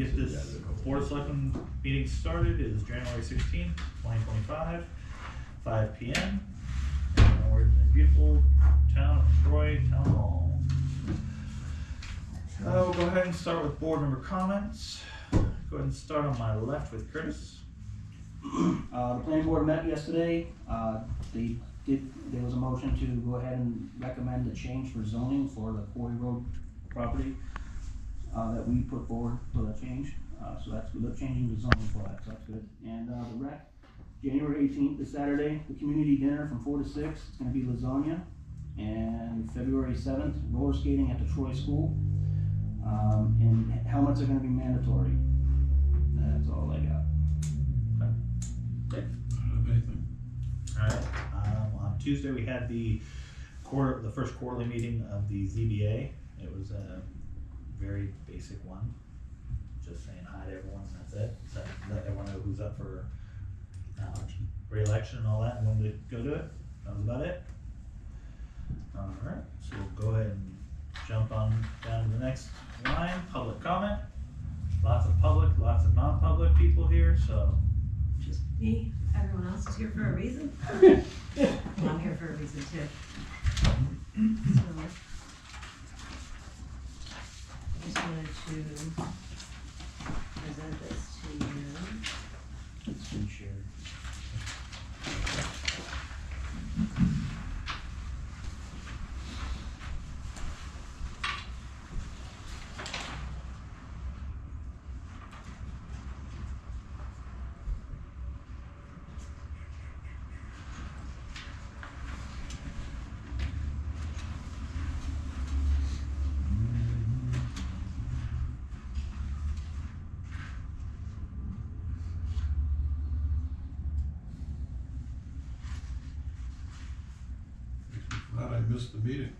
get this Board of Selectmen meeting started. It is January 16th, 2025, 5 p.m. And we're in the beautiful town of Troy Town Hall. We'll go ahead and start with board member comments. Go ahead and start on my left with Curtis. The planning board met yesterday. There was a motion to go ahead and recommend a change for zoning for the Quarry Road property that we put forward for that change. So that's good. They're changing the zoning for that, so that's good. And the rec, January 18th, this Saturday, the community dinner from 4 to 6. It's going to be lasagna. And February 7th, roller skating at the Troy School. And helmets are going to be mandatory. That's all I got. Okay. I don't have anything. Alright, on Tuesday we had the first quarterly meeting of the ZBA. It was a very basic one, just saying hi to everyone and that's it. So let everyone know who's up for re-election and all that and when to go to it. That was about it. Alright, so we'll go ahead and jump on down to the next line, public comment. Lots of public, lots of non-public people here, so. Just me. Everyone else is here for a reason. Well, I'm here for a reason too. So, I just wanted to present this to you. It's been shared. Glad I missed the meeting.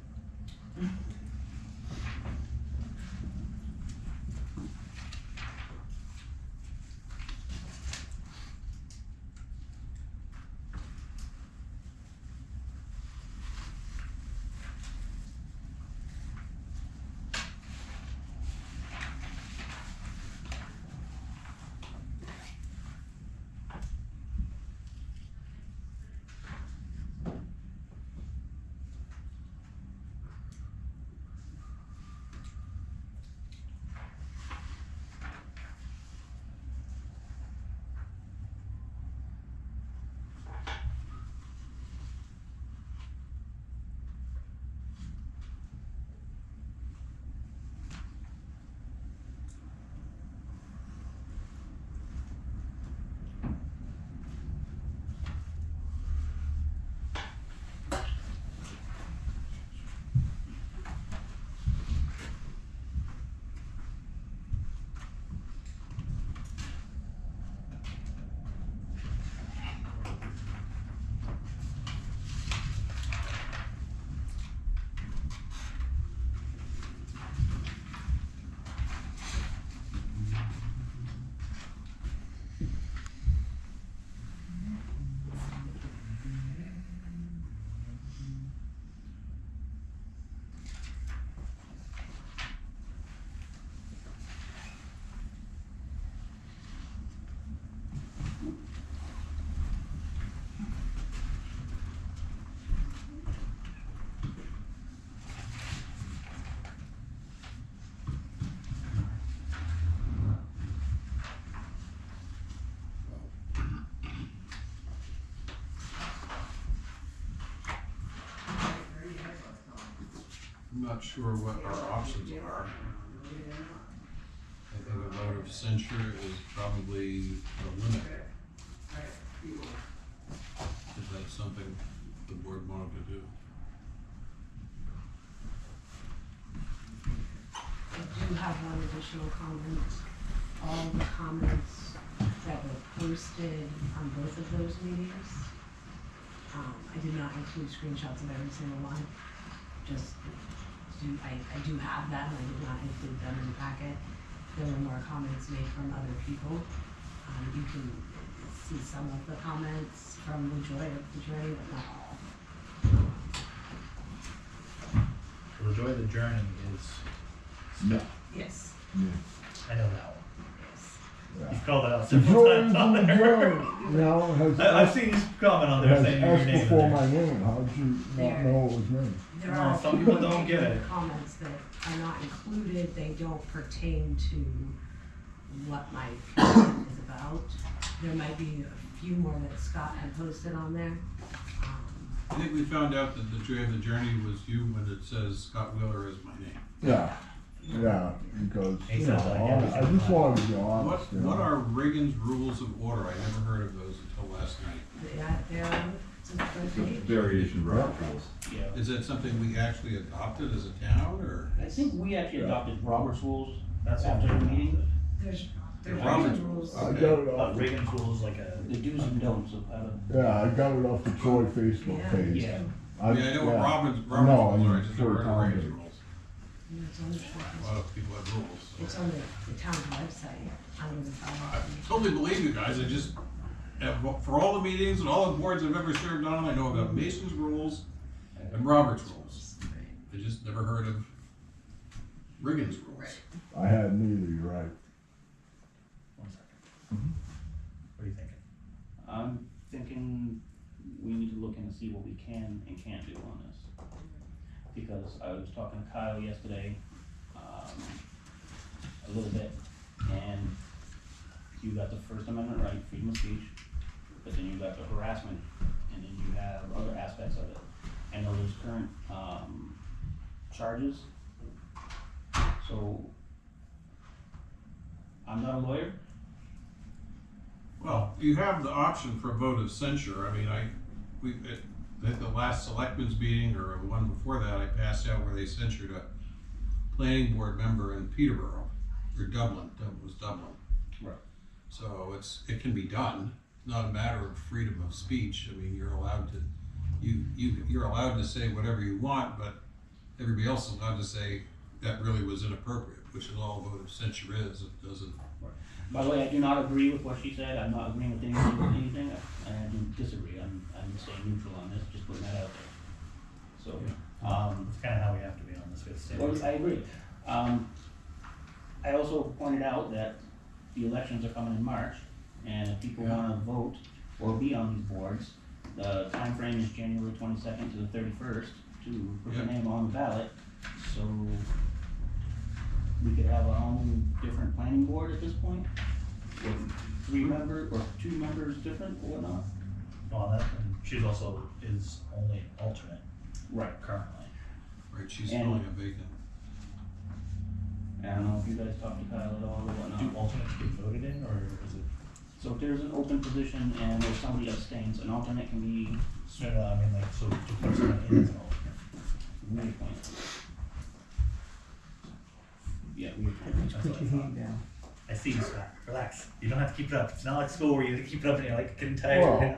I'm not sure what our options are. I think a vote of censure is probably the limit. Is that something the board wanted to do? I do have one additional comment. All the comments that were posted on both of those meetings, I did not include screenshots of every single one. I do have them, I did not include them in the packet. There were more comments made from other people. You can see some of the comments from majority, but not all. The Joy of the Journey is stuff. Yes. I know that one. You've called it out The several Jordan's times on in the there. Jordan, you know, has I've seen you comment on there has saying your S name is before in my there. name. How'd you not There. know it was me? There No, are some people don't get it. comments that are not included, they don't pertain to what my comment is about. There might be a few more that Scott had posted on there. I think we found out that the Joy of the Journey was you when it says Scott Wheeler is my name. Yeah, yeah, because, He you said know, that, yeah, I just wanted to be honest, What, you know. what are Reagan's Rules of Order? I never heard of those until last night. Yeah, it's a first page. Variation of Robert rules. Yeah. Is that something we actually adopted as a town, or? I think we actually adopted Robert's rules That's after the meeting, There's Robert's rules. I got it off, Reagan's rules like a. the do's and don'ts of how to. yeah, I got it off the Troy Facebook Yeah. page. Yeah. I mean, I know what yeah. Robert's No, rules are, I I'm just sure never heard of Tom Reagan's did. rules. Yeah, it's on the A lot of people have rules. so. It's on the town's website, under the I bylaws. totally believe you guys, I just, for all the meetings and all the boards I've ever served on, I know about Mason's rules and Robert's rules. I just never heard of Reagan's rules. I had neither, you're right. 1 second. Mhm. What are you thinking? I'm thinking we need to look in and see what we can and can't do on this. Because I was talking to Kyle yesterday, a little bit, and you got the First Amendment right, freedom of speech, but then you got the harassment, and then you have other aspects of it. I know there's current, charges, so I'm not a lawyer. Well, you have the option for a vote of censure. I mean, at the last selectmen's meeting or the one before that, I passed out where they censured a planning board member in Peterborough, or Dublin, it was Dublin. Right. So it can be done, not a matter of freedom of speech. I mean, you're allowed to, you're allowed to say whatever you want, but everybody else is allowed to say that really was inappropriate, which is all a vote of censure is. It doesn't. By the way, I do not agree with what she said, I'm not agreeing with anything, and I do disagree, I'm staying neutral on this, just putting that out there. So, That's kinda how we have to be on this, we have to stay. well, I agree. I also pointed out that the elections are coming in March, and if people wanna vote or be on these boards, the time frame is January 22nd to the 31st to put your Yeah. name on the ballot, so we could have our own different planning board at this point, with 3 members or 2 members different or whatnot. Well, that, and she's also is only an alternate Right. currently. Right, she's And- filling a vacant. I don't know if you guys talked to Kyle at all or Do whatnot. alternates get voted in, or is it? So if there's an open position and if somebody abstains, an alternate can be No, I mean, like, so to put someone in as an alternate. reappointed. Yeah, reappointed. That's what I thought. down. I see you, Scott. Relax. You don't have to keep it up. It's not like school where you keep it up and you're like getting tired. Well,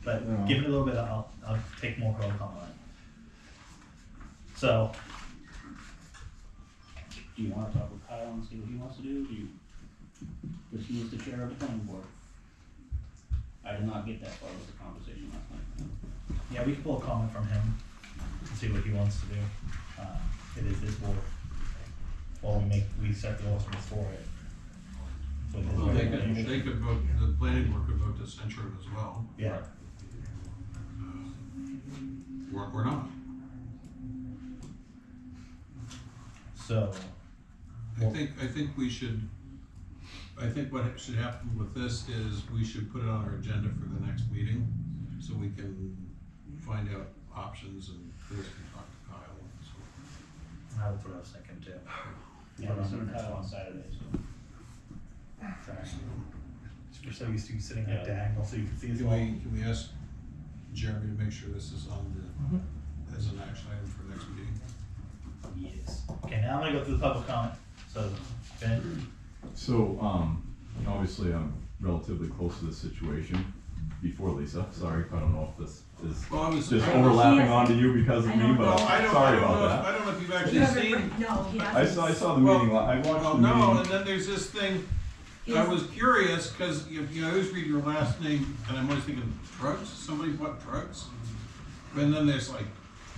but yeah. give it a little bit. I'll take more roll call on it. So Do you wanna talk with Kyle and see what he wants to do? Cause he is the chair of the planning board. I did not get that far with the conversation last night. yeah, we can pull a comment from him and see what he wants to do. It is his board. Well, we set the alternates for it. With his Well, recommendation. they could vote, the planning board could vote to censure it as well, Yeah. or not. So. I think we should, I think what should happen with this is we should put it on our agenda for the next meeting, so we can find out options and Chris can talk to Kyle and so. That's what I was thinking too. Yeah, we're seeing Kyle on Saturday, so. Sorry. We're so used to you sitting at Yeah. the angle so you can see his wall. Can we ask Jeremy to make sure this is on the, as an action item for next meeting? Yes. Okay, now I'm gonna go through the public comment. So, Ben, So, obviously I'm relatively close to this situation before Lisa. Sorry if I don't know if this is Well, I was. just I don't- overlapping Yes. onto you because of I me, don't but know. Well, I don't, sorry I don't about know, that. I don't know if you've You actually haven't seen. no, he I hasn't. saw the Well, meeting, I watched Well, the no, meeting. and then there's this thing, I Yes. was curious, cause I always read your last name, and I'm always thinking, drugs, somebody bought drugs? And then there's like,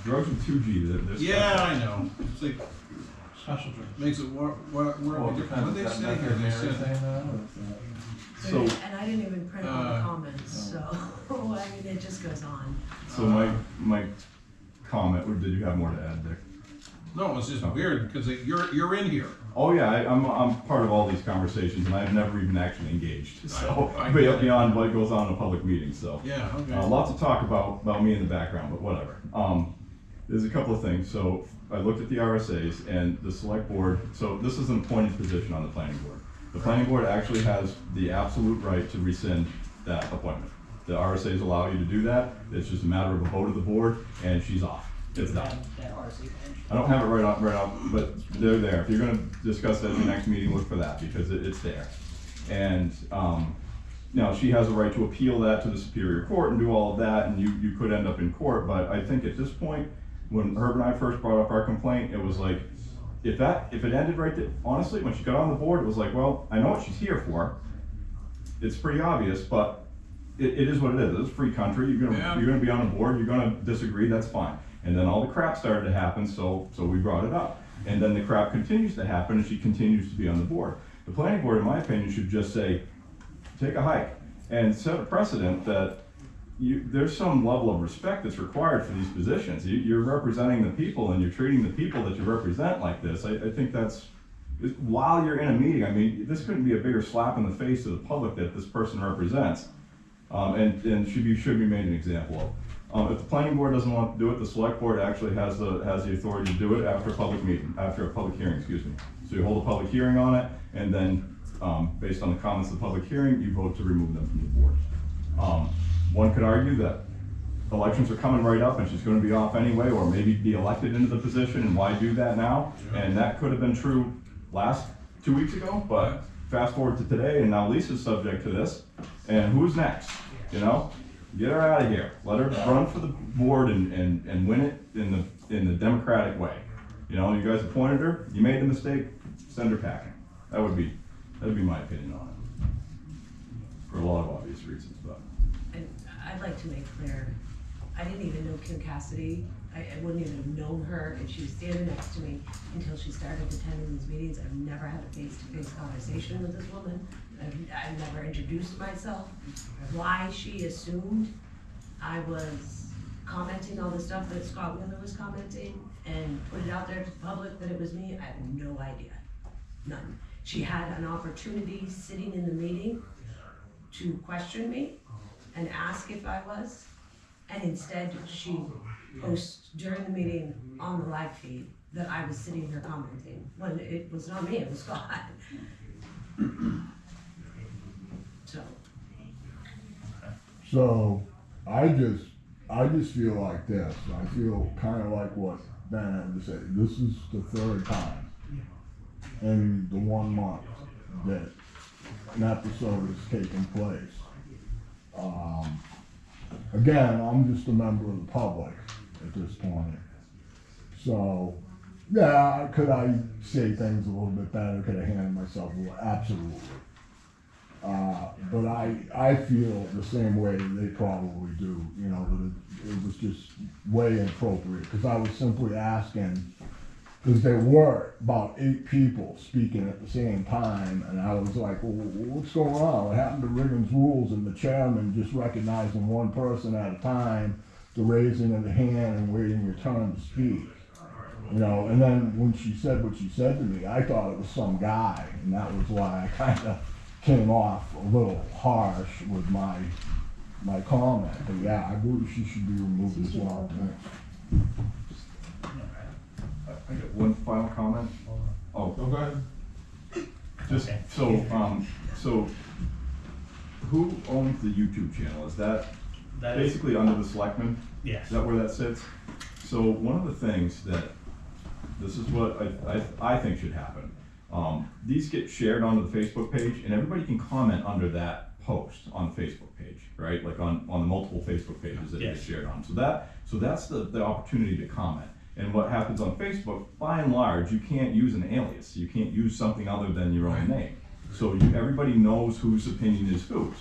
Drugs with 2G, they're yeah, I know, it's like, Special drink. Makes it what did they say here? They said, So, And I didn't even print all the comments, so, I mean, it just goes on. so my comment, or did you have more to add, Dick? no, it's just weird, because you're in here. Oh yeah, I'm part of all these conversations, and I've never even actually engaged. So I get it. beyond what goes on in a public meeting, so Yeah, okay. lots of talk about me in the background, but whatever. There's a couple of things. So I looked at the RSA's and the select board. So this is an appointed position on the planning board. The planning board actually has the absolute right to rescind that appointment. The RSA's allow you to do that. It's just a matter of a vote of the board, and she's off. It's done. That RC page. I don't have it right off, but they're there. If you're gonna discuss that at the next meeting, look for that, because it's there. And, now, she has a right to appeal that to the Superior Court and do all of that, and you could end up in court, but I think at this point, when Herb and I first brought up our complaint, it was like, if it ended right there, honestly, when she got on the board, it was like, well, I know what she's here for. It's pretty obvious, but it is what it is. It's a free country. You're gonna be on the board, you're gonna disagree, that's fine. And then all the crap started to happen, so we brought it up. And then the crap continues to happen, and she continues to be on the board. The planning board, in my opinion, should just say, take a hike and set a precedent that there's some level of respect that's required for these positions. You're representing the people, and you're treating the people that you represent like this. I think while you're in a meeting, I mean, this couldn't be a bigger slap in the face to the public that this person represents, and should be made an example of. If the planning board doesn't want to do it, the select board actually has the authority to do it after a public hearing, excuse me. So you hold a public hearing on it, and then, based on the comments of the public hearing, you vote to remove them from the board. One could argue that elections are coming right up and she's gonna be off anyway, or maybe be elected into the position, and why do that now? And that could have been true 2 weeks ago, but fast forward to today, and now Lisa's subject to this, and who's next, you know? Get her out of here. Let her run for the board and win it in the democratic way. You know, you guys appointed her, you made the mistake, send her packing. That'd be my opinion on it. For a lot of obvious reasons, but. And I'd like to make clear, I didn't even know Kim Cassidy. I wouldn't even have known her if she was standing next to me until she started attending these meetings. I've never had a face-to-face conversation with this woman. I've never introduced myself. Why she assumed I was commenting all the stuff that Scott Wheeler was commenting and put it out there to the public that it was me, I have no idea. None. She had an opportunity sitting in the meeting to question me and ask if I was, and instead she posts during the meeting on the live feed that I was sitting there commenting, when it was not me, it was Scott. So, I just feel like this. I feel kind of like what Ben had to say. This is the third time in the 1 month that an episode has taken place. Again, I'm just a member of the public at this point. So, yeah, could I say things a little bit better? Could I handle myself a little? Absolutely. But I feel the same way they probably do, you know, that it was just way inappropriate, because I was simply asking, because there were about 8 people speaking at the same time, and I was like, well, what's going on? What happened to Riggins rules and the chairman just recognizing one person at a time, the raising of the hand and waiting your turn to speak? You know, and then when she said what she said to me, I thought it was some guy, and that was why I kind of came off a little harsh with my comment. But yeah, I believe she should be removed as well. I got one final comment. Oh, Go ahead. just Okay. so who owns the YouTube channel? Is that That is, basically under the selectman? yes. Is that where that sits? So one of the things that, this is what I think should happen. These get shared onto the Facebook page, and everybody can comment under that post on the Facebook page, right? Like on the multiple Facebook pages that it gets Yes. shared on. So that's the opportunity to comment. And what happens on Facebook, by and large, you can't use an alias. You can't use something other than your own name. So everybody knows whose opinion is whose.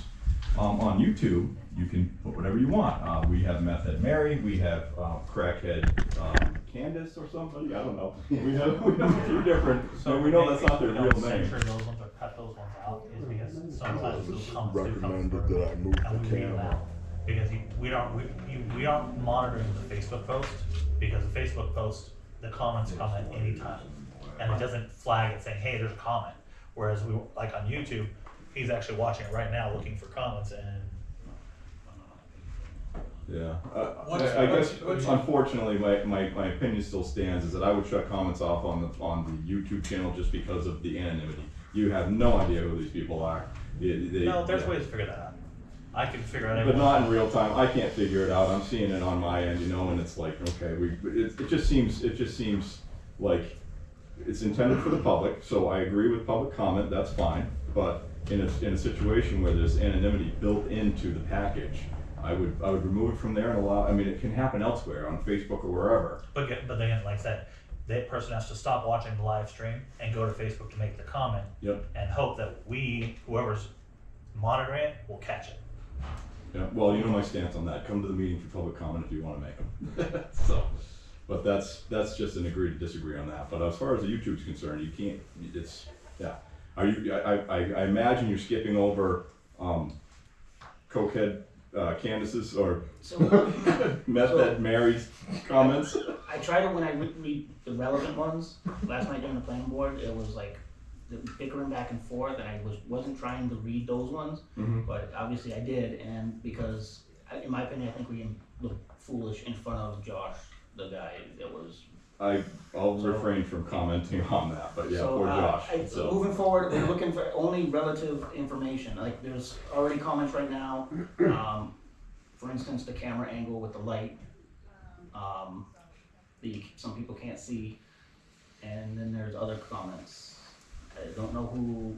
On YouTube, you can put whatever you want. We have Meth Head Mary, we have Crackhead Candace or somebody, I don't know. We have a few different, and we know that's not their Maybe real we don't name. censor those ones or cut those ones out is because sometimes those comments do come Recommended through that I move and the we read them camera. out. Because we aren't monitoring the Facebook post, because the Facebook post, the comments come at any time. And it doesn't flag it saying, hey, there's a comment. Whereas we, like on YouTube, he's actually watching it right now looking for comments and. Yeah, What's- I guess what's- unfortunately, my opinion still stands, is that I would shut comments off on the YouTube channel just because of the anonymity. You have no idea who these people are. No, there's ways to figure that out. I can figure out. But not in real time. I can't figure it out. I'm seeing it on my end, and it's like, okay, it just seems like it's intended for the public. So I agree with public comment. That's fine. But in a situation where there's anonymity built into the package, I would remove it from there and allow. I mean, it can happen elsewhere on Facebook or wherever. But then, like I said, that person has to stop watching the live stream and go to Facebook to make the comment. Yep. And hope that whoever's monitoring it, will catch it. Yeah. Well, you know my stance on that. Come to the meeting for public comment if you want to make them. So, but that's just an agree to disagree on that. But as far as the YouTube's concerned, you can't. It's yeah. Are you? I imagine you're skipping over cokehead Candace's or So meth head Mary's comments. I try to, when I read the relevant ones, last night during the planning board, it was like the bickering back and forth, and I wasn't trying to read those ones, Mm-hmm. but obviously I did, and because, in my opinion, I think we look foolish in front of Josh, the guy that was. I'll refrain from commenting on that, but yeah, poor Josh. So. Moving forward, we're looking for only relative information, like there's already comments right now, for instance, the camera angle with the light, some people can't see, and then there's other comments. I don't know who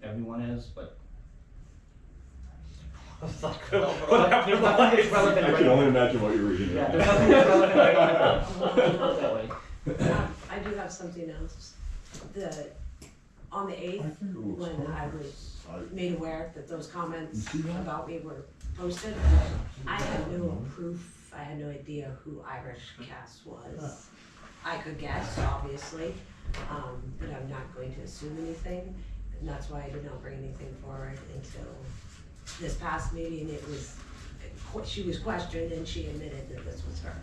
everyone is, but It's like, there's nothing that's relevant I right can only now. imagine what you're reading. Yeah, there's nothing that's relevant right now. We'll put it that way. I do have something else. On the 8th, when I was made aware that those comments about me were posted, I had no proof, I had no idea who Irish Cass was. I could guess, obviously, but I'm not going to assume anything, and that's why I did not bring anything forward until this past meeting. She was questioned and she admitted that this was her.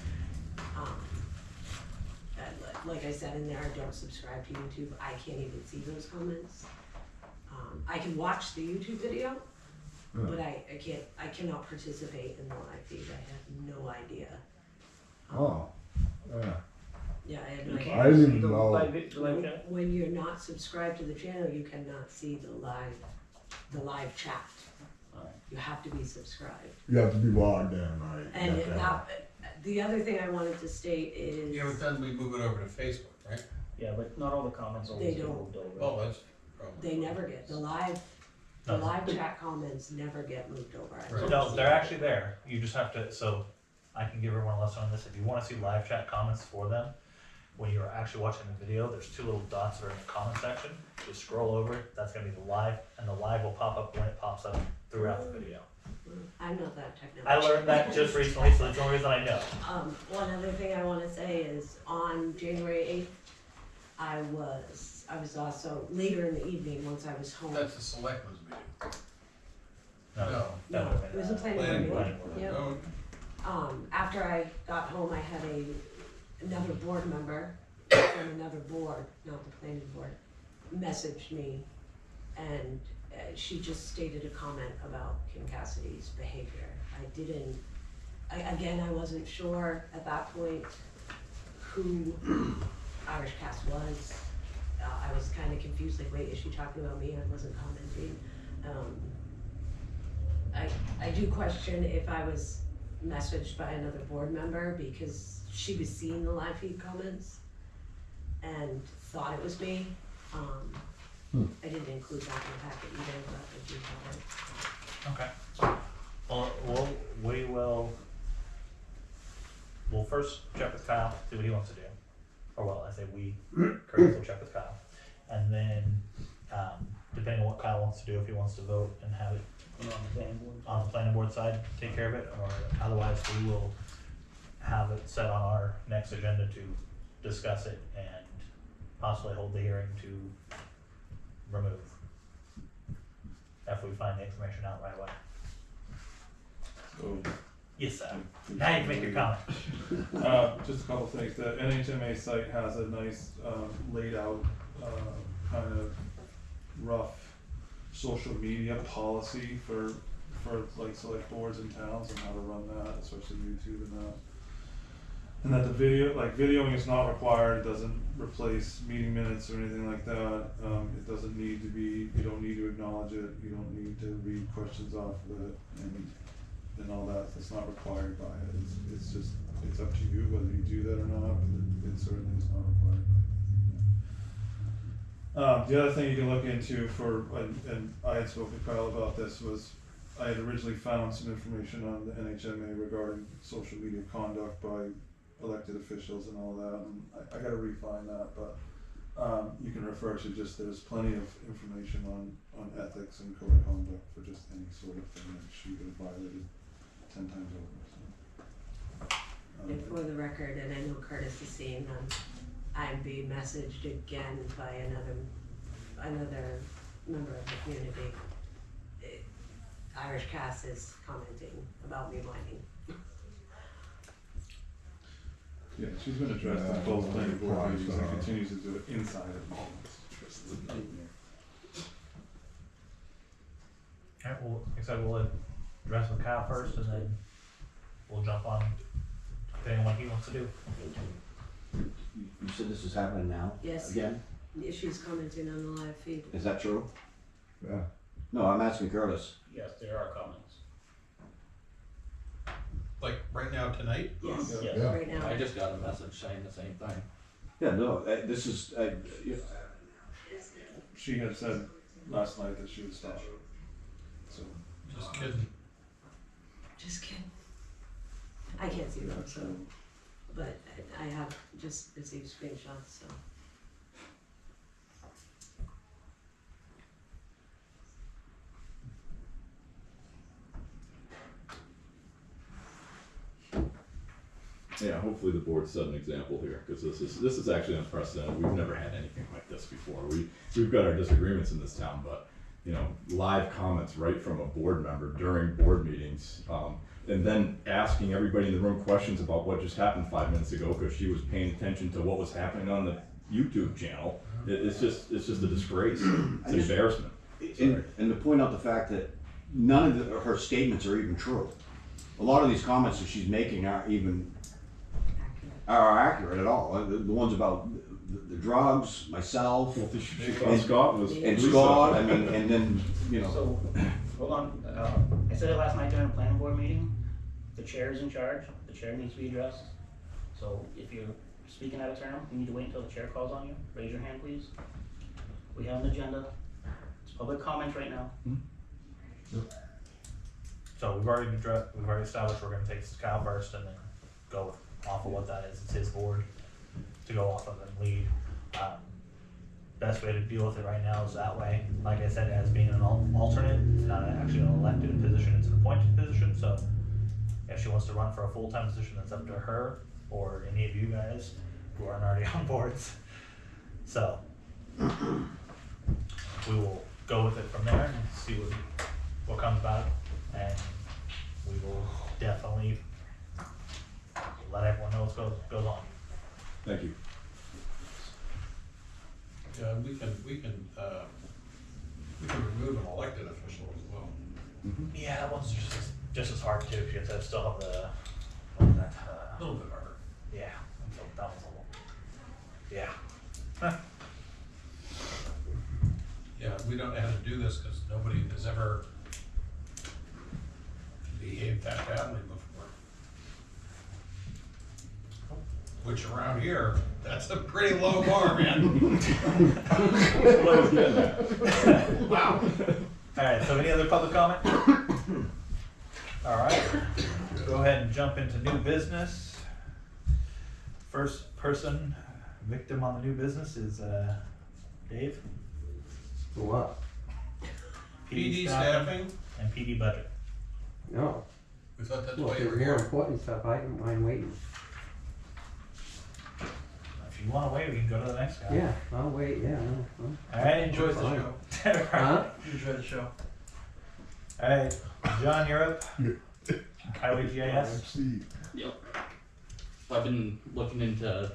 Like I said in there, I don't subscribe to YouTube. I can't even see those comments. I can watch the YouTube video, but I cannot participate in the live feed. I have no idea. Oh, yeah. Yeah, I have You no idea. can't I didn't see the even know. live chat? When you're not subscribed to the channel, you cannot see the live chat. Alright. You have to be subscribed. You have to be logged in, right? And Okay. the other thing I wanted to state is. Yeah, but then we move it over to Facebook, right? Yeah, but not all the comments always They get don't. moved over. Oh, that's the problem. They never get, the live chat comments never get moved over. I Right. don't no, see they're it. actually there. You just have to, so I can give everyone a lesson on this. If you wanna see live chat comments for them, when you're actually watching the video, there's two little dots that are in the comment section. Just scroll over it, that's gonna be the live, and the live will pop up when it pops up throughout the video. I'm not that technical. I learned that just recently, so that's the only reason I know. One other thing I wanna say is on January 8th, I was also later in the evening, once I was home. That's the selectmen's meeting. No, No. that No, would've been, it was a planning Planning board board. meeting. Yep. Oh, After I got home, I had another board member from another board, not the planning board, messaged me, and she just stated a comment about Kim Cassidy's behavior. I wasn't sure at that point who Irish Cass was. I was kind of confused, like, wait, is she talking about me? I wasn't commenting. I do question if I was messaged by another board member, because she was seeing the live feed comments and thought it was me. I didn't include that in the packet either, but I do have it. okay. Well, we'll first check with Kyle, see what he wants to do. Or well, I say we, Curtis will check with Kyle. And then, depending on what Kyle wants to do, if he wants to vote and have it On the planning board. on the planning board side, take care of it, or otherwise we will have it set on our next agenda to discuss it and possibly hold the hearing to remove. If we find the information out right away. So, Yes, sir. Now you can make your comment. just a couple things. The NHMA site has a nice, laid out, kind of rough social media policy for like select boards and towns and how to run that, especially YouTube and that. And that the videoing is not required, it doesn't replace meeting minutes or anything like that. It doesn't need to be, you don't need to acknowledge it, you don't need to read questions off of it and all that. It's not required by it. It's just, it's up to you whether you do that or not, but it certainly is not required. The other thing you can look into and I had spoken to Kyle about this, was I had originally found some information on the NHMA regarding social media conduct by elected officials and all that, and I gotta refine that, but you can refer to there's plenty of information on ethics and code of conduct for just any sort of thing that she would have violated 10 times over. So, And for the record, and I know Curtis has seen them, I'm being messaged again by another member of the community. Irish Cass is commenting about me whining. yeah, she's been addressed in both planning board meetings and continues to do it inside of meetings. Alright, well, like I said, we'll address with Kyle first and then we'll jump on depending on what he wants to do. You said this is happening now? Yes. Again? She's commenting on the live feed. Is that true? Yeah. No, I'm asking Curtis. Yes, there are comments. Like right now tonight? Yes, Yeah. Yeah. right now. I just got a message saying the same thing. Yeah, no, this is, She had said last night that she would stop. So, Just kidding. Just kidding. I can't see them, so, but I have just received screenshots, so. Yeah, hopefully the board set an example here, because this is actually unprecedented. We've never had anything like this before. We've got our disagreements in this town, but live comments right from a board member during board meetings, and then asking everybody in the room questions about what just happened 5 minutes ago because she was paying attention to what was happening on the YouTube channel. It's just a disgrace. It's an embarrassment. and to point out the fact that none of her statements are even true. A lot of these comments that she's making aren't even accurate at all. The ones about the drugs, myself, She thought Scott was and Scott, I mean, and then, So, hold on, I said it last night during a planning board meeting, the chair is in charge, the chair needs to be addressed. So if you're speaking out of turn, you need to wait until the chair calls on you, raise your hand please. We have an agenda, it's public comment right now. So we've already established we're gonna take Kyle first and then go off of what that is. It's his board to go off of and lead. Best way to deal with it right now is that way. Like I said, as being an alternate, it's not actually an elected position, it's an appointed position, so if she wants to run for a full-time position, that's up to her or any of you guys who aren't already on boards. So we will go with it from there and see what comes about, and we will definitely let everyone know what goes on. Thank you. Yeah, we can remove an elected official as well. Yeah, that one's just as hard too, because I still have the, what was that, A little bit harder. yeah, so that one's a little, yeah. Yeah, we don't have to do this because nobody has ever behaved that badly before. Which around here, that's a pretty low bar, man. Wow. Alright, so any other public comment? Alright, go ahead and jump into new business. First person victim on the new business is Dave. For what? PD staffing, and PD budget. No. We thought that's Well, why if you there's were more here. important stuff, I don't mind waiting. If you wanna wait, we can go to the next guy. Yeah, I'll wait, yeah, no. Alright, Enjoy the Fine. show. Huh? Enjoy the show. Alright, John, you're up. Highway GIS. Steve. Yep. I've been looking into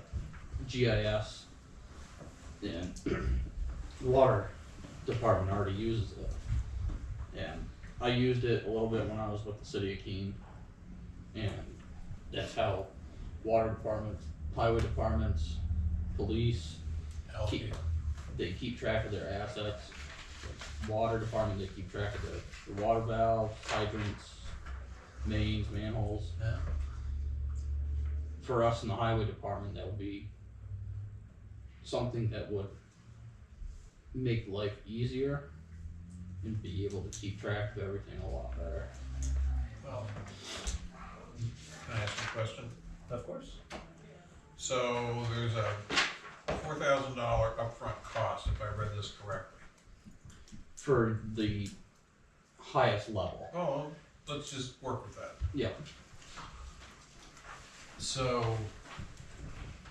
GIS, and the water department already uses it. And I used it a little bit when I was with the city of Keene, and that's how water departments, highway departments, police, Healthy. they keep track of their assets. Water department, they keep track of the water valves, hydrants, mains, manholes. Yeah. For us in the highway department, that would be something that would make life easier and be able to keep track of everything a lot better. Well, can I ask you a question? Of course. So there's a $4,000 upfront cost, if I read this correctly. For the highest level. Oh, let's just work with that. Yep. So,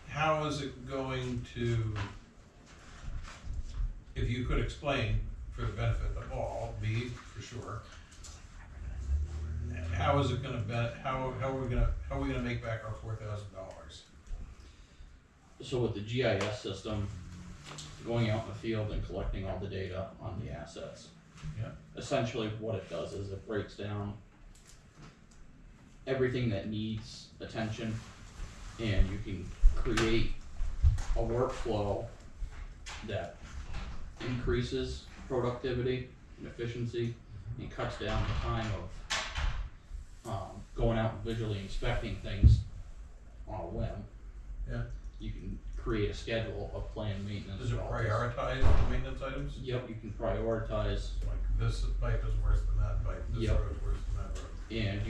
how is it going to, if you could explain for the benefit of all, me for sure, how is it gonna how are we gonna make back our $4,000? So with the GIS system, going out in the field and collecting all the data on the assets. Yeah. Essentially what it does is it breaks down everything that needs attention, and you can create a workflow that increases productivity and efficiency and cuts down the time of going out and visually inspecting things on a whim. Yeah. You can create a schedule of planned maintenance. Does it for all this. prioritize the maintenance items? Yep, you can prioritize, Like this pipe is worse than that pipe, this Yep. road is worse than that road. and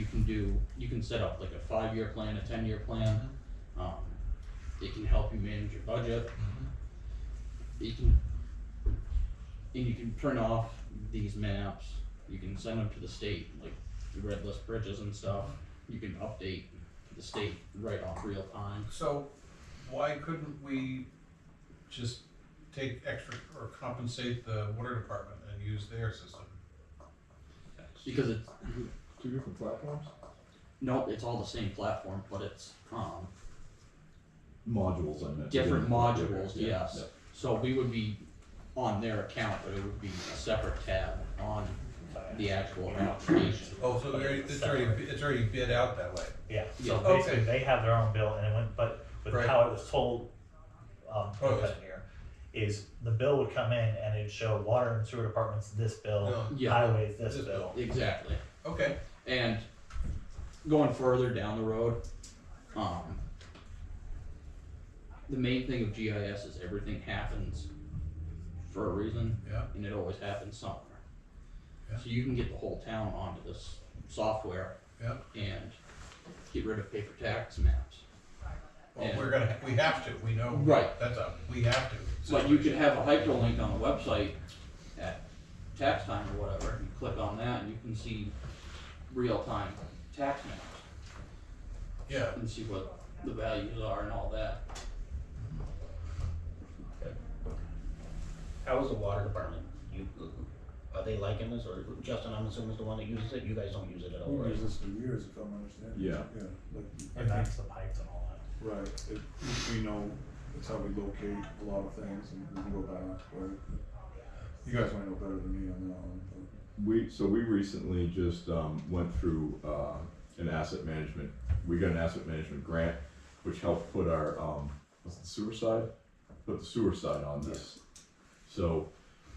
you can set up like a 5-year plan, a 10-year plan. It can help you manage your budget. You can print off these maps. You can send them to the state, like the red list bridges and stuff. You can update the state right off real time. So, why couldn't we just take extra or compensate the water department and use their system? Because it's, Two different platforms? no, it's all the same platform, but it's, Modules, I meant. different modules, Yeah, yes. yeah. So we would be on their account, but it would be a separate tab on the actual application. Oh, so it's already bid out that way? Yeah, Yeah. so basically Okay. they have their own bill and it went, but with Right. how it was told, here, is the bill would come in and it'd show water and sewer departments this bill, No. Yeah. highways this This bill. Exactly. Okay. And going further down the road, the main thing of GIS is everything happens for a reason, Yeah. and it always happens somewhere. Yeah. So you can get the whole town onto this software Yeah. and get rid of paper tax maps. Well, And- we have to, we know. Right. That's we have to. But you could have a hyperlink on the website at tax time or whatever, you click on that and you can see real-time tax maps Yeah, and see what the values are and all that. How is the water department? Are they liking this, or Justin, I'm assuming is the one that uses it, you guys don't use it at all, We've right? used this for years, if I'm understanding. Yeah. Yeah, like, And that's the pipes and all that. right, we know, it's how we locate a lot of things, and we can go back, right? You guys might know better than me on that one, but. We recently just, went through, an asset management, we got an asset management grant, which helped put our, what's the sewer side? Put the sewer side on this. So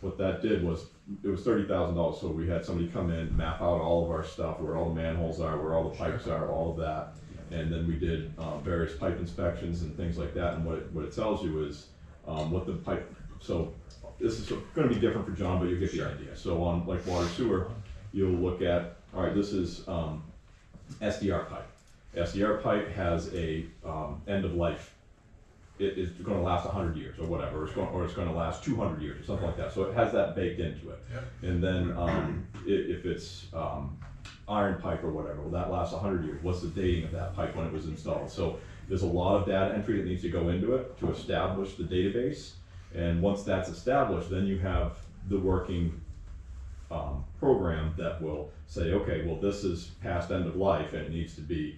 what that did was, it was $30,000, so we had somebody come in, map out all of our stuff, where all the manholes are, where all the pipes are, all of that. And then we did, various pipe inspections and things like that, and what it tells you is, what the pipe, so this is gonna be different for John, but you get the idea. So on like water sewer, you'll look at, all right, this is, SDR pipe. SDR pipe has a, end of life. It is gonna last 100 years or whatever, or it's gonna last 200 years or something like that, so it has that baked into it. Yep. And then, if it's, iron pipe or whatever, well, that lasts 100 years. What's the dating of that pipe when it was installed? So there's a lot of data entry that needs to go into it to establish the database. And once that's established, then you have the working program that will say, okay, well, this is past end of life and it needs to be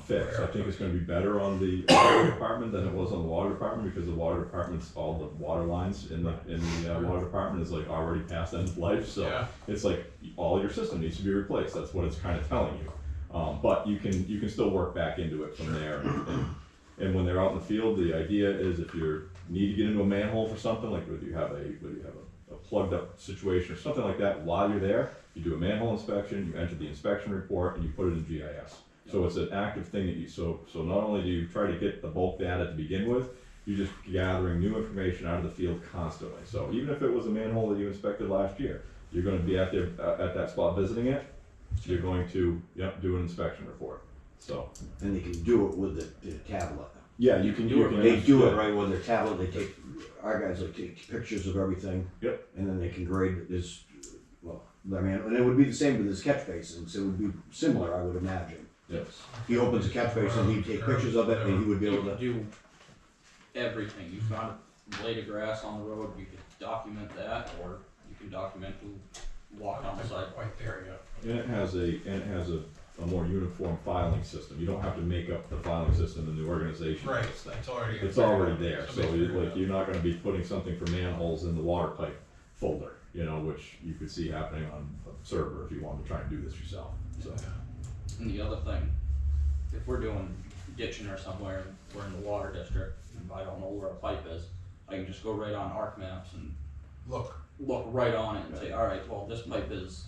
fixed. I think it's gonna be better on the water department than it was on the water department, because the water department's, all the water lines in the water department is like already past end of life, so Yeah. it's like all your system needs to be replaced. That's what it's kind of telling you. But you can still work back into it from there. And when they're out in the field, the idea is if you need to get into a manhole for something, like whether you have a plugged up situation or something like that, while you're there, you do a manhole inspection, you enter the inspection report, and you put it in GIS. So it's an active thing that so not only do you try to get the bulk data to begin with, you're just gathering new information out of the field constantly. So even if it was a manhole that you inspected last year, you're gonna be out there at that spot visiting it, you're going to, do an inspection report, so. And they can do it with the tablet. Yeah, you can do it. They do it right with their tablet, they take, our guys like take pictures of everything. Yep. And then they can grade this, well, I mean, and it would be the same with his catch basins, it would be similar, I would imagine. Yes. He opens a catch basin, he'd take pictures of it, and he would be You able could to, do everything. You found a blade of grass on the road, you could document that, or you can document who walked on the side. Quite there yet. And it has a more uniform filing system. You don't have to make up the filing system in the organization. Right, it's already. It's already there, so Somebody's figured it out. you're not gonna be putting something for manholes in the water pipe folder, which you could see happening on a server if you wanted to try and do this yourself, so. And the other thing, if we're doing ditching or somewhere, we're in the water district, and I don't know where a pipe is, I can just go right on Arc Maps and Look, look right on it and say, alright, well, this pipe is,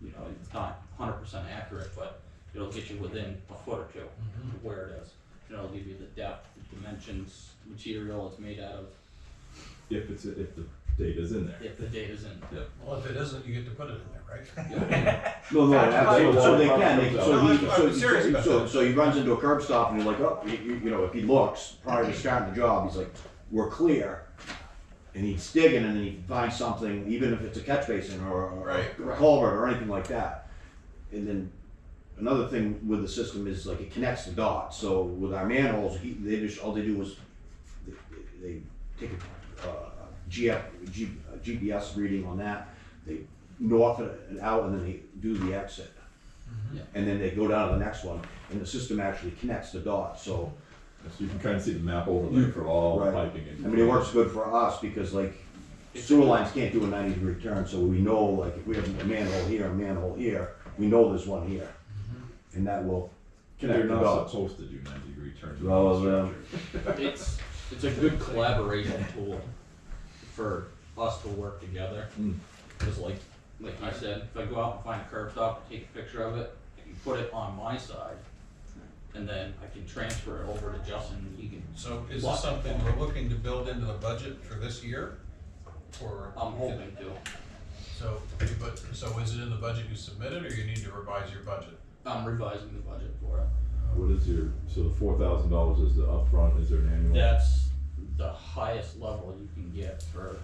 it's not 100% accurate, but it'll get you within a foot or two of where it is. And it'll give you the depth, the dimensions, material it's made out of, If the data's in there. if the data's in. Yep. well, if it isn't, you get to put it in there, right? no, absolutely, so they can, I'm serious about that. so he runs into a curb stop and you're like, oh, if he looks prior to starting the job, he's like, we're clear. And he's digging and then he finds something, even if it's a catch basin or Right. a culvert or anything like that. And then another thing with the system is like it connects the dots. So with our manholes, all they do is they take a GPS reading on that, they north it and out, and then they do the exit. Yeah. And then they go down to the next one, and the system actually connects the dots, so. So you can kind of see the map overlay for all the Right. piping. I mean, it works good for us because like sewer lines can't do a 90-degree turn, so we know like if we have a manhole here, we know there's one here. And that will They're connect the not dots. supposed to do 90-degree turns. with Well, infrastructure. It's a good collaboration tool for us to work together. Cause like you said, if I go out and find a curb stop, take a picture of it, I can put it on my side. And then I can transfer it over to Justin and he can. So is this something we're looking to build into the budget for this year? Or? I'm hoping to. So is it in the budget you submitted, or you need to revise your budget? I'm revising the budget for it. What is so the $4,000 is the upfront, is there an annual? That's the highest level you can get for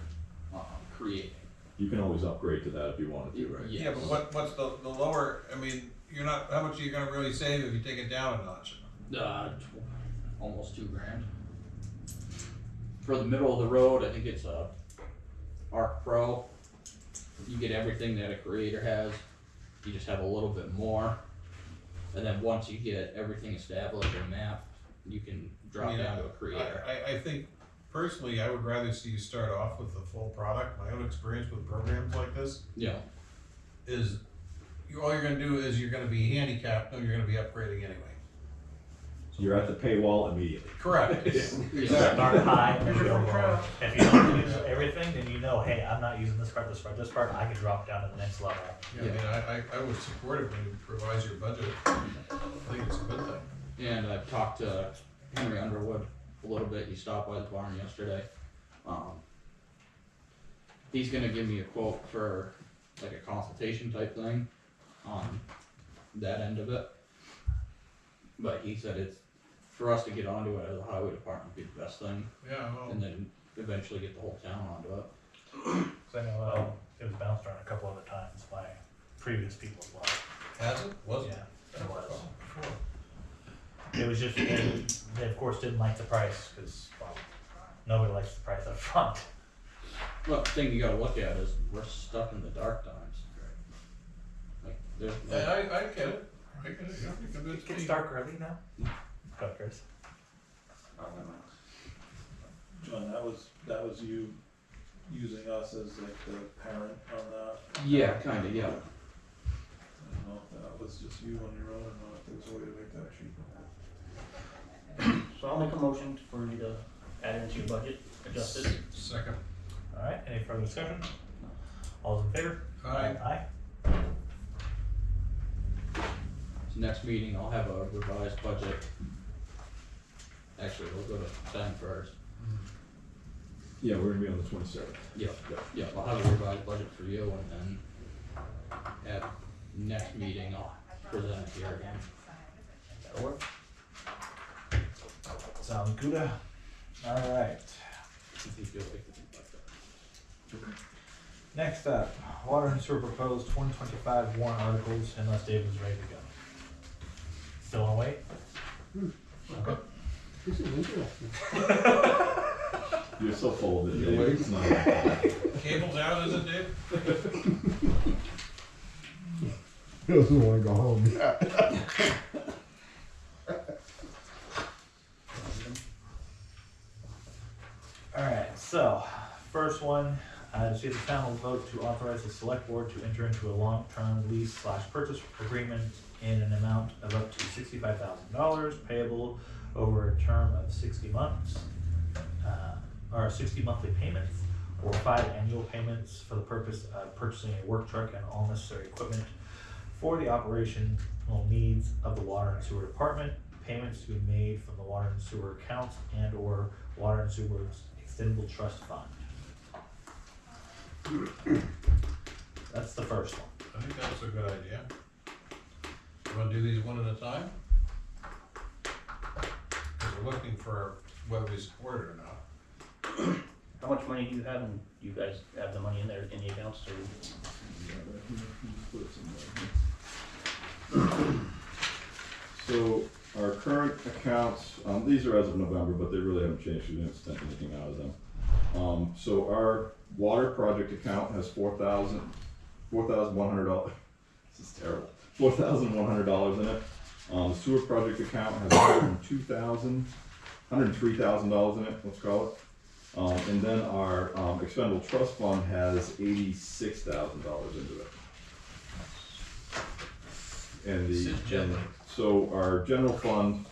creating. You can always upgrade to that if you wanted to, right? Yes. Yeah, but what's the lower, I mean, how much are you gonna really save if you take it down a notch? Almost $2,000. For the middle of the road, I think it's a Arc Pro. You get everything that a creator has. You just have a little bit more. And then once you get everything established and mapped, you can drop down to a creator. I think personally, I would rather see you start off with the full product. My own experience with programs like this Yeah. is all you're gonna do is you're gonna be handicapped, and you're gonna be upgrading anyway. You're at the paywall immediately. Correct. Start high and go low. If you don't use everything, then hey, I'm not using this part, I can drop down to the next level. Yeah, I mean, I would support it when you revise your budget. I think it's a good thing. And I've talked to Henry Underwood a little bit. He stopped by the barn yesterday. He's gonna give me a quote for like a consultation type thing on that end of it. But he said it's for us to get onto it as a highway department would be the best thing, Yeah, well, and then eventually get the whole town onto it. So I know it was bounced around a couple other times by previous people as well. Has it? Was it? Yeah, it was. It was just, they of course didn't like the price, cause, well, nobody likes the price up front. Well, the thing you gotta look at is we're stuck in the dark times. Like, there's, I get it. I get it, yeah. Because It it's gets me. dark early now. Go, Chris. John, that was you using us as like the parent on that? yeah, kinda, yeah. I don't know if that was just you on your own or not, if there's a way to make that cheaper. So I'll make a motion for you to add it into your budget, adjust it. Second. Alright, any further discussion? All those in favor? Aye. Aye. So next meeting, I'll have a revised budget. Actually, we'll go to Ben first. Yeah, we're gonna be on the 27th. Yeah, I'll have a revised budget for you, and then at next meeting, I'll present it here again. That'll work. Sounds good. Alright. If you feel like it's like that. Next up, water and sewer proposed 2025 warrant articles, unless David's ready to go. Still on wait? Okay. This is interesting. You're so full of it, You're Dave. waiting. It's not- Cable's out, is it, Dave? He doesn't wanna go home yet. Alright, so, first one, to see if the town will vote to authorize the select board to enter into a long-term lease/purchase agreement in an amount of up to $65,000 payable over a term of 60 months, or 60 monthly payments, or 5 annual payments for the purpose of purchasing a work truck and all necessary equipment for the operational needs of the water and sewer department. Payments to be made from the water and sewer accounts and or water and sewer extendable trust fund. That's the first one. I think that's a good idea. You wanna do these one at a time? Cause we're looking for whether we support it or not. How much money do you have, and you guys have the money in there, in the accounts to? So our current accounts, these are as of November, but they really haven't changed, we didn't spend anything out of them. So our water project account has $4,100, this is terrible, $4,100 in it. The sewer project account has $103,000 in it, let's call it. And then our expendable trust fund has $86,000 into it. And Sit gently. so our general fund,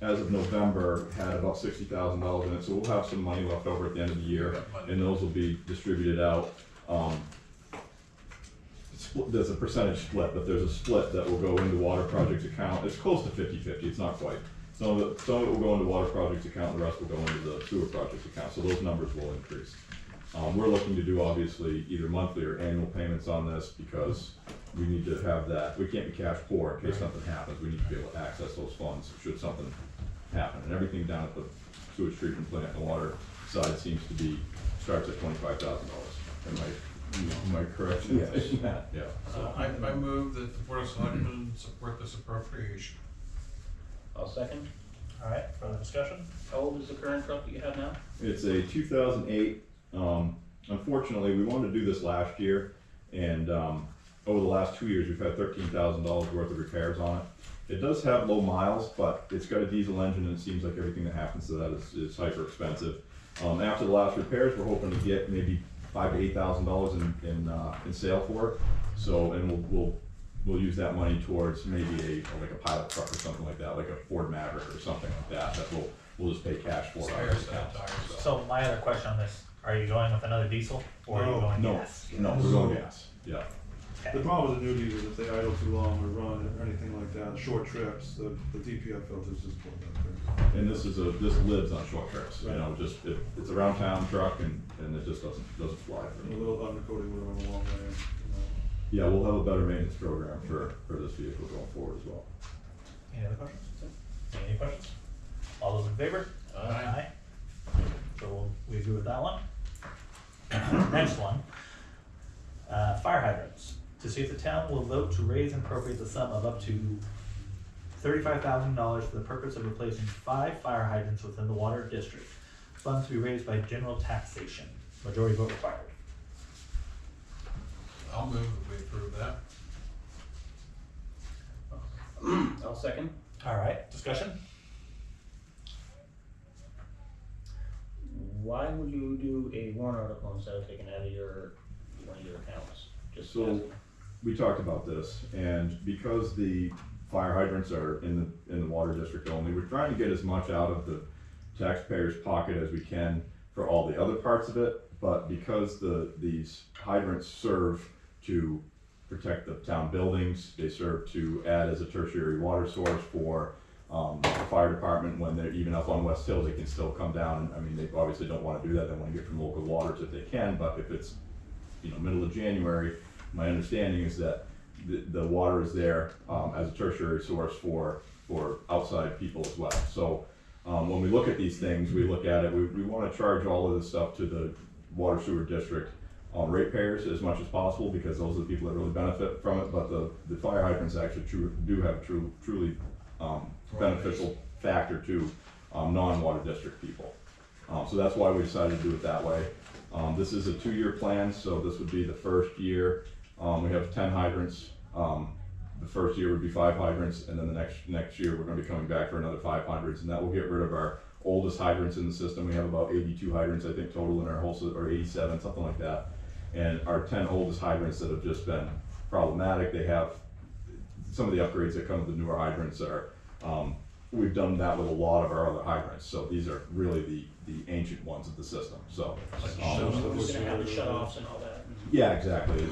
as of November, had about $60,000 in it, so we'll have some money left over at the end of the year, and those will be distributed out. There's a percentage split, but there's a split that will go into water projects account. It's close to 50-50, it's not quite. Some of it will go into water projects account, the rest will go into the sewer projects account, so those numbers will increase. We're looking to do obviously either monthly or annual payments on this because we need to have that, we can't be cash poor in case something happens, we need to be able to access those funds should something happen. And everything down at the sewage treatment plant, the water side seems to be, starts at $25,000. Am I correct in saying that? Yeah. So I move that the Board of Selectmen support this appropriation. I'll second. Alright, further discussion? How old is the current truck that you have now? It's a 2008, unfortunately, we wanted to do this last year, and, over the last 2 years, we've had $13,000 worth of repairs on it. It does have low miles, but it's got a diesel engine, and it seems like everything that happens to that is hyper expensive. After the last repairs, we're hoping to get maybe $5,000 to $8,000 in sale for it. So, and we'll use that money towards maybe like a pilot truck or something like that, like a Ford Maverick or something like that, that we'll just pay cash for. Spare set of tires. So my other question on this, are you going with another diesel or are you going No, gas? no, we're going gas, yeah. The problem with the new diesels, if they idle too long or run or anything like that, short trips, the DPF filters just pull that thing. And this lives on short trips, you know, just, it's a round town truck and it just doesn't fly. And a little undercoating would have went a long way, Yeah, we'll have a better maintenance program for this vehicle going forward as well. Any other questions? Any questions? All those in favor? Aye. So we agree with that one. Next one, fire hydrants. to see if the town will vote to raise and appropriate the sum of up to $35,000 for the purpose of replacing 5 fire hydrants within the water district. Funds to be raised by general taxation. Majority vote required. I'll move that we approve that. I'll second. All right, discussion? Why would you do a warrant article instead of taking out of one of your accounts? Just So- asking. We talked about this, and because the fire hydrants are in the water district only, we're trying to get as much out of the taxpayer's pocket as we can for all the other parts of it, but because these hydrants serve to protect the town buildings, they serve to add as a tertiary water source for the fire department. When they're even up on West Hill, they can still come down. I mean, they obviously don't wanna do that, they wanna get from local waters if they can, but if it's, middle of January, my understanding is that the water is there as a tertiary source for outside people as well. So when we look at these things, we look at it, we wanna charge all of this stuff to the water sewer district ratepayers as much as possible, because those are the people that really benefit from it, but the fire hydrants actually do have truly beneficial factor to non-water district people. So that's why we decided to do it that way. This is a 2-year plan, so this would be the first year. We have 10 hydrants. The first year would be 5 hydrants, and then the next year we're gonna be coming back for another 5 hydrants, and that will get rid of our oldest hydrants in the system. We have about 82 hydrants, I think, total in our whole system, or 87, something like that. And our 10 oldest hydrants that have just been problematic, they have some of the upgrades that come with the newer hydrants are, we've done that with a lot of our other hydrants, so these are really the ancient ones of the system, so. So we're gonna have the shut-offs and all that. Yeah, exactly,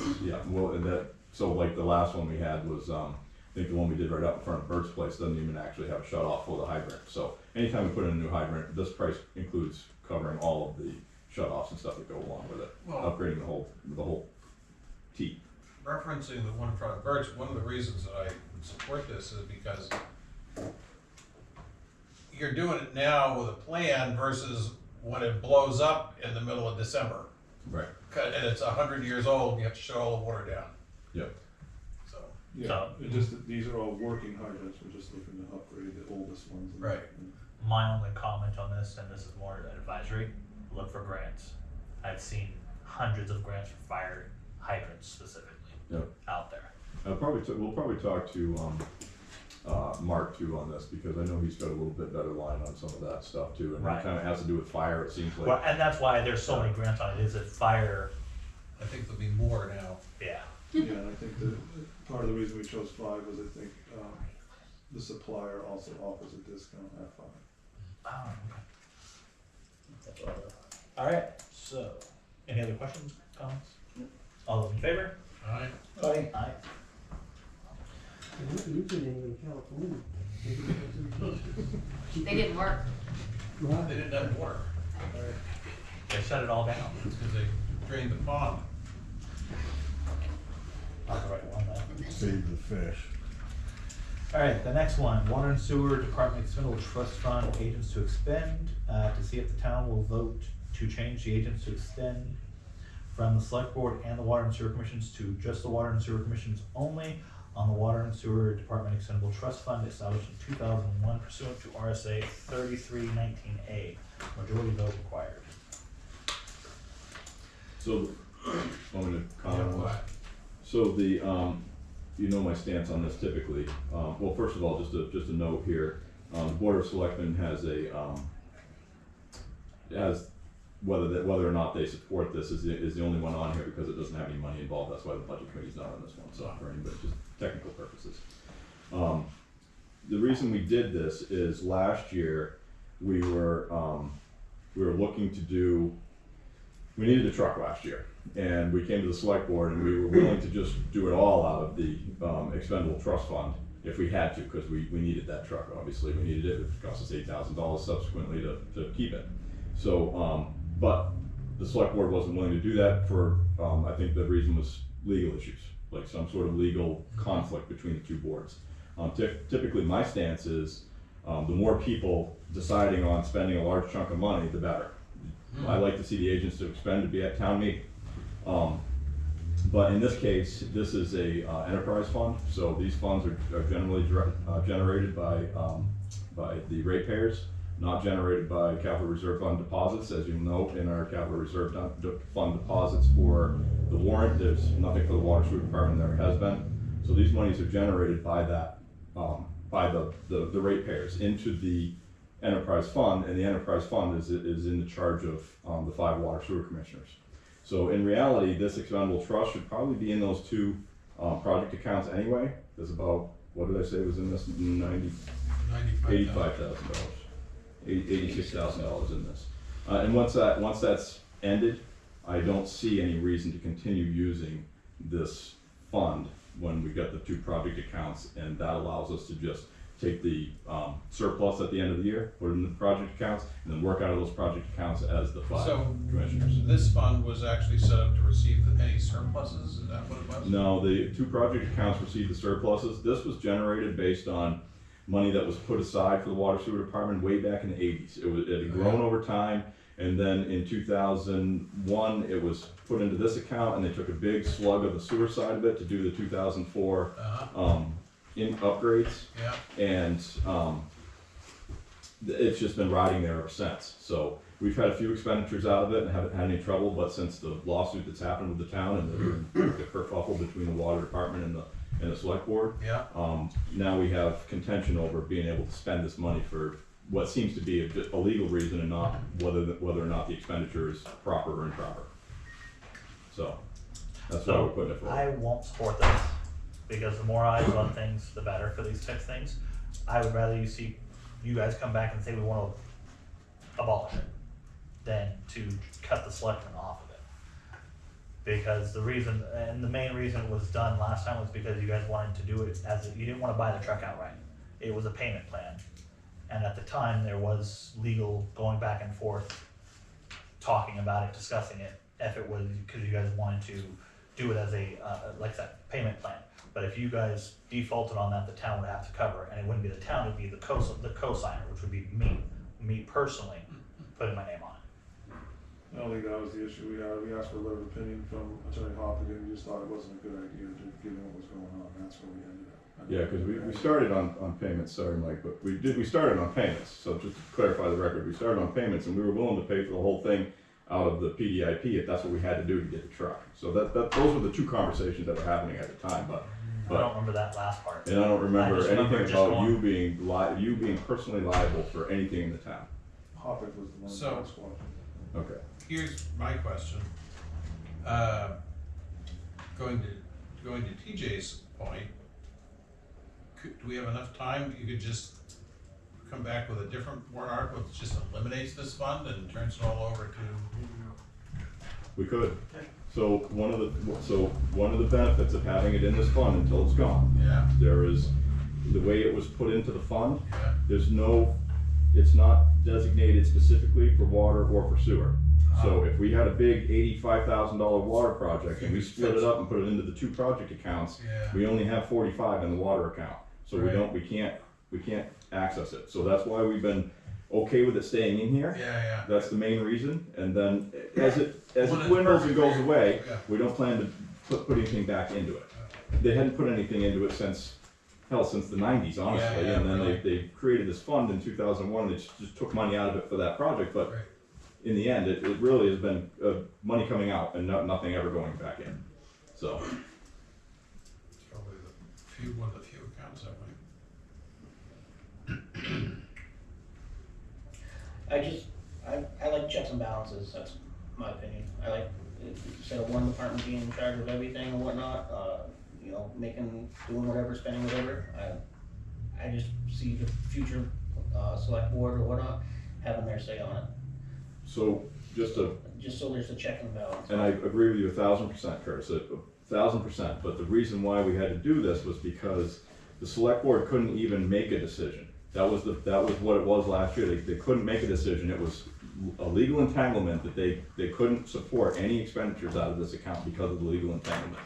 so like the last one we had was, I think the one we did right up in front of Bert's place doesn't even actually have a shut off for the hydrant. So anytime we put in a new hydrant, this price includes covering all of the shut offs and stuff that go along with it, Well- upgrading the whole T. Referencing the one in front of Birch, one of the reasons that I support this is because you're doing it now with a plan versus when it blows up in the middle of December. Right. And it's 100 years old, and you have to shut all the water down. Yep. So, Yeah, it just, these are all working hydrants, we're just looking to upgrade the oldest ones. Right. My only comment on this, and this is more an advisory, look for grants. I've seen hundreds of grants for fire hydrants specifically out there. We'll probably talk to Mark too on this, because I know he's got a little bit better line on some of that stuff too, and Right. it kind of has to do with fire, it seems like. Well, and that's why there's so many grants on it, is it fire, I think there'll be more now. yeah. Yeah, and I think that part of the reason we chose 5 was I think, the supplier also offers a discount at 5. Oh, okay. That's all. All right, so, any other questions, comments? All those in favor? Alright, Aye. Aye. You could in California. They didn't work. Right. they didn't have water, They shut it all down. it's because they drained the pond. Not the right one, then. Save the fish. All right, the next one, Water and Sewer Department Expendable Trust Fund Agents to Expend, to see if the town will vote to change the agents to extend from the Select Board and the Water and Sewer Commissions to just the Water and Sewer Commissions only on the Water and Sewer Department Expendable Trust Fund established in 2001 pursuant to RSA 3319A. Majority vote required. So, want me to comment on Yeah, this? So the, you know my stance on this typically. Well, first of all, just a note here, the Board of Selectmen has whether or not they support this is the only one on here because it doesn't have any money involved. That's why the budget committee's not on this one, so for anybody, just technical purposes. The reason we did this is last year we were looking to do. We needed a truck last year, and we came to the select board, and we were willing to just do it all out of the expendable trust fund if we had to, because we needed that truck. Obviously, we needed it. It cost us $8,000 subsequently to keep it. So, but the select board wasn't willing to do that for I think the reason was legal issues, like some sort of legal conflict between the two boards. Typically, my stance is the more people deciding on spending a large chunk of money, the better. I like to see the agents to expend to be at town meeting. But in this case, this is a enterprise fund, so these funds are generally generated by the ratepayers, not generated by capital reserve fund deposits. As you note in our capital reserve fund deposits for the warrant, there's nothing for the water sewer department, there has been. So these monies are generated by that, by the ratepayers into the enterprise fund, and the enterprise fund is in the charge of the 5 water sewer commissioners. So in reality, this expendable trust should probably be in those 2 project accounts anyway. There's about, what did I say was in this? $85,000, $86,000 in this. And once that's ended, I don't see any reason to continue using this fund when we get the 2 project accounts, and that allows us to just take the surplus at the end of the year, put it in the project accounts, and then work out of those project accounts as the 5 commissioners. This fund was actually set up to receive any surpluses, is that what it was? No, the 2 project accounts received the surpluses. This was generated based on money that was put aside for the water sewer department way back in the 80s. It had grown over time, and then in 2001, it was put into this account, and they took a big slug of the sewer side of it to do the 2004 in upgrades, Yeah. and it's just been riding there ever since. So we've had a few expenditures out of it and haven't had any trouble, but since the lawsuit that's happened with the town and the kerfuffle between the water department and the select board, Yeah. now we have contention over being able to spend this money for what seems to be a legal reason, and not whether or not the expenditure is proper or improper. So that's why we're putting it forward. I won't support this, because the more eyes on things, the better for these types of things. I would rather you guys come back and say we want to abolish it than to cut the selectmen off of it. Because the reason, and the main reason it was done last time was because you guys wanted to do it you didn't want to buy the truck outright. It was a payment plan. And at the time, there was legal going back and forth, talking about it, discussing it, if it was, because you guys wanted to do it as a, like that payment plan. But if you guys defaulted on that, the town would have to cover it, and it wouldn't be the town, it'd be the co-signer, which would be me personally, putting my name on it. I don't think that was the issue we had. We asked for a letter of opinion from Attorney Hopper, and he just thought it wasn't a good idea, given what was going on, and that's where we ended up. Yeah, because we started on payments, sorry Mike, but we started on payments, so just to clarify the record, we started on payments, and we were willing to pay for the whole thing out of the PDIP if that's what we had to do to get the truck. So those were the 2 conversations that were happening at the time, but I don't remember that last part. and I don't remember anything about going, you being personally liable for anything in the town. Hopper was the one So- that asked question. Okay. Here's my question. Going to TJ's point, do we have enough time? You could just come back with a different warrant article that just eliminates this fund and turns it all over to. We could. So one of the benefits of having it in this fund until it's gone. Yeah. There is, the way it was put into the fund, Yeah. it's not designated specifically for water or for sewer. So if we had a big $85,000 water project and we split it up and put it into the 2 project accounts, Yeah. we only have 45 in the water account. So Right. we can't access it. So that's why we've been okay with it staying in here. Yeah. That's the main reason. And then as it When it's dwindles and goes perfect, away, yeah. we don't plan to put anything back into it. They hadn't put anything into it since the 90s, honestly. Yeah, And then really. they created this fund in 2001. They just took money out of it for that project. But Right. in the end, it really has been money coming out and nothing ever going back in. So, It's probably one of the few accounts that way. I like checks and balances, that's my opinion. I like, instead of one department being in charge of everything and whatnot, doing whatever, spending whatever. I just see the future, select board or whatnot, having their say on it, so just to, just so there's a check and balance. and I agree with you 1,000%, Curtis, 1,000%. But the reason why we had to do this was because the select board couldn't even make a decision. That was what it was last year. They couldn't make a decision. It was a legal entanglement that they couldn't support any expenditures out of this account because of the legal entanglement.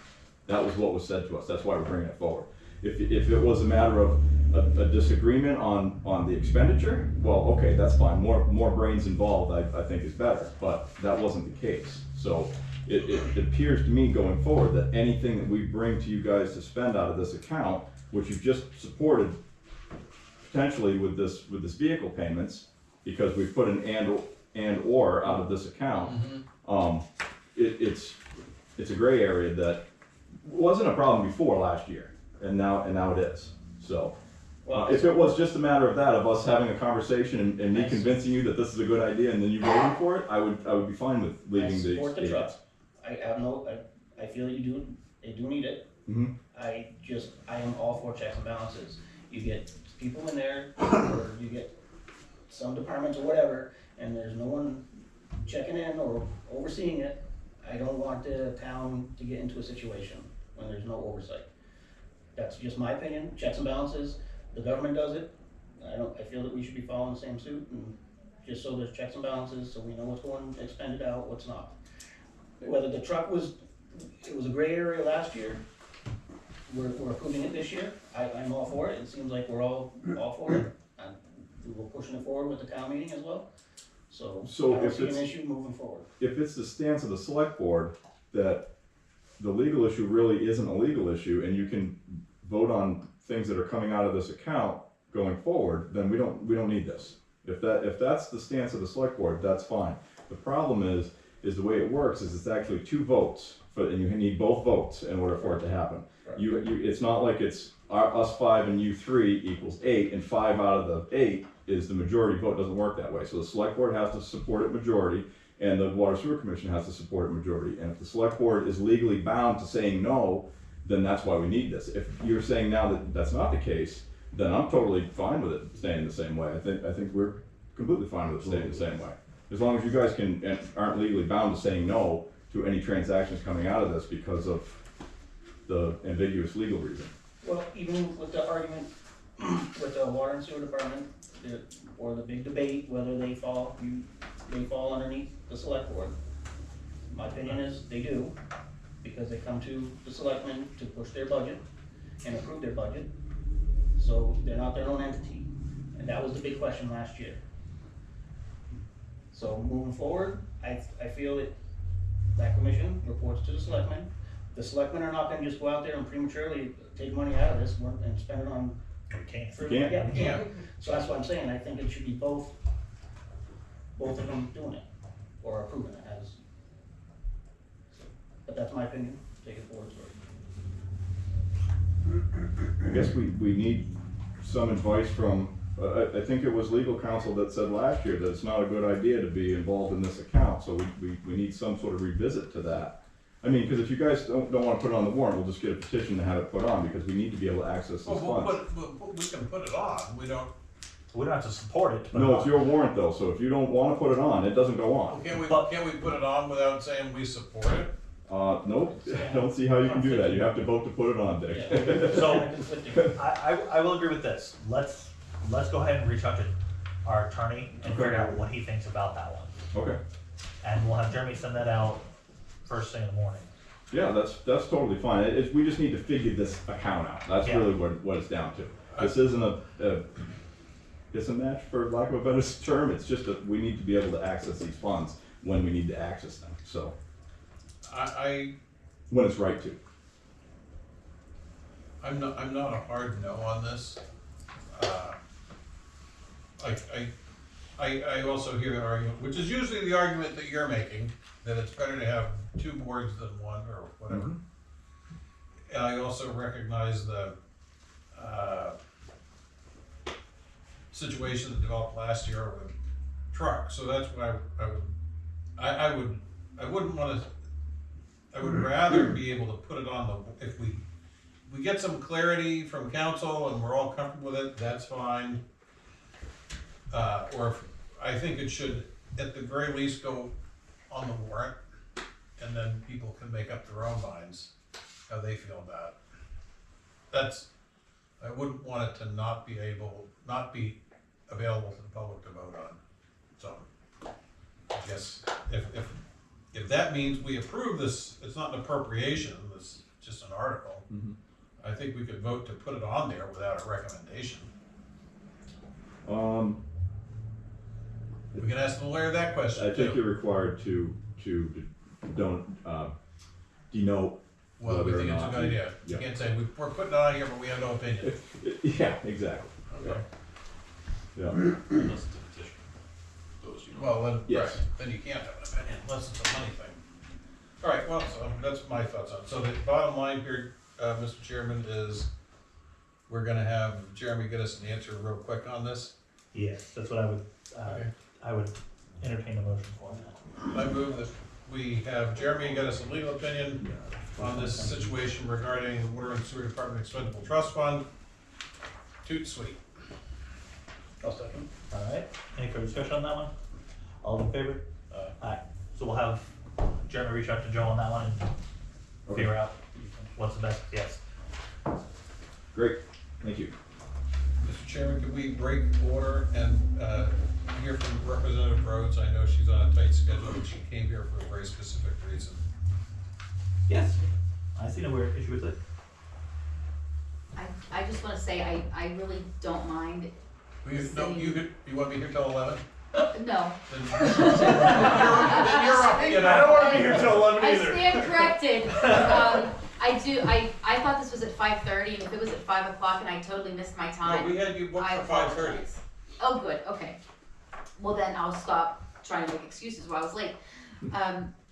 That was what was said to us. That's why we're bringing it forward. If it was a matter of a disagreement on the expenditure, well, okay, that's fine, more brains involved, I think is better, but that wasn't the case. So it appears to me going forward that anything that we bring to you guys to spend out of this account, which you've just supported potentially with this vehicle payments, because we've put an and or out of this account, it's a gray area that wasn't a problem before last year, and now it is. So, if it was just a matter of that, of us having a conversation and me convincing you that this is a good idea, and then you voting for it, I would be fine with leaving the. I support the truck. I feel they do need it. Mm-hmm. I am all for checks and balances. You get people in there, or you get some departments or whatever, and there's no one checking in or overseeing it. I don't want the town to get into a situation when there's no oversight. That's just my opinion. Checks and balances, the government does it. I feel that we should be following the same suit, and just so there's checks and balances, so we know what's going expended out, what's not. Whether the truck was a gray area last year, we're approving it this year. I'm all for it. It seems like we're all for it. And we're pushing it forward with the town meeting as well. So I don't see an issue moving forward. If it's the stance of the select board that the legal issue really isn't a legal issue, and you can vote on things that are coming out of this account going forward, then we don't need this. If that's the stance of the select board, that's fine. The problem is the way it works is it's actually 2 votes, and you need both votes in order for it to happen. Right. It's not like it's us 5 and you 3 equals 8, and 5 out of the 8 is the majority vote. It doesn't work that way. So the select board has to support it majority, and the Water Sewer Commission has to support it majority. And if the select board is legally bound to saying no, then that's why we need this. If you're saying now that that's not the case, then I'm totally fine with it staying the same way. I think we're completely fine with it staying the same way. As long as you guys aren't legally bound to saying no to any transactions coming out of this because of the ambiguous legal reason. Well, even with the argument with the water and sewer department, or the big debate whether they fall underneath the select board. My opinion is they do, because they come to the selectmen to push their budget and approve their budget. So they're not their own entity, and that was the big question last year. So moving forward, I feel that commission reports to the selectmen. The selectmen are not gonna just go out there and prematurely take money out of this and spend it on. We can't. Yeah, we can't. So that's what I'm saying, I think it should be both of them doing it, or approving it as. But that's my opinion, take it forward. I guess we need some advice from, I think it was legal counsel that said last year that it's not a good idea to be involved in this account, so we need some sort of revisit to that. I mean, because if you guys don't want to put it on the warrant, we'll just get a petition to have it put on, because we need to be able to access this funds. We can put it on, we don't have to support it. But No, it's your warrant though, so if you don't want to put it on, it doesn't go on. Can't we put it on without saying we support it? Nope, don't see how you can do that, you have to vote to put it on, Dick. So, I will agree with this. Let's go ahead and reach out to our attorney and figure out what he thinks about that one. Okay, And we'll have Jeremy send that out first thing in the morning. yeah, that's totally fine, we just need to figure this account out, that's really what it's down to. This isn't a match, for lack of a better term, it's just that we need to be able to access these funds when we need to access them, so. When it's right to. I'm not a hard no on this. I also hear an argument, which is usually the argument that you're making, that it's better to have 2 boards than 1 or whatever. Mm-hmm. And I also recognize the situation that developed last year with truck. So that's why I wouldn't want to. I would rather be able to put it on if we get some clarity from council and we're all comfortable with it, that's fine. Or if, I think it should, at the very least, go on the warrant, and then people can make up their own minds how they feel about it. I wouldn't want it to not be available to the public to vote on. So I guess if that means we approve this, it's not an appropriation, it's just an article. Mm-hmm. I think we could vote to put it on there without a recommendation. We can ask the lawyer that question I think too. you're required to don't denote Whether we whether or think it's a not good you- idea. You yeah. can't say, we're putting it on here, but we have no opinion. Yeah, exactly. Okay. Yeah. Unless it's a petition. Those you don't. Well, then, Yes. right, then you can't have an opinion unless it's a money thing. All right, well, so that's my thoughts on it. So the bottom line here, Mr. Chairman, is we're gonna have Jeremy get us an answer real quick on this. Yes, that's what I would, Okay. I would entertain a motion for that. I move that we have Jeremy get us a legal opinion on this situation regarding the Water and Sewer Department Expendable Trust Fund. Toot sweet. I'll second. Alright, any further discussion on that one? All in favor? Aye. So we'll have Jeremy reach out to Joe on that one and figure out what's the best, yes. Great. Thank you. Mr. Chairman, could we break order and hear from Representative Rhodes? I know she's on a tight schedule, but she came here for a very specific reason. Yes. I see no weird issue with it. I just wanna say, I really don't mind, You want me here till 11? no. Then you're up, you know. I don't wanna be here till 11 I either. stand corrected. I thought this was at 5:30, and if it was at 5 o'clock and I totally missed my No, time. we had you booked I for 5:30. apologize. Oh, good, okay. Well, then I'll stop trying to make excuses why I was late.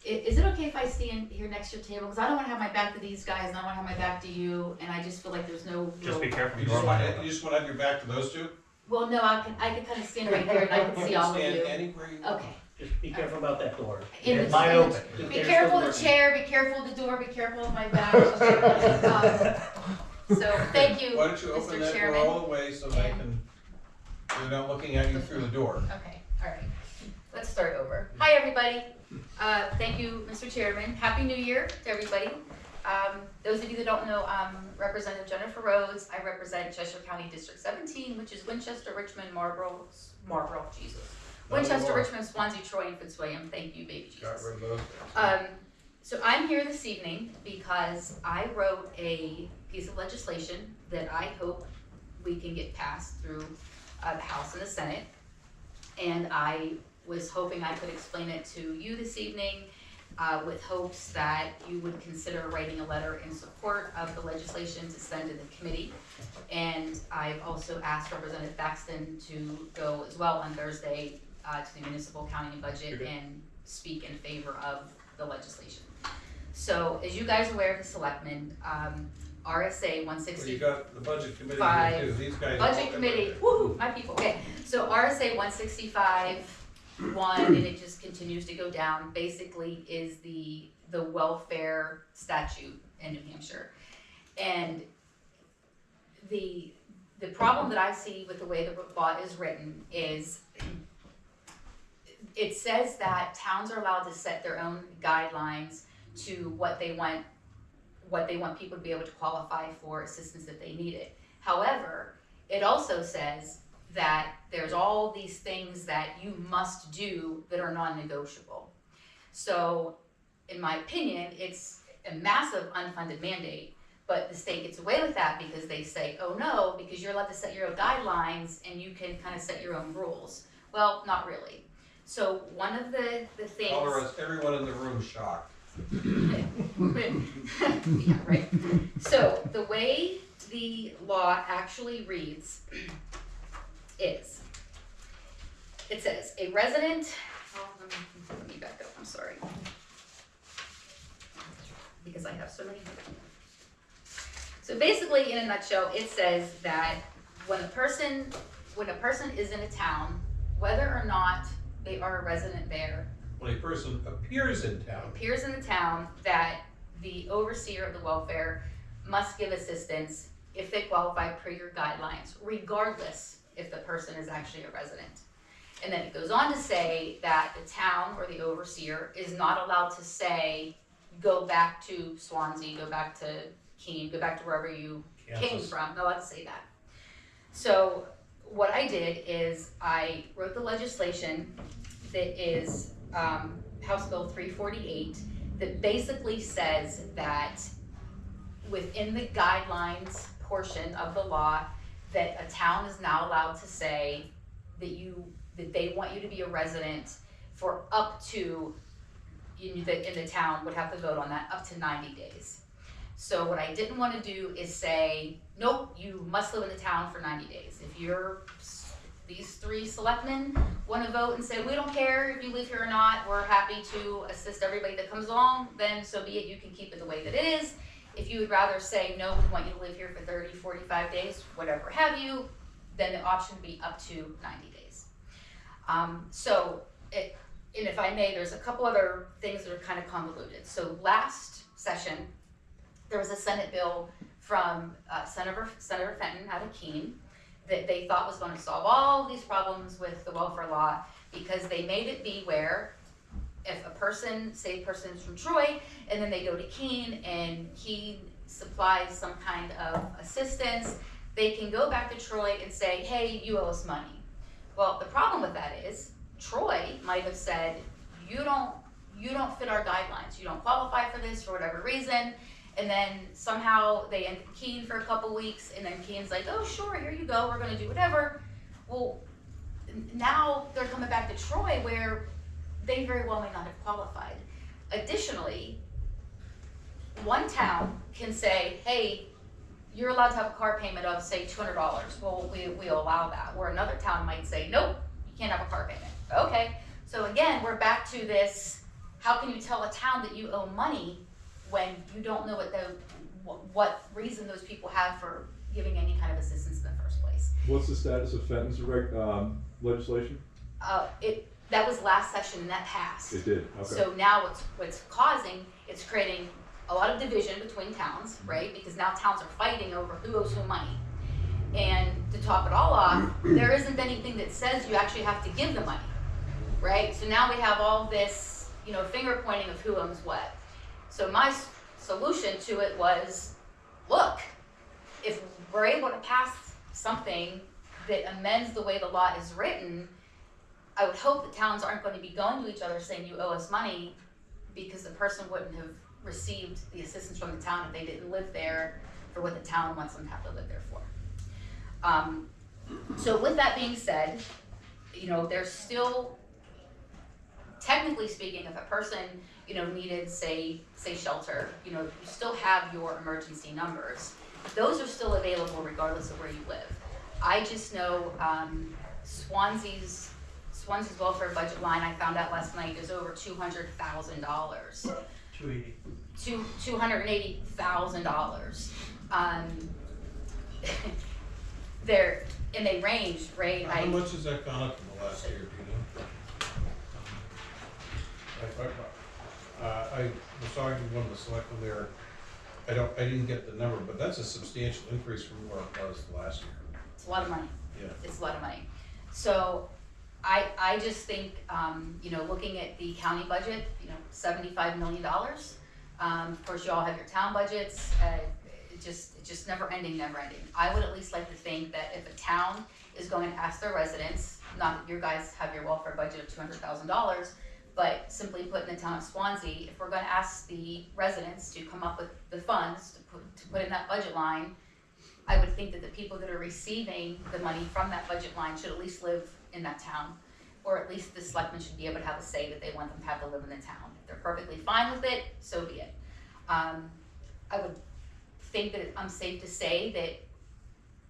Is it okay if I stand here next to your table? Because I don't wanna have my back to these guys, and I don't wanna have my back to you, and I just feel like there's no Just be real. careful. You your just door want might to open. have your back to those two? Well, no, I can kind of stand right here and I can see all of Stand you. anywhere you. Okay. Just be careful about that door. In It the- might in the- open. Be careful of the chair, be careful of the door, be careful of my back. So, thank you, Why don't you open Mr. that door Chairman. all the way so they can, they're not looking at you through the door. Okay, all right. Let's start over. Hi, everybody. Thank you, Mr. Chairman. Happy New Year to everybody. Those of you that don't know, I'm Representative Jennifer Rhodes. I represent Cheshire County District 17, which is Winchester, Richmond, Marlborough, Jesus. Winchester, anymore. Richmond, Swansea, Troy, and Fitzwilliam. Thank you, baby Got Jesus. rid of those guys. So I'm here this evening because I wrote a piece of legislation that I hope we can get passed through the House and the Senate. And I was hoping I could explain it to you this evening with hopes that you would consider writing a letter in support of the legislation to send to the committee. And I've also asked Representative Baxton to go as well on Thursday to the municipal county budget and speak in favor of the legislation. So, as you guys are aware, the selectmen, RSA 160. Well, you got the budget committee Five. here too, these guys. Budget committee, woohoo, my people, okay. So RSA 165(1), and it just continues to go down, basically is the welfare statute in New Hampshire. And the problem that I see with the way the law is written is it says that towns are allowed to set their own guidelines to what they want people to be able to qualify for assistance if they need it. However, it also says that there's all these things that you must do that are non-negotiable. So, in my opinion, it's a massive unfunded mandate, but the state gets away with that because they say, oh no, because you're allowed to set your own guidelines and you can kind of set your own rules. Well, not really. So one of the things... Color us, everyone in the room shocked. Yeah, right. So the way the law actually reads is, it says, a resident, let me back up, I'm sorry. Because I have so many. So basically, in a nutshell, it says that when a person is in a town, whether or not they are a resident there, When a person appears in town, appears in the town, that the overseer of the welfare must give assistance if they qualify per your guidelines, regardless if the person is actually a resident. And then it goes on to say that the town or the overseer is not allowed to say, go back to Swansea, go back to Keene, go back to wherever you came Kansas. from. Not allowed to say that. So what I did is I wrote the legislation that is House Bill 348 that basically says that within the guidelines portion of the law, that a town is now allowed to say that they want you to be a resident for up to, in the town would have to vote on that, up to 90 days. So what I didn't want to do is say, nope, you must live in the town for 90 days. If these 3 selectmen want to vote and say, we don't care if you live here or not, we're happy to assist everybody that comes along, then so be it, you can keep it the way that it is. If you would rather say, no, we want you to live here for 30, 45 days, whatever have you, then the option would be up to 90 days. And if I may, there's a couple other things that are kind of convoluted. So last session, there was a Senate bill from Senator Fenton out of Keene that they thought was going to solve all these problems with the welfare law, because they made it be where if a person, say a person is from Troy, and then they go to Keene and he supplies some kind of assistance, they can go back to Troy and say, hey, you owe us money. Well, the problem with that is Troy might have said, you don't fit our guidelines, you don't qualify for this for whatever reason, and then somehow they end Keene for a couple weeks, and then Keene's like, oh sure, here you go, we're gonna do whatever. Well, now they're coming back to Troy where they very well may not have qualified. Additionally, one town can say, hey, you're allowed to have a car payment of say $200. Well, we'll allow that. Where another town might say, nope, you can't have a car payment. Okay, so again, we're back to this, how can you tell a town that you owe money when you don't know what reason those people have for giving any kind of assistance in the first place? What's the status of Fenton's legislation? That was last session and that passed. It did, okay. So now what's causing, it's creating a lot of division between towns, right? Because now towns are fighting over who owes who money. And to top it all off, there isn't anything that says you actually have to give the money, right? So now we have all this, finger pointing of who owns what. So my solution to it was, look, if we're able to pass something that amends the way the law is written, I would hope that towns aren't going to be going to each other saying you owe us money, because the person wouldn't have received the assistance from the town if they didn't live there for what the town wants them to have to live there for. So with that being said, there's still, technically speaking, if a person, needed, say shelter, you still have your emergency numbers. Those are still available regardless of where you live. I just know Swansea's welfare budget line, I found out last night, is over $200,000. $280,000. And they ranged, right? How much has that gone up in the last year, do you know? I was talking to one of the selectmen there. I didn't get the number, but that's a substantial increase from where it was last year. It's a lot of money. Yeah. It's a lot of money. So I just think, looking at the county budget, $75 million. Of course, you all have your town budgets. It's just never ending. I would at least like to think that if a town is going to ask their residents, not that you guys have your welfare budget of $200,000, but simply put in the town of Swansea, if we're going to ask the residents to come up with the funds to put in that budget line, I would think that the people that are receiving the money from that budget line should at least live in that town, or at least the selectmen should be able to have a say that they want them to have to live in the town. If they're perfectly fine with it, so be it. I would think that I'm safe to say that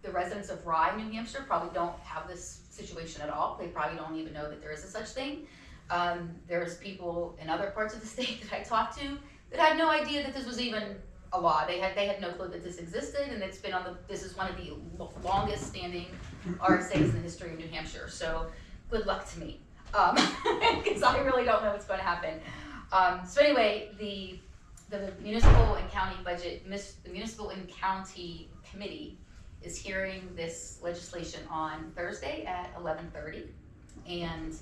the residents of Rye, New Hampshire, probably don't have this situation at all. They probably don't even know that there is a such thing. There's people in other parts of the state that I talked to that had no idea that this was even a law. They had no clue that this existed, and it's been this is one of the longest standing RSAs in the history of New Hampshire. So good luck to me, because I really don't know what's going to happen. So anyway, the municipal and county the municipal and county committee is hearing this legislation on Thursday at 11:30, and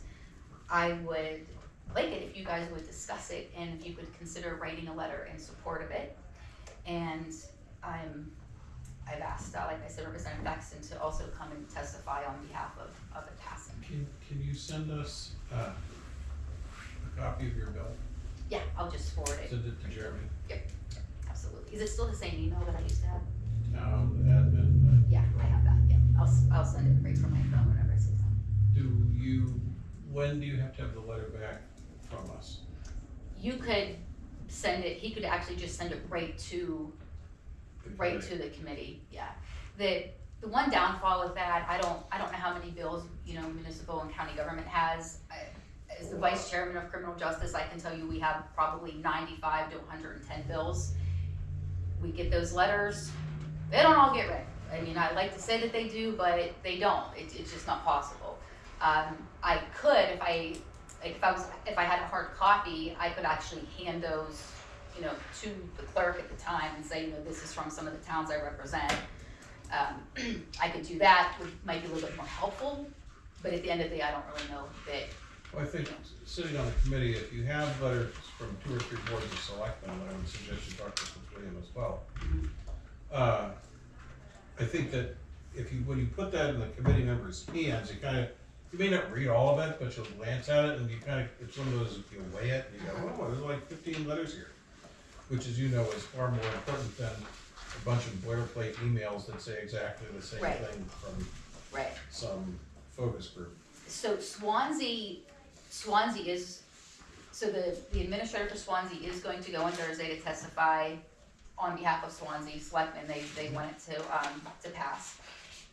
I would like it if you guys would discuss it and if you could consider writing a letter in support of it. And I've asked, like I said, Representative Baxton to also come and testify on behalf of it passing. Can you send us a copy of your bill? Yeah, I'll just forward it. Send it to Jeremy. Yep, absolutely. Is it still the same email that I used to have? Admin. Yeah, I have that, yeah. I'll send it right from my phone whenever I see something. When do you have to have the letter back from us? You could send it, he could actually just send it right to the committee, yeah. The one downfall with that, I don't know how many bills, you know, municipal and county government has. As the vice chairman of criminal justice, I can tell you we have probably 95 to 110 bills. We get those letters, they don't all get read. I mean, I like to say that they do, but they don't. It's just not possible. I could, if I had a hard copy, I could actually hand those, you know, to the clerk at the time and say, you know, this is from some of the towns I represent. I could do that, which might be a little bit more helpful, but at the end of the day, I don't really know that. Well, I think sitting on the committee, if you have letters from 2 or 3 boards of selectmen, I would suggest you talk to William as well. I think that when you put that in the committee members' hands, you may not read all of it, but you'll glance at it and it's one of those, you weigh it and you go, oh, there's like 15 letters here, which, as you know, is far more important than a bunch of boilerplate emails that say exactly the same thing from some focus group. So Swansea is, so the administrator for Swansea is going to go on Thursday to testify on behalf of Swansea selectmen. They want it to pass.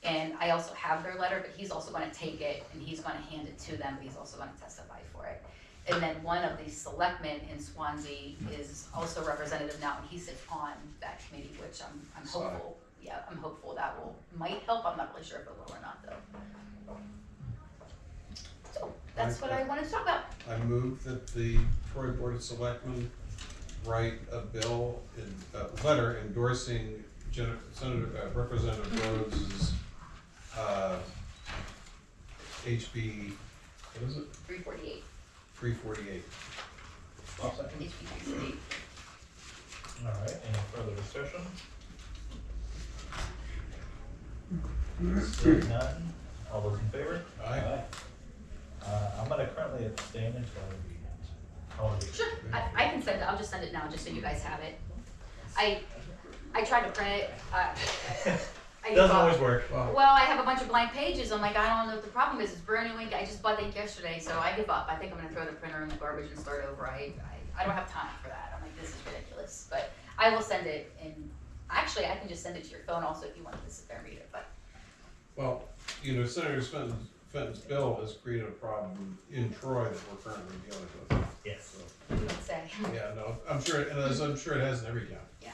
And I also have their letter, but he's also gonna take it and he's gonna hand it to them, but he's also gonna testify for it. And then one of the selectmen in Swansea is also representative now, and he sits on that committee, which I'm hopeful, I'm hopeful that might help. I'm not really sure if it will or not though. So that's what I wanted to talk about. I move that the Troy Board of Selectmen write a letter endorsing Representative Rhodes' HB, what is it? 348. 348. HB 348. All right, any further discussion? Seeing none, all those in favor? Aye. I'm gonna currently abstain until we. Sure, I can send it. I'll just send it now, just so you guys have it. I tried to print it. Doesn't always work. Well, I have a bunch of blank pages. I'm like, I don't know what the problem is. It's brand new ink. I just bought the ink yesterday, so I give up. I think I'm gonna throw the printer in the garbage and start over. I don't have time for that. I'm like, this is ridiculous. But I will send it, and actually, I can just send it to your phone also if you wanted to sit there and read it. But well, you know, Senator Fenton's bill has created a problem in Troy that we're currently dealing with. Yes. So, you don't say. yeah, no, I'm sure it has in every county. Yeah.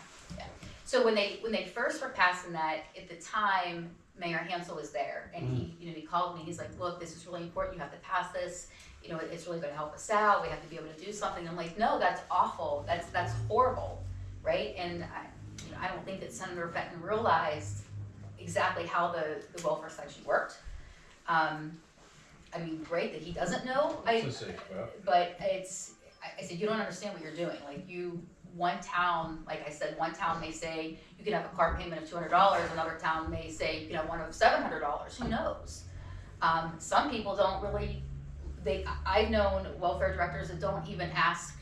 So when they first were passing that, at the time, Mayor Hansel was there, and he called me. He's like, "Look, this is really important. You have to pass this. You know, it's really going to help us out. We have to be able to do something." I'm like, "No, that's awful. That's horrible, right?" And I don't think that Senator Fenton realized exactly how the welfare section worked. I mean, great that he doesn't know. But I said, you don't understand what you're doing. Like one town may say you can have a car payment of $200. Another town may say, one of $700. Who knows? Some people don't really. I've known welfare directors that don't even ask.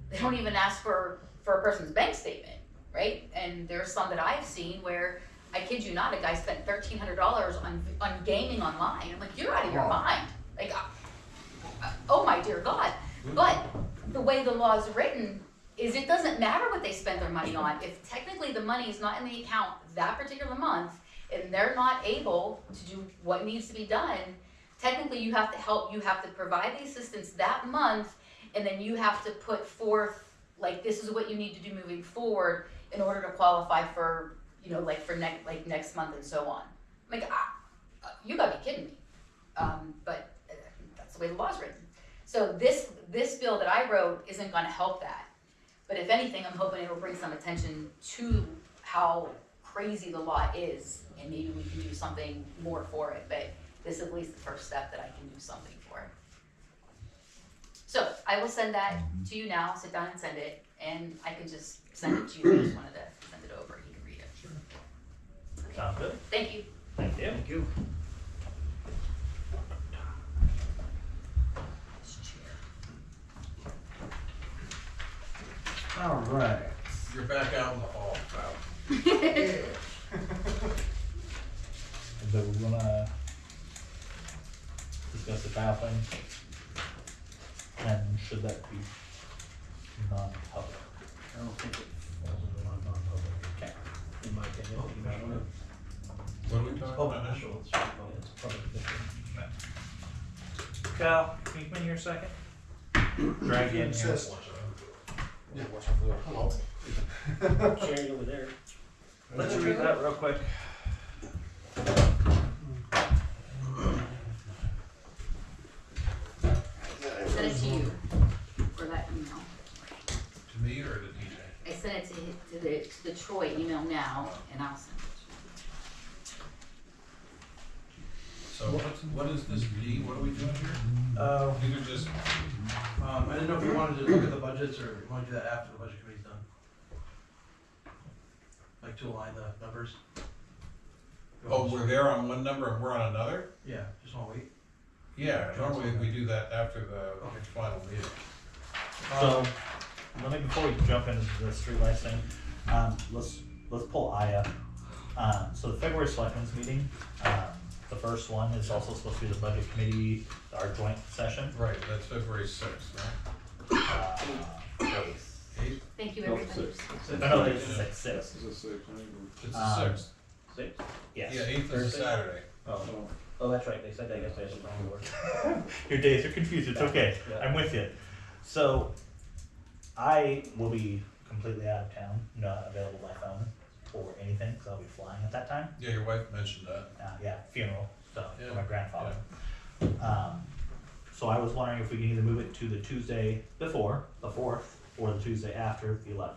They don't even ask for a person's bank statement, right? And there's some that I've seen where, I kid you not, a guy spent $1,300 on gaming online. I'm like, you're out of your mind. Like, oh my dear God. But the way the law is written is it doesn't matter what they spend their money on. If technically the money is not in the account that particular month and they're not able to do what needs to be done, technically you have to provide the assistance that month, and then you have to put forth, like, this is what you need to do moving forward in order to qualify for, next month and so on. I'm like, you gotta be kidding me. But that's the way the law's written. So this bill that I wrote isn't gonna help that. But if anything, I'm hoping it'll bring some attention to how crazy the law is, and maybe we can do something more for it. But this is at least the first step that I can do something for it. So I will send that to you now, sit down and send it, and I can just send it to you. I just wanted to send it over, you can read it. Sure. Okay. Sounds good. Thank you. Thank you. Thank you. All right. You're back out in the hall, pal. So we're gonna discuss the tile thing. And should that be non-public? I don't think it falls into non-public. Okay. In my opinion, you might wanna, What are we talking oh, about now? official, it's public, it's public official. Cal, can you come in here a second? Drag you in here. Yeah, watch out for the Sherry over there. Let's read that real quick. I sent it to you, for that email. To me or to DJ? I sent it to the Troy email now, and I'll send it So what is this D? What are we doing here? You can just, I didn't know if you wanted to look at the budgets or if you want to do that after the budget committee's done. Like to align the numbers. oh, we're there on one number and we're on another? Yeah, just want to wait. Yeah, normally we do that after the final meeting. So, let me, before we jump into the streetlights thing, let's pull Aya. So the February selectmen's meeting, the first one is also supposed to be the budget committee, our joint session. Right, that's February 6th, right? Eighth. 8th? Thank you, No, everybody. No, it's the sixth. As I say, planning board. It's the 6th. Six? Yes. Yeah, 8th is a Saturday. Oh, that's right, they said that yesterday, it's wrong word. Your days are confused, it's okay, Yeah. I'm with you. So, I will be completely out of town, not available by phone or anything, because I'll be flying at that time. Yeah, your wife mentioned that. Yeah, funeral stuff for my Yeah, grandfather. So I was wondering if we can either move it to the Tuesday before, the 4th, or the Tuesday after, the 11th.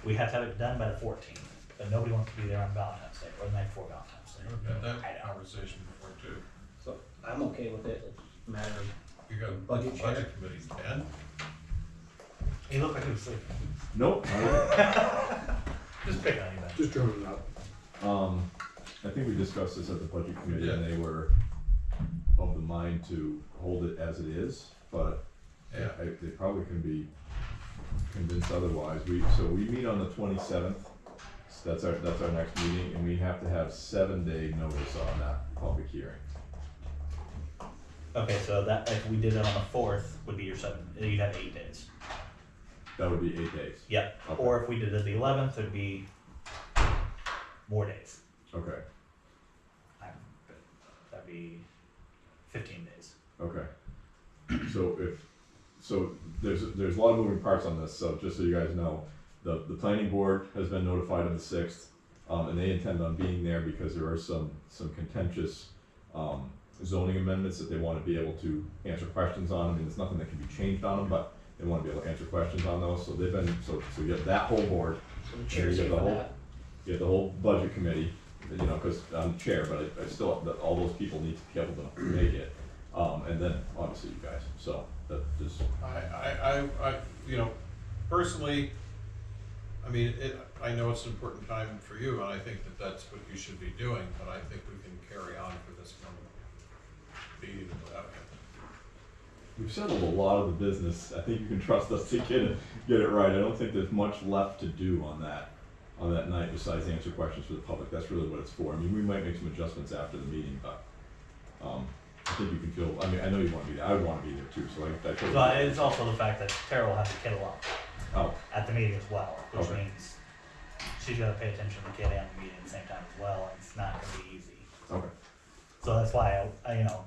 We have to have it done by the 14th, but nobody wants to be there on Valentine's Day, or the night before Valentine's Day. We've had I that know. conversation before too. So, I'm okay with it, it's a matter of, You got Budget the chair. budget committee, Ben? He looked like he was sleeping. Nope. Just pick on you, man. Just throwing it out. I think we discussed this at the budget committee, and they were of the mind to hold it as it is, but Yeah. they probably can be convinced otherwise. So we meet on the 27th, so that's our next meeting, and we have to have 7-day notice on that public hearing. Okay, so that, if we did it on the 4th, would be your 7, you'd have 8 days. That would be 8 days. Yep, Okay. or if we did it the 11th, it'd be more days. Okay, That'd be 15 days. okay. So there's a lot of moving parts on this, so just so you guys know, the planning board has been notified on the 6th, and they intend on being there because there are some contentious, zoning amendments that they wanna be able to answer questions on. I mean, there's nothing that can be changed on them, but they wanna be able to answer questions on those, so they've been, so you have that whole board. so the chair's You here have for the whole- that. You have the whole budget committee, you know, cause I'm chair, but I still, all those people need to be able to make it. And then obviously you guys, so that just, I, you know, personally, I mean, I know it's an important time for you, and I think that that's what you should be doing, but I think we can carry on for this one meeting without it. we've settled a lot of the business. I think you can trust us to get it right. I don't think there's much left to do on that night besides answer questions for the public. That's really what it's for. I mean, we might make some adjustments after the meeting, but, I think you can feel, I mean, I know you wanna be there. I would wanna be there too, so I totally. But it's also the fact that Tara will have the kid along Oh, at the meeting as well, which Okay. means she's gotta pay attention to the kid and the meeting at the same time as well, and it's not gonna be easy. okay. So that's why I you know,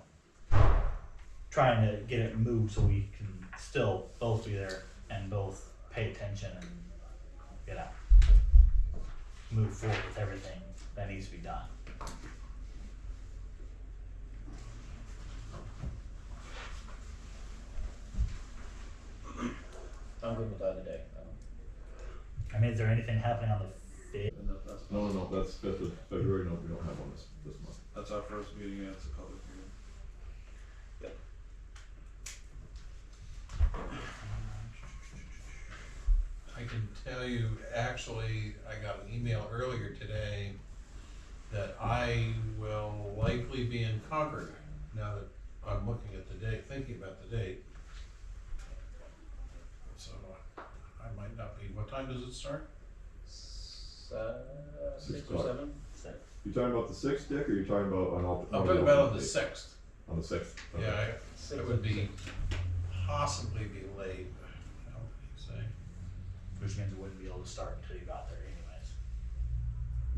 trying to get it moved so we can still both be there and both pay attention and, you know, move forward with everything that needs to be done. I'm good with either day. I mean, is there anything happening on the 5th? No, that's 5th of February. No, we don't have one this month. That's our first meeting, and it's a public meeting. I can tell you, actually, I got an email earlier today that I will likely be in Concord now that I'm looking at the date, thinking about the date. So I might not be, what time does it start? 6 or 7. You talking about the sixth, Dick, or you talking about on all? I'm talking about on the sixth. On the sixth. Yeah, it would be, possibly be late, I don't think so. Which means we wouldn't be able to start until you got there anyways.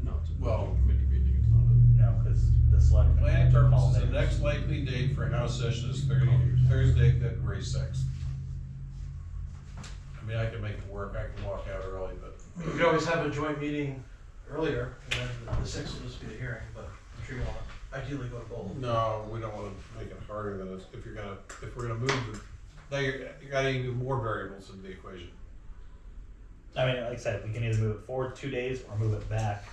No, it's a budget committee meeting, it's not a. No, cause the select. Planning purposes, the next likely date for house session is Thursday, February 6th. I mean, I can make it work, I can walk out early, but. We could always have a joint meeting earlier, and then the 6th will just be the hearing, but I'm sure you want to ideally go to both. No, we don't wanna make it harder than it's, if we're gonna move the, now you got even more variables in the equation. I mean, like I said, we can either move it forward 2 days or move it back.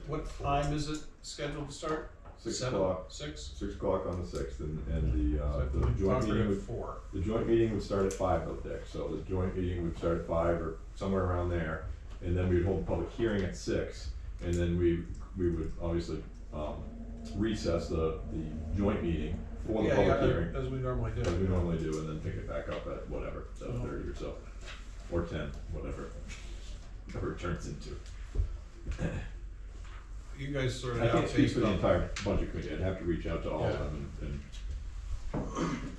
What time is it scheduled to start? 6 7? o'clock. 6? 6 o'clock on the sixth, and So the joint Concord meeting at would, 4. the joint meeting would start at 5 though, Dick, so the joint meeting would start at 5 or somewhere around there. And then we'd hold a public hearing at 6, and then we would obviously, recess the joint meeting for the public hearing. As we normally do. As we normally do, and then pick it back up at whatever, 7:30 or so, or 10, whatever it turns into. You guys sort I it can't out speak based for the on, entire budget committee, I'd have to reach out to all of them and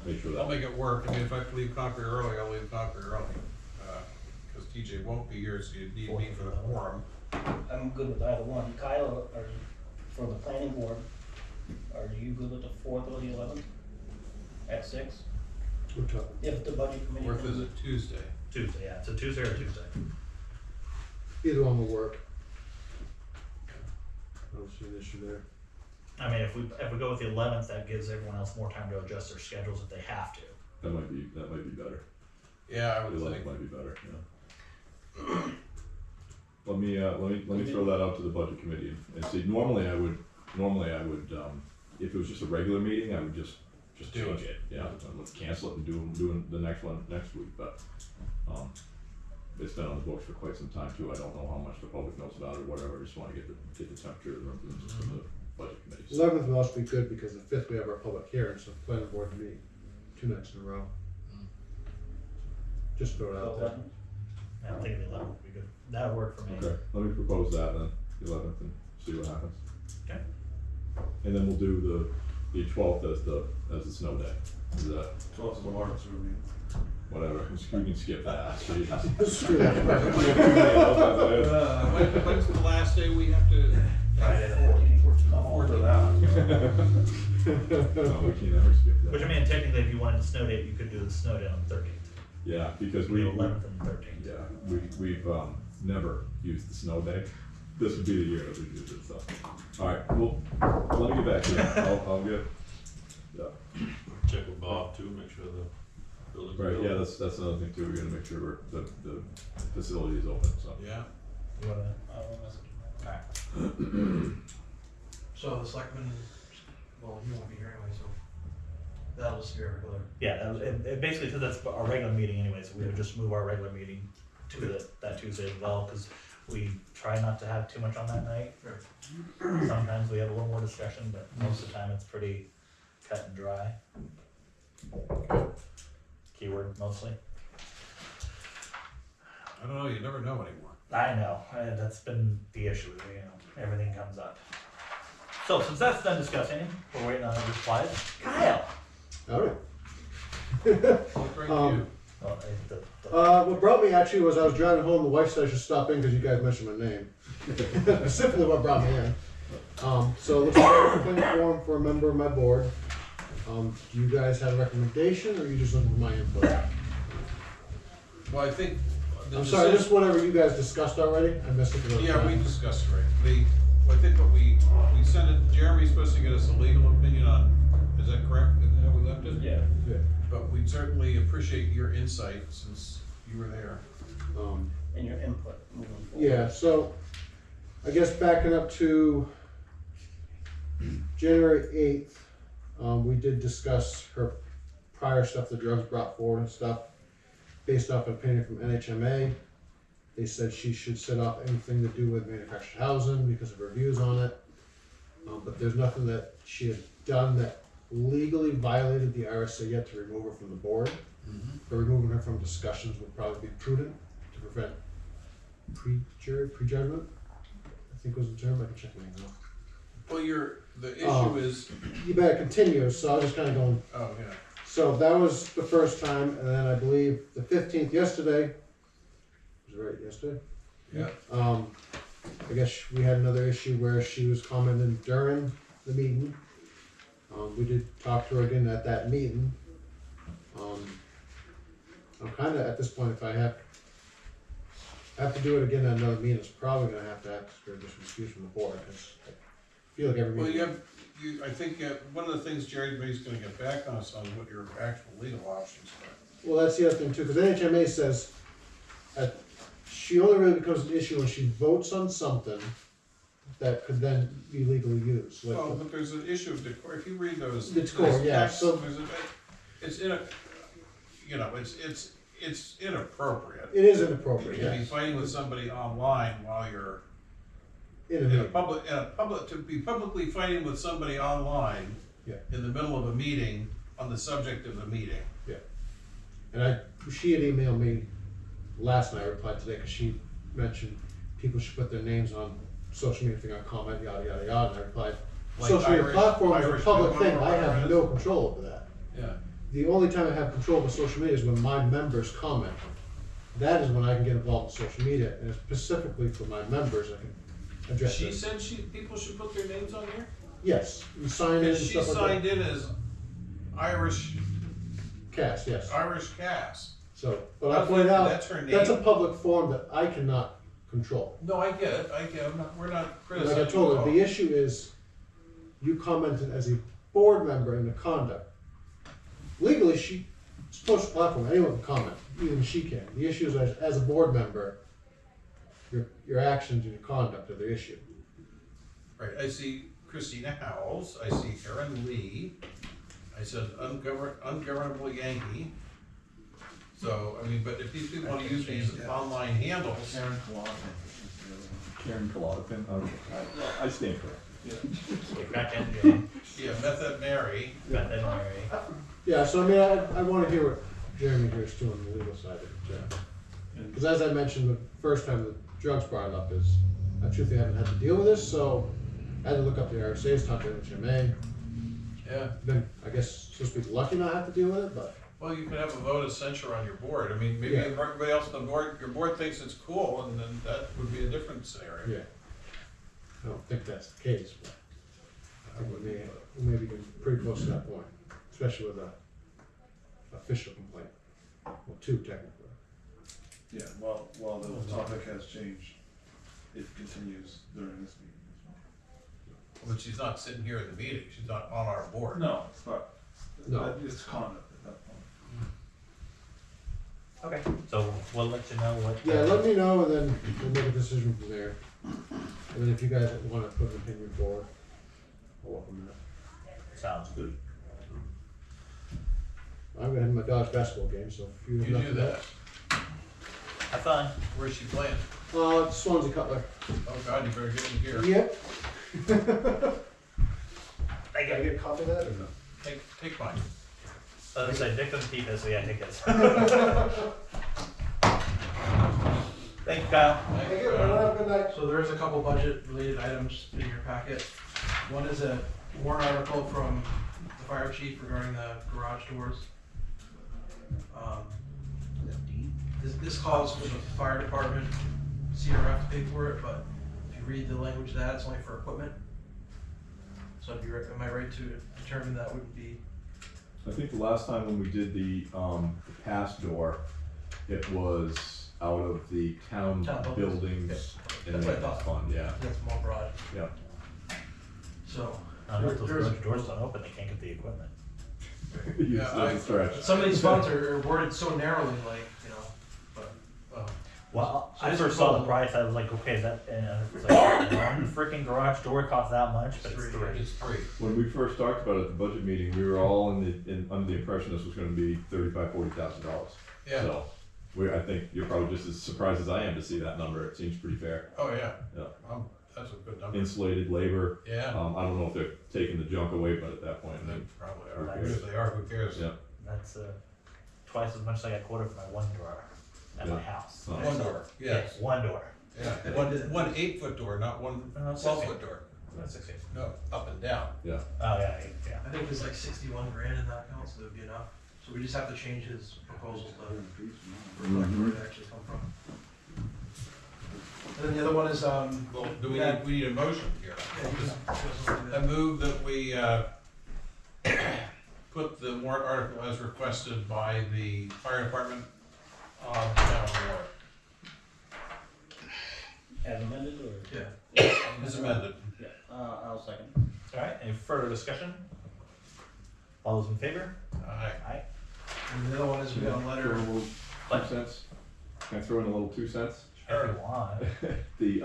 make sure I'll that. make it work, I mean, if I have to leave Concord early, I'll leave Concord early. Cause TJ won't be here, so you need me for the forum. I'm good with either one. Kyle, are you, for the planning board, are you good with the 4th or the 11th? At 6? If the budget committee. Fourth is a Tuesday. Tuesday, yeah, it's a Tuesday or a Tuesday. Either one will work. I don't see an issue there. I mean, if we go with the 11th, that gives everyone else more time to adjust their schedules if they have to. That might be better. Yeah, I The would 11th think. might be better, yeah. Let me throw that out to the budget committee and see, normally I would, if it was just a regular meeting, I would just Do change it. it, yeah, and let's cancel it and do the next one next week, but, it's been on the books for quite some time too, I don't know how much the public knows about it or whatever, I just wanna get the temperature of the room from the budget committee. 11th will also be good because the 5th we have our public hearing, so the planning board can meet 2 nights in a row. Just throw it out there. I don't think the 11th would be good. That would work for me. Okay, let me propose that then, the 11th, and see what happens. Okay. And then we'll do the 12th as the snow day, is that, 12th of March would be. whatever, we can skip that. Screw that. When's the last day we have to? Friday the 4th of that. No, we can't ever skip that. Which I mean, technically, if you wanted to snow date, you could do the snow day on the 13th. Yeah, because The we, 11th and the 13th. yeah, we've, never used the snow day. This would be the year that we use it, so. Alright, well, let me get back to you, I'll get, yeah. Check with Bob too, make sure the building's. Right, yeah, available. that's another thing too, we gotta make sure the facility is open, so. Yeah. You wanna? Alright. So the selectmen, well, you won't be here anyway, so that'll just be a regular. Yeah, it basically, cause that's our regular meeting anyway, so we would just move our regular meeting to that Tuesday as well, cause we try not to have too much on that night. Right. Sometimes we have a little more discussion, but most of the time it's pretty cut and dry. Keyword mostly. I don't know, you never know anymore. I know, that's been the issue, you know, everything comes up. So since that's done discussing, we're waiting on a reply. Kyle! Howdy. What brings you? Well, What brought me actually was I was driving home, the wife said I should stop in because you guys mentioned my name. Specifically what brought me in. So it looks like I'm applying form for a member of my board. Do you guys have a recommendation or are you just looking for my input? Well, I think. the I'm sorry, decision- just whatever you guys discussed already, I missed it. 'cause I was Yeah, we driving. discussed it, I think what we sent it, Jeremy's supposed to get us a legal opinion on, is that correct? Is that how we left it? Yeah. Yeah. But we'd certainly appreciate your insight since you were there. And your input moving forward. Yeah, so I guess backing up to January 8th, we did discuss her prior stuff the drugs brought forward and stuff. Based off an opinion from NHMA, they said she should set off anything to do with manufactured housing because of her views on it. But there's nothing that she had done that legally violated the RSA yet to remove her from the board. But removing her from discussions would probably be prudent to prevent prejudgment, I think was the term, I can check my email. Well, the issue Oh. is, You better continue, so I was just kinda going, oh, yeah. so that was the first time, and then I believe the 15th yesterday, was it right, yesterday? Yeah. I guess we had another issue where she was commenting during the meeting. We did talk to her again at that meeting. I'm kinda, at this point, if I have to do it again at another meeting, it's probably gonna have to ask for just excuse from the board, cause I feel like every Well, meeting. I think one of the things Jerry Bay's gonna get back on us on what your actual legal options are. Well, that's the other thing too, because NHMA says she only really becomes an issue when she votes on something that could then be legally used. Like Well, but there's an issue of decor, if you read those. Decor, those yeah, texts, so- it's it's inappropriate. it is inappropriate. To be Yes. fighting with somebody online while you're In a in a meeting. public, to be publicly fighting with somebody online Yeah. in the middle of a meeting on the subject of the meeting. And she had emailed me last night. I replied today because she mentioned people should put their names on social media, thing on comment, yada yada yada. And I replied, Like social media Irish- platform is a Irish public people thing. or I have whatever it no is. control over that. Yeah. The only time I have control over social media is when my members comment. That is when I can get involved in social media, and specifically for my members, I can address She it. said people should put their names on here? Yes, you sign in and And she stuff like signed that. in as Irish Cast, yes. Cass. So, but I pointed out, That's her name. that's a public forum that I cannot control. No, I get it, we're not Like criticizing. I told at her, all. the issue is, you commented as a board member in the conduct. Legally, it's a social platform, anyone can comment, even she can. The issue is as a board member, your actions and your conduct are the issue. Right, I see Christina Howells, I see Aaron Lee, I said ungovernable Yankee. So, I mean, but if these people wanna use these online handles, Karen Colodopin, okay, I stand for it. yeah, Method Mary, Method Mary. Yeah, so I mean, I wanna hear what Jeremy hears too on the legal side of it, yeah. Because as I mentioned the first time the drugs brought it up is, I truthfully haven't had to deal with this, so I had to look up the RSA's, talk to NHMA. yeah. Been, I guess, supposed to be lucky not have to deal with it, but Well, you could have a vote of censure on your board, I mean, maybe Yeah. everybody else on the board, your board thinks it's cool, and then that would be a different scenario. yeah. I don't think that's the case, but I think we may be getting pretty close to that point, especially with a official complaint. Well, two technically. Yeah, while the topic has changed, it continues during this meeting as But she's not sitting here at the meeting, she's not on our board. well. No, it's not, No. it's conduct at that point. Okay, so we'll let you know what. Yeah, let me know and then we'll make a decision from there. And then if you guys wanna put an opinion forward, I'll welcome that. Sounds good. I'm gonna have my Dodge basketball game, so if you have You do nothing that. else. Have fun. Where's she playing? Swansea Cutler. Oh God, you better get in here. Yep. Thank Can I you. get a copy of that or no? Take mine. I was gonna say, Nick doesn't keep this, so yeah, Nick does. Thank you, Kyle. Thank you, everyone have a good night. So there is a couple budget related items in your packet. One is a warrant article from the fire chief regarding the garage doors. This calls for the fire department, CRF to pay for it, but if you read the language of that, it's only for equipment. So am I right to determine that wouldn't be, I think the last time when we did the pass door, it was out of the town Town buildings. buildings and That's what I maintenance thought. fund, yeah, that's more broad, yeah. so. I know if those there's- doors don't open, they can't get the equipment. Use Yeah, it as a stretch. Some of these funds are worded so narrowly, like, you know, but. Well, So I this first is saw the all- price, I was like, okay, that, and it's like, one freaking garage door costs that much, but it's Three. three. It's free. When we first talked about it at the budget meeting, we were all under the impression this was gonna be $35,000-$40,000. Yeah, So, I think you're probably just as surprised as I am to see that number, it seems pretty fair. oh yeah. Yeah. That's a good number. Insulated labor, Yeah, I don't know if they're taking the junk away, but at that point, they then, probably Who are, cares? if they are, who cares? yeah. That's, twice as much as I got quoted for my one door at my Yeah. house. Oh. One door, yes. One door. Yeah, one 8-foot door, not one 12-foot door. 16. No, up and down. Yeah. Oh, yeah, yeah. I think there's like 61 grand in that account, so that'd be enough. So we just have to change his proposal to reflect where it actually come from. And then the other one is, Well, do we need a motion here? yeah, you just do I that. move that we, put the warrant article as requested by the fire department on town warrant. As amended, or? Yeah. As amended. Yeah, I'll second. Alright, any further discussion? All those in favor? Aye. Aye. And the other one is we got a Throw letter. in a little 2 cents. Can I throw in a little 2 cents? If you want. The,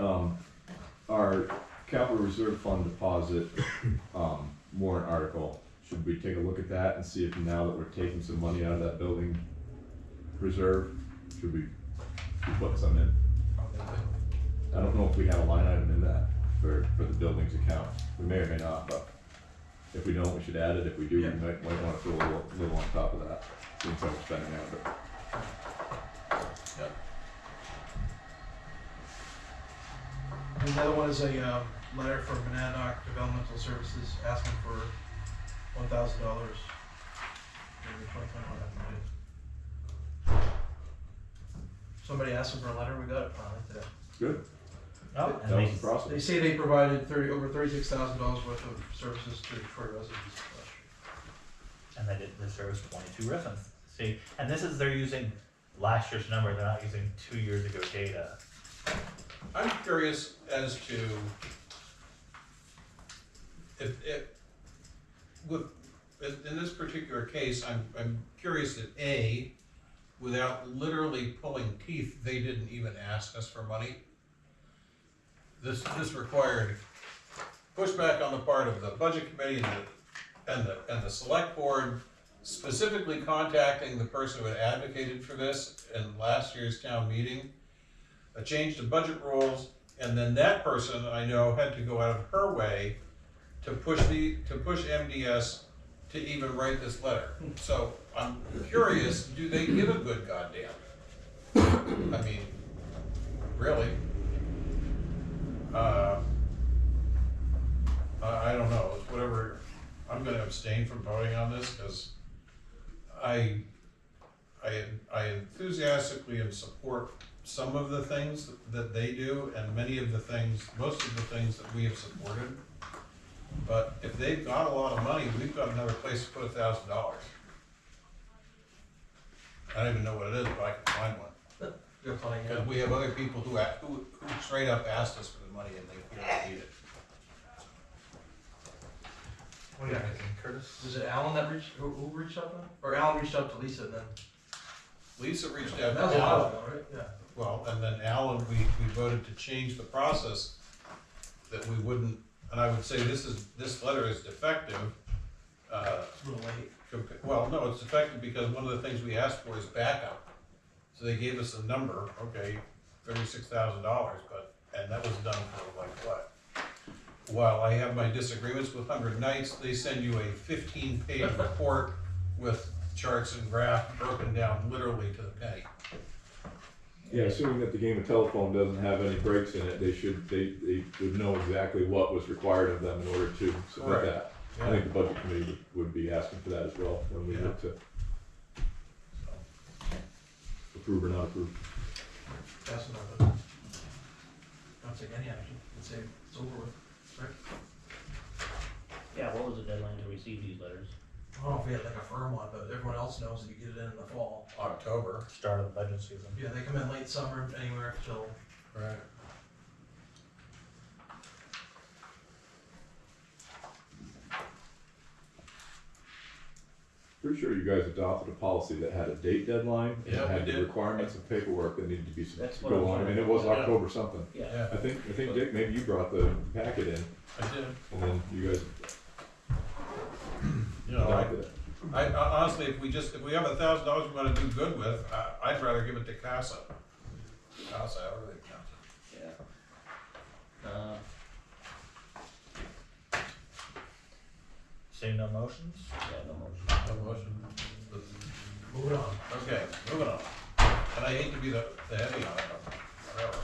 our capital reserve fund deposit, warrant article, should we take a look at that and see if now that we're taking some money out of that building reserve, should we put some in? I don't know if we have a line item in that for the buildings account. We may or may not, but if we don't, we should add it. If we do, we might wanna throw a little on top of that, since I'm spending out of it. Yep. And the other one is a letter from Monadnock Developmental Services asking for $1,000 in the 2021 budget. Somebody asked them for a letter, we got it finally today. Good. Oh, That and was the process. They say they provided over $36,000 worth of services to Detroit residents last year. and they did, they serviced 22 residents. See, and this is, they're using last year's number, they're not using 2 years ago data. I'm curious as to in this particular case, I'm curious that A, without literally pulling teeth, they didn't even ask us for money. This required pushback on the part of the budget committee and the select board, specifically contacting the person who had advocated for this in last year's town meeting, a change to budget rules, and then that person, I know, had to go out of her way to push MDS to even write this letter. So I'm curious, do they give a good goddamn? I mean, really? I don't know, it's whatever. I'm gonna abstain from voting on this, because I enthusiastically am support some of the things that they do, and most of the things that we have supported. But if they've got a lot of money, we've got another place to put $1,000. I don't even know what it is, but I can find one. You're funny, Because we have other people who straight up asked us for the money and they feel they need it. What do you think, Curtis? Was it Alan that who reached out to them? Or Alan reached out to Lisa and then? Lisa reached out That was to a while Alan. ago, right? Yeah. Well, and then Alan, we voted to change the process, that we wouldn't, and I would say this letter is defective. A little late. Well, no, it's defective because one of the things we asked for is backup. So they gave us a number, okay, $36,000, and that was done for like what? While I have my disagreements with 100 Nights, they send you a 15-page report with charts and graphs broken down literally to the penny. Yeah, assuming that the game of telephone doesn't have any breaks in it, they would know exactly what was required of them in order to submit Right. that. Yeah. I think the budget committee would be asking for that as well, when we look to approve or not approve. That's enough. Don't take any action. Let's say it's over with, right? Yeah, what was the deadline to receive these letters? I don't know if we had like a firm one, but everyone else knows that you get it in the fall. October. Start of the budget season. Yeah, they come in late summer, anywhere till. Right. Pretty sure you guys adopted a policy that had a date deadline, and Yeah, we had the did. requirements of paperwork that needed to be That's what go I'm on, and it was Yeah. October something. Yeah. Yeah, I think Dick, maybe you brought the packet in, I did. and then you guys You know, adopted it. I honestly, if we have $1,000 we want to do good with, I'd rather give it to CASA. CASA, however they count it. Yeah. Seeing no motions? Yeah, no motion. No motion. Moving on. Okay, moving on. And I hate to be the heavy on it, but whatever.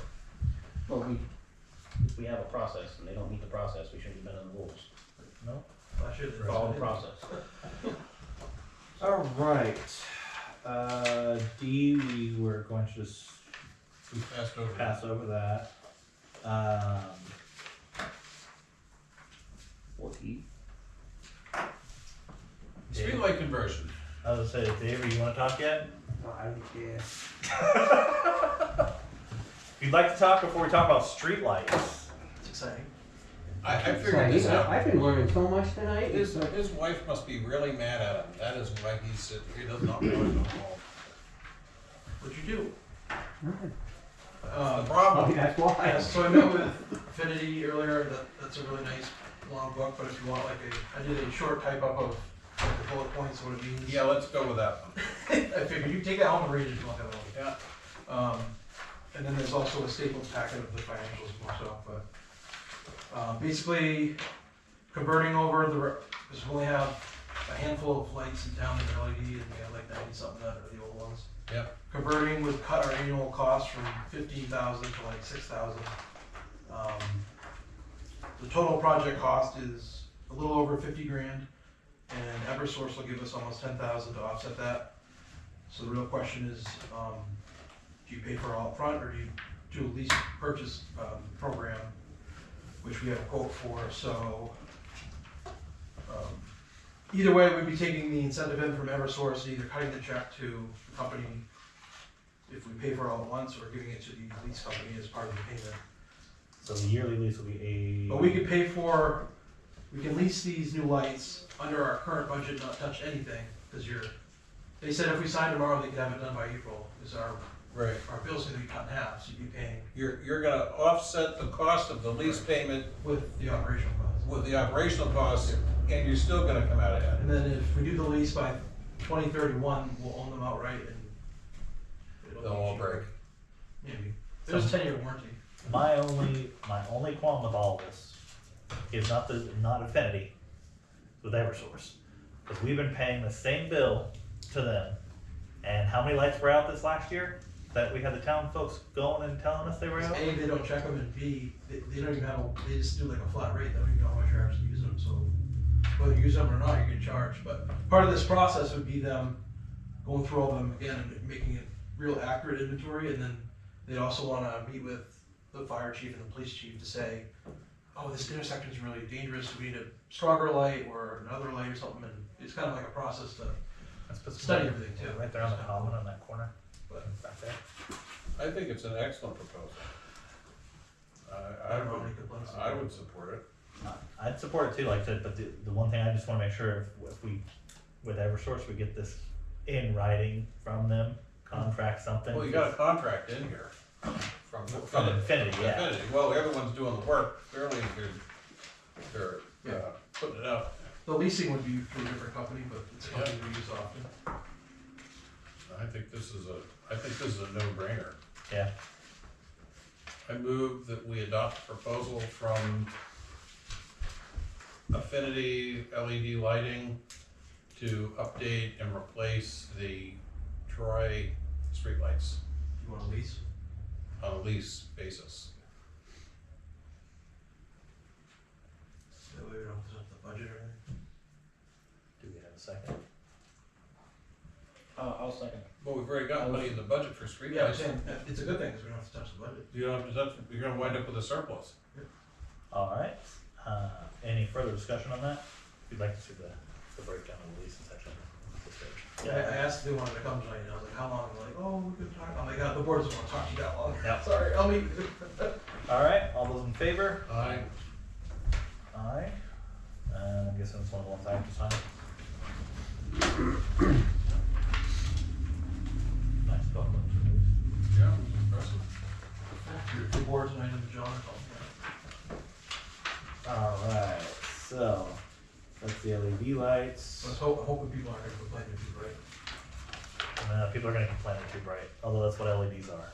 we have a process and they don't meet the process, we shouldn't be bending the rules. No? Last year, they Follow the did. process. Alright, D, we were going to just We passed over. pass over that. 14. Streetlight conversion. I was gonna say, Dave, you wanna talk yet? I don't care. If you'd like to talk before we talk about streetlights. It's exciting. I figured this out. I've been learning so much tonight. His wife must be really mad at him. That is why he does not want to go home. What'd you do? The Oh, problem. that's why. Yeah, so I met with Affinity earlier, that's a really nice long book, but if you want like I did a short type up of the bullet points, what it means. Yeah, let's go with that one. I figured you take that home and read it if you want that one. Yeah. And then there's also a staples packet of the financials more so, but, basically converting over because we only have a handful of lights in town that are LED and we have like 90 something that are the old ones. Yep. Converting would cut our annual cost from 15,000 to like 6,000. The total project cost is a little over 50 grand, and Eversource will give us almost 10,000 to offset that. So the real question is, do you pay for it all up front, or do you do a lease purchase program, which we have a quote for? So either way, we'd be taking the incentive in from Eversource, and either cutting the check to the company if we pay for it all at once, or giving it to the lease company as part of the payment. So the yearly lease will be But we could pay for, we can lease these new lights under our current budget, not touch anything, because they said if we signed tomorrow, they could have it done by April, because Right. our bill's gonna be cut in half, so you'd be paying You're gonna offset the cost of the lease payment with the operational costs. with the operational costs, and you're still gonna come out ahead. And then if we do the lease by 2031, we'll own them outright and They'll all break. Maybe. There's a 10-year warranty. My only qualm with all of this is not Affinity, it's with Eversource. Because we've been paying the same bill to them. And how many lights were out this last year? That we had the town folks going and telling us they were out? A, they don't check them, and B, they don't even have, they just do like a flat rate, they don't even know how much you're actually using them, so whether you use them or not, you get charged. But part of this process would be them going through all of them again and making it real accurate inventory, and then they'd also wanna meet with the fire chief and the police chief to say, oh, this intersection is really dangerous, we need a stronger light or another light or something, and it's kind of like a process to study everything too. Right there on the common on that corner, But back there. I think it's an excellent proposal. I don't know any complaints. I would support it. I'd support it too, like I said, but the one thing I just wanna make sure if we, with Eversource, we get this in writing from them, contract something. Well, you got a contract in here From Infinity, yeah. Infinity. Well, everyone's doing the work, clearly they're Yeah. putting it out. The leasing would be through a different company, but it's a company we use often. I think this is a no-brainer. Yeah. I move that we adopt a proposal from Affinity LED Lighting to update and replace the Troy streetlights You want a lease? on a lease basis. That way we don't have to set the budget or anything. Do we have a second? I'll second. Well, we've already got money in the budget for Yeah, I'm streetlights. saying, it's a good thing, because we don't have to touch the budget. You don't have to touch, you're gonna wind up with a surplus. Alright, any further discussion on that? If you'd like to see the breakdown of the leasing section. I asked if they wanted to come tonight, and I was like, how long? They're like, oh, we could talk. I'm like, the board doesn't want to talk to you that long. Yep. Sorry, I'll meet. Alright, all those in favor? Aye. Aye. And I'm guessing it's one of the ones I have to sign. Nice document. Yeah, impressive. The board tonight and the John are talking. Alright, so, that's the LED lights. I was hoping people aren't going to complain if you're right. People are gonna complain they're too bright, although that's what LEDs are.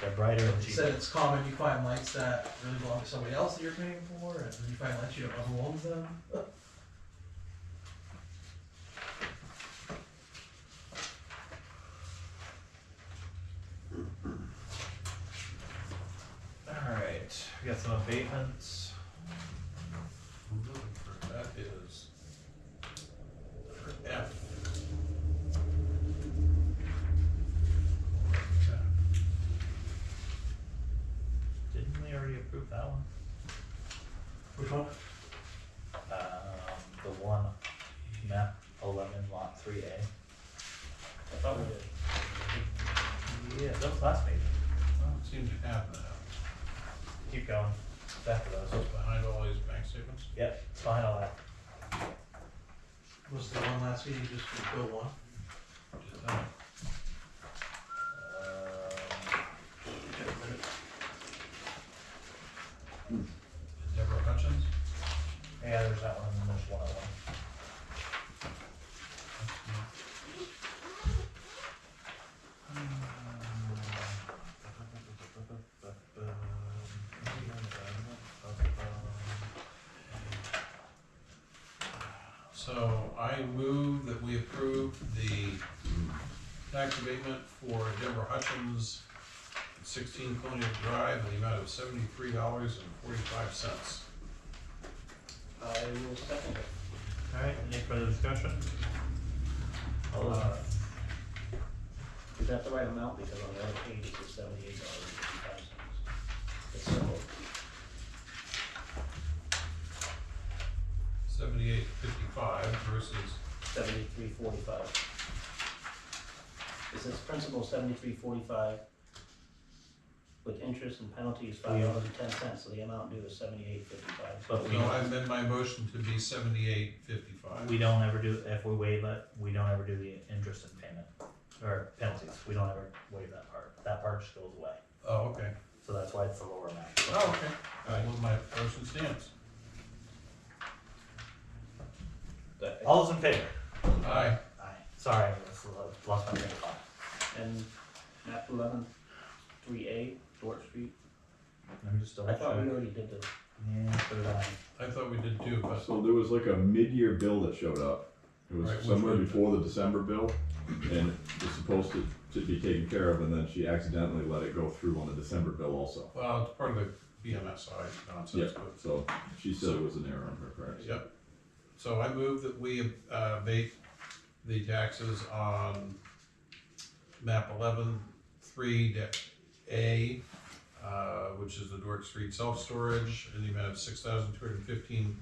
They're brighter and He cheaper. said it's common, you find lights that really belong to somebody else that you're paying for, and then you find lights you don't know who owns them. Alright, We got some abatements. I'm looking for, that is for F. Didn't we already approve that one? Which one? The one, map 11, lot 3A. I thought we did. Yeah, that was last meeting. I don't seem to have that. Keep going. It's after So those. it's behind all these bank statements? Yep, it's behind all that. Was the one last meeting just for Bill 1? Just that. Deborah Hutchins? Yeah, there's that one, and then there's one other one. So I move that we approve the tax abatement for Deborah Hutchins, 16 Colonial Drive, in the amount of $73.45. I will second it. Alright, any further discussion? All those in Is that the right amount? Because on the other page it says $78.55. It's simple. 78.55 versus, $73.45. It says principal $73.45 with interest and penalties $5.10, so the amount due is $78.55. But we no, I don't, amend my motion to be 78.55. we don't ever do, if we waive it, we don't ever do the interest and payment, or penalties, we don't ever waive that part. That part just goes away, Oh, okay. so that's why it's the lower amount. Oh, okay. Well, my motion stands. All those in favor? Aye. Aye. Sorry, I lost my train of thought. And map 11, 3A, Dorch Street. Let me just double I check. thought we already did the, Yeah, so did I. I thought we did too, but So there was like a mid-year bill that showed up. It was Right, which somewhere one? before the December bill, and it was supposed to be taken care of, and then she accidentally let it go through on the December bill also. well, it's part of the BMSI nonsense, Yep, but, so she said it was an error on her part. yep. So I move that we abate the taxes on map 11-3-A, which is the Dork Street self-storage, in the amount of $6,215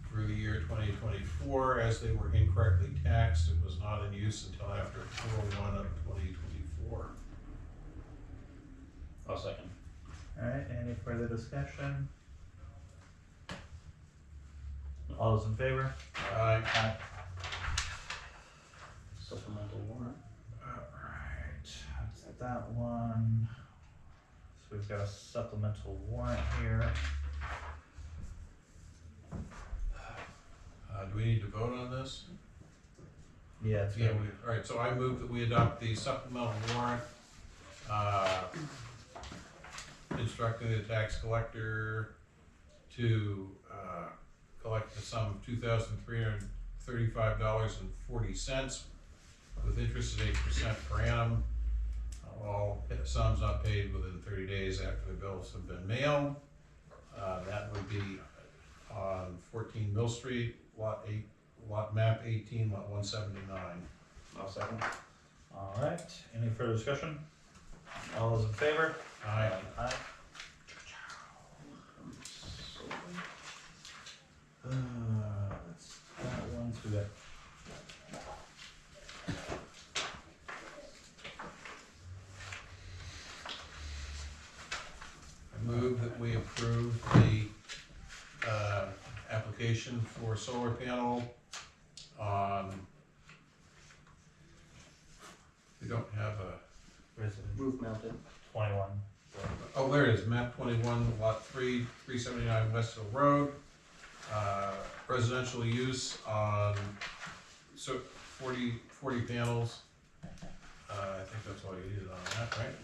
for the year 2024, as they were incorrectly taxed. It was not in use until after 4/1 of 2024. I'll second. Alright, any further discussion? All those in favor? Aye. Aye. Supplemental warrant. Alright, that's that one. So we've got a supplemental warrant here. Do we need to vote on this? Yeah, it's Yeah, gonna we, all right, so I move that we adopt the supplemental warrant, instructing the tax collector to, collect the sum of $2,335.40 with interest at 8% per annum. All sums not paid within 30 days after the bills have been mailed. That would be on 14 Mill Street, lot map 18, lot 179. I'll second. Alright, any further discussion? All those in favor? Aye. Aye. That's that one, so we got. I move that we approve the, application for solar panel on, we don't have a, Roof mounted. 21. oh, there it is, map 21, lot 3, 379 West Hill Road. Residential use on, so 40 panels. I think that's all you needed on that, right?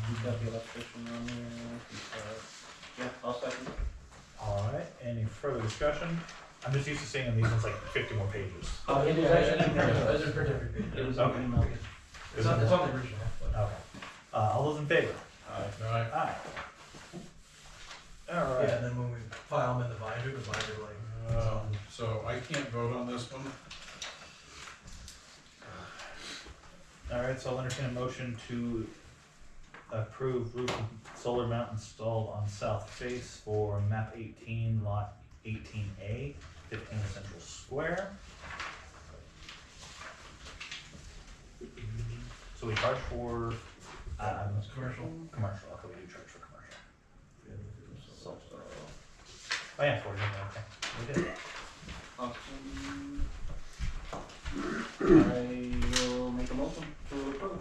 You've got the electrician on there. Yeah, I'll second. Alright, any further discussion? I'm just used to seeing these ones like 50 more pages. It is actually. Those are for different It was Okay. emailed. It's on the original, but. Okay. All those in favor? Aye. Aye. Aye. Yeah, and Alright, then when we file them in the binder like. So I can't vote on this one? alright, so I'll entertain a motion to approve roof and solar mount installed on south face for map 18, lot 18A, 15 Central Square. So we charge for, It's commercial. commercial, okay, we do charge for commercial. So, oh yeah, 40, okay, we did. I will make a motion to approve.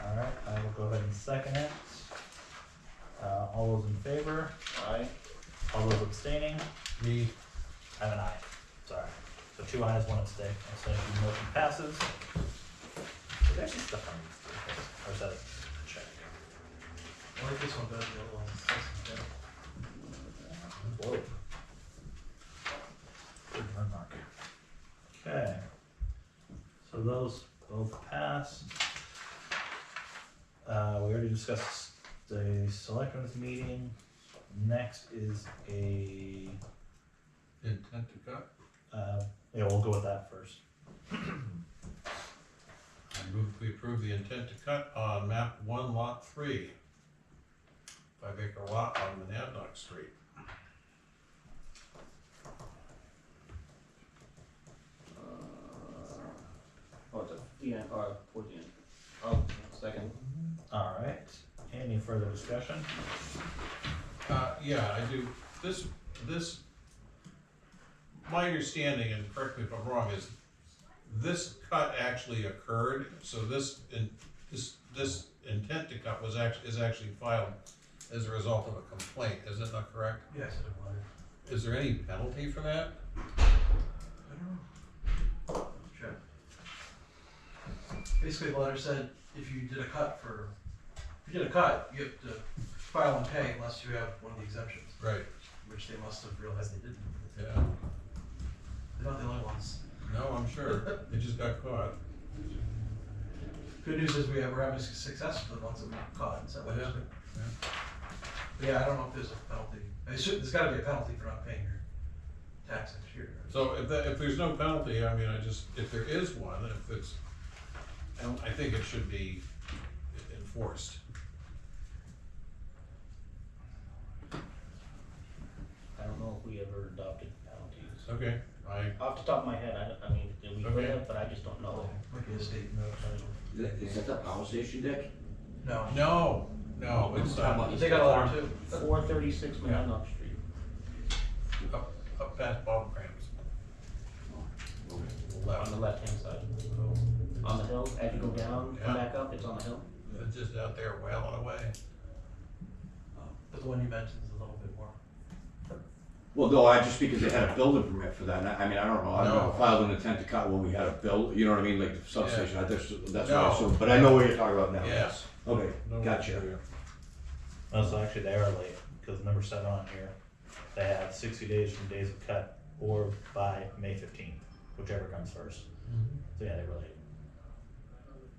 Alright, I will go ahead and second it. All those in favor? Aye. All those abstaining? Me. I'm an aye, sorry. So 2 ayes, 1 abstain. So the motion passes. Is there actually stuff on these three? Or is that a check? I like this one better than the other ones. This is better. Whoa. Good remark. Okay. So those both pass. We already discussed the selectmen's meeting. Next is a, Intent to cut? yeah, we'll go with that first. I move we approve the intent to cut on map 1, lot 3. 5-acre lot on Monadnock Street. Oh, it's the end, or towards the end. Oh, second. Alright, any further discussion? Yeah, I do. This, my understanding, and correct me if I'm wrong, is this cut actually occurred, so this intent to cut is actually filed as a result of a complaint, is it not correct? Yes, it was. Is there any penalty for that? I don't know. Sure. Basically, the letter said if you did a cut, you have to file and pay unless you have one of the exemptions, Right, which they must have realized they didn't. yeah. They're not the only ones. No, I'm sure. They just got caught. Good news is we're having success with the ones that we caught, so. Yeah, yeah. But yeah, I don't know if there's a penalty. There's gotta be a penalty for not paying your tax next year. So if there's no penalty, I mean, if there is one, I think it should be enforced. I don't know if we ever adopted penalties. Okay, Off the top of my head, I mean, we could Okay. have, but I just don't know. Might be a state. Is that the power station, Dick? No. no, it's They got a letter too. 436 Monadnock Street, up past Bob Cram's. on the left-hand side. On the hill, as you go down, come back up, it's on the hill. It's just out there wailing away. But the one you mentioned is a little bit more. Well, no, I just because they had a building permit for that, and I mean, I don't know, I No. never filed an intent to cut when we had a build, you know what I mean, like the substation, that's what I No. assumed, but I know what you're talking about now. Yes. Okay, No, gotcha. Oh, so actually they are late, because number 7 on here, they have 60 days from days of cut or by May 15th, whichever comes first. So yeah, they were late.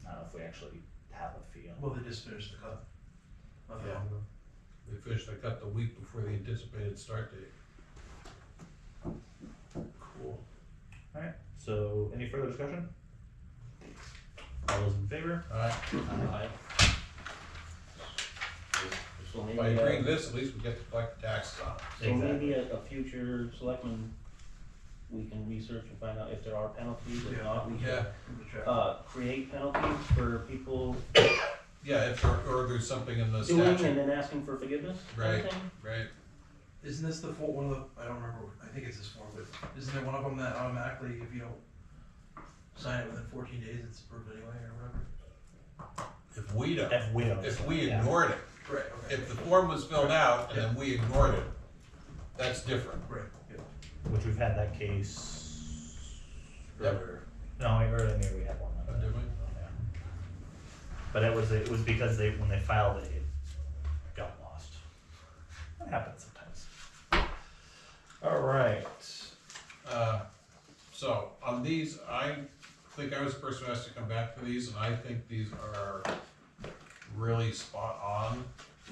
I don't know if we actually have a fee on. Well, they just finished the cut. Not that Yeah. long ago. They finished the cut the week before the anticipated start date. Cool. Alright, so any further discussion? All those in favor? Alright, Aye. So maybe, by agreeing to this, at least we get to collect the taxes on it. so maybe a future selectman, we can research and find out if there are penalties, if Yeah. not, we Yeah, should, create penalties for people yeah, or there's something in the doing and statute. then asking for forgiveness, kind of Right. thing? Right, Isn't this the one of the, I don't remember, I think it's this form, but isn't there one of them that automatically, if you don't sign it within 14 days, it's approved anyway or whatever? if we don't, If we don't. if we yeah. ignored it, Right, okay. if the form was filled out and then we ignored it, that's different. Right, yeah. Which we've had that case. Ever. No, earlier in the year we had one. Oh, did we? Yeah. But it was because when they filed it, it got lost. That happens sometimes. Alright. So on these, I think I was the person who has to come back for these, and I think these are really spot on.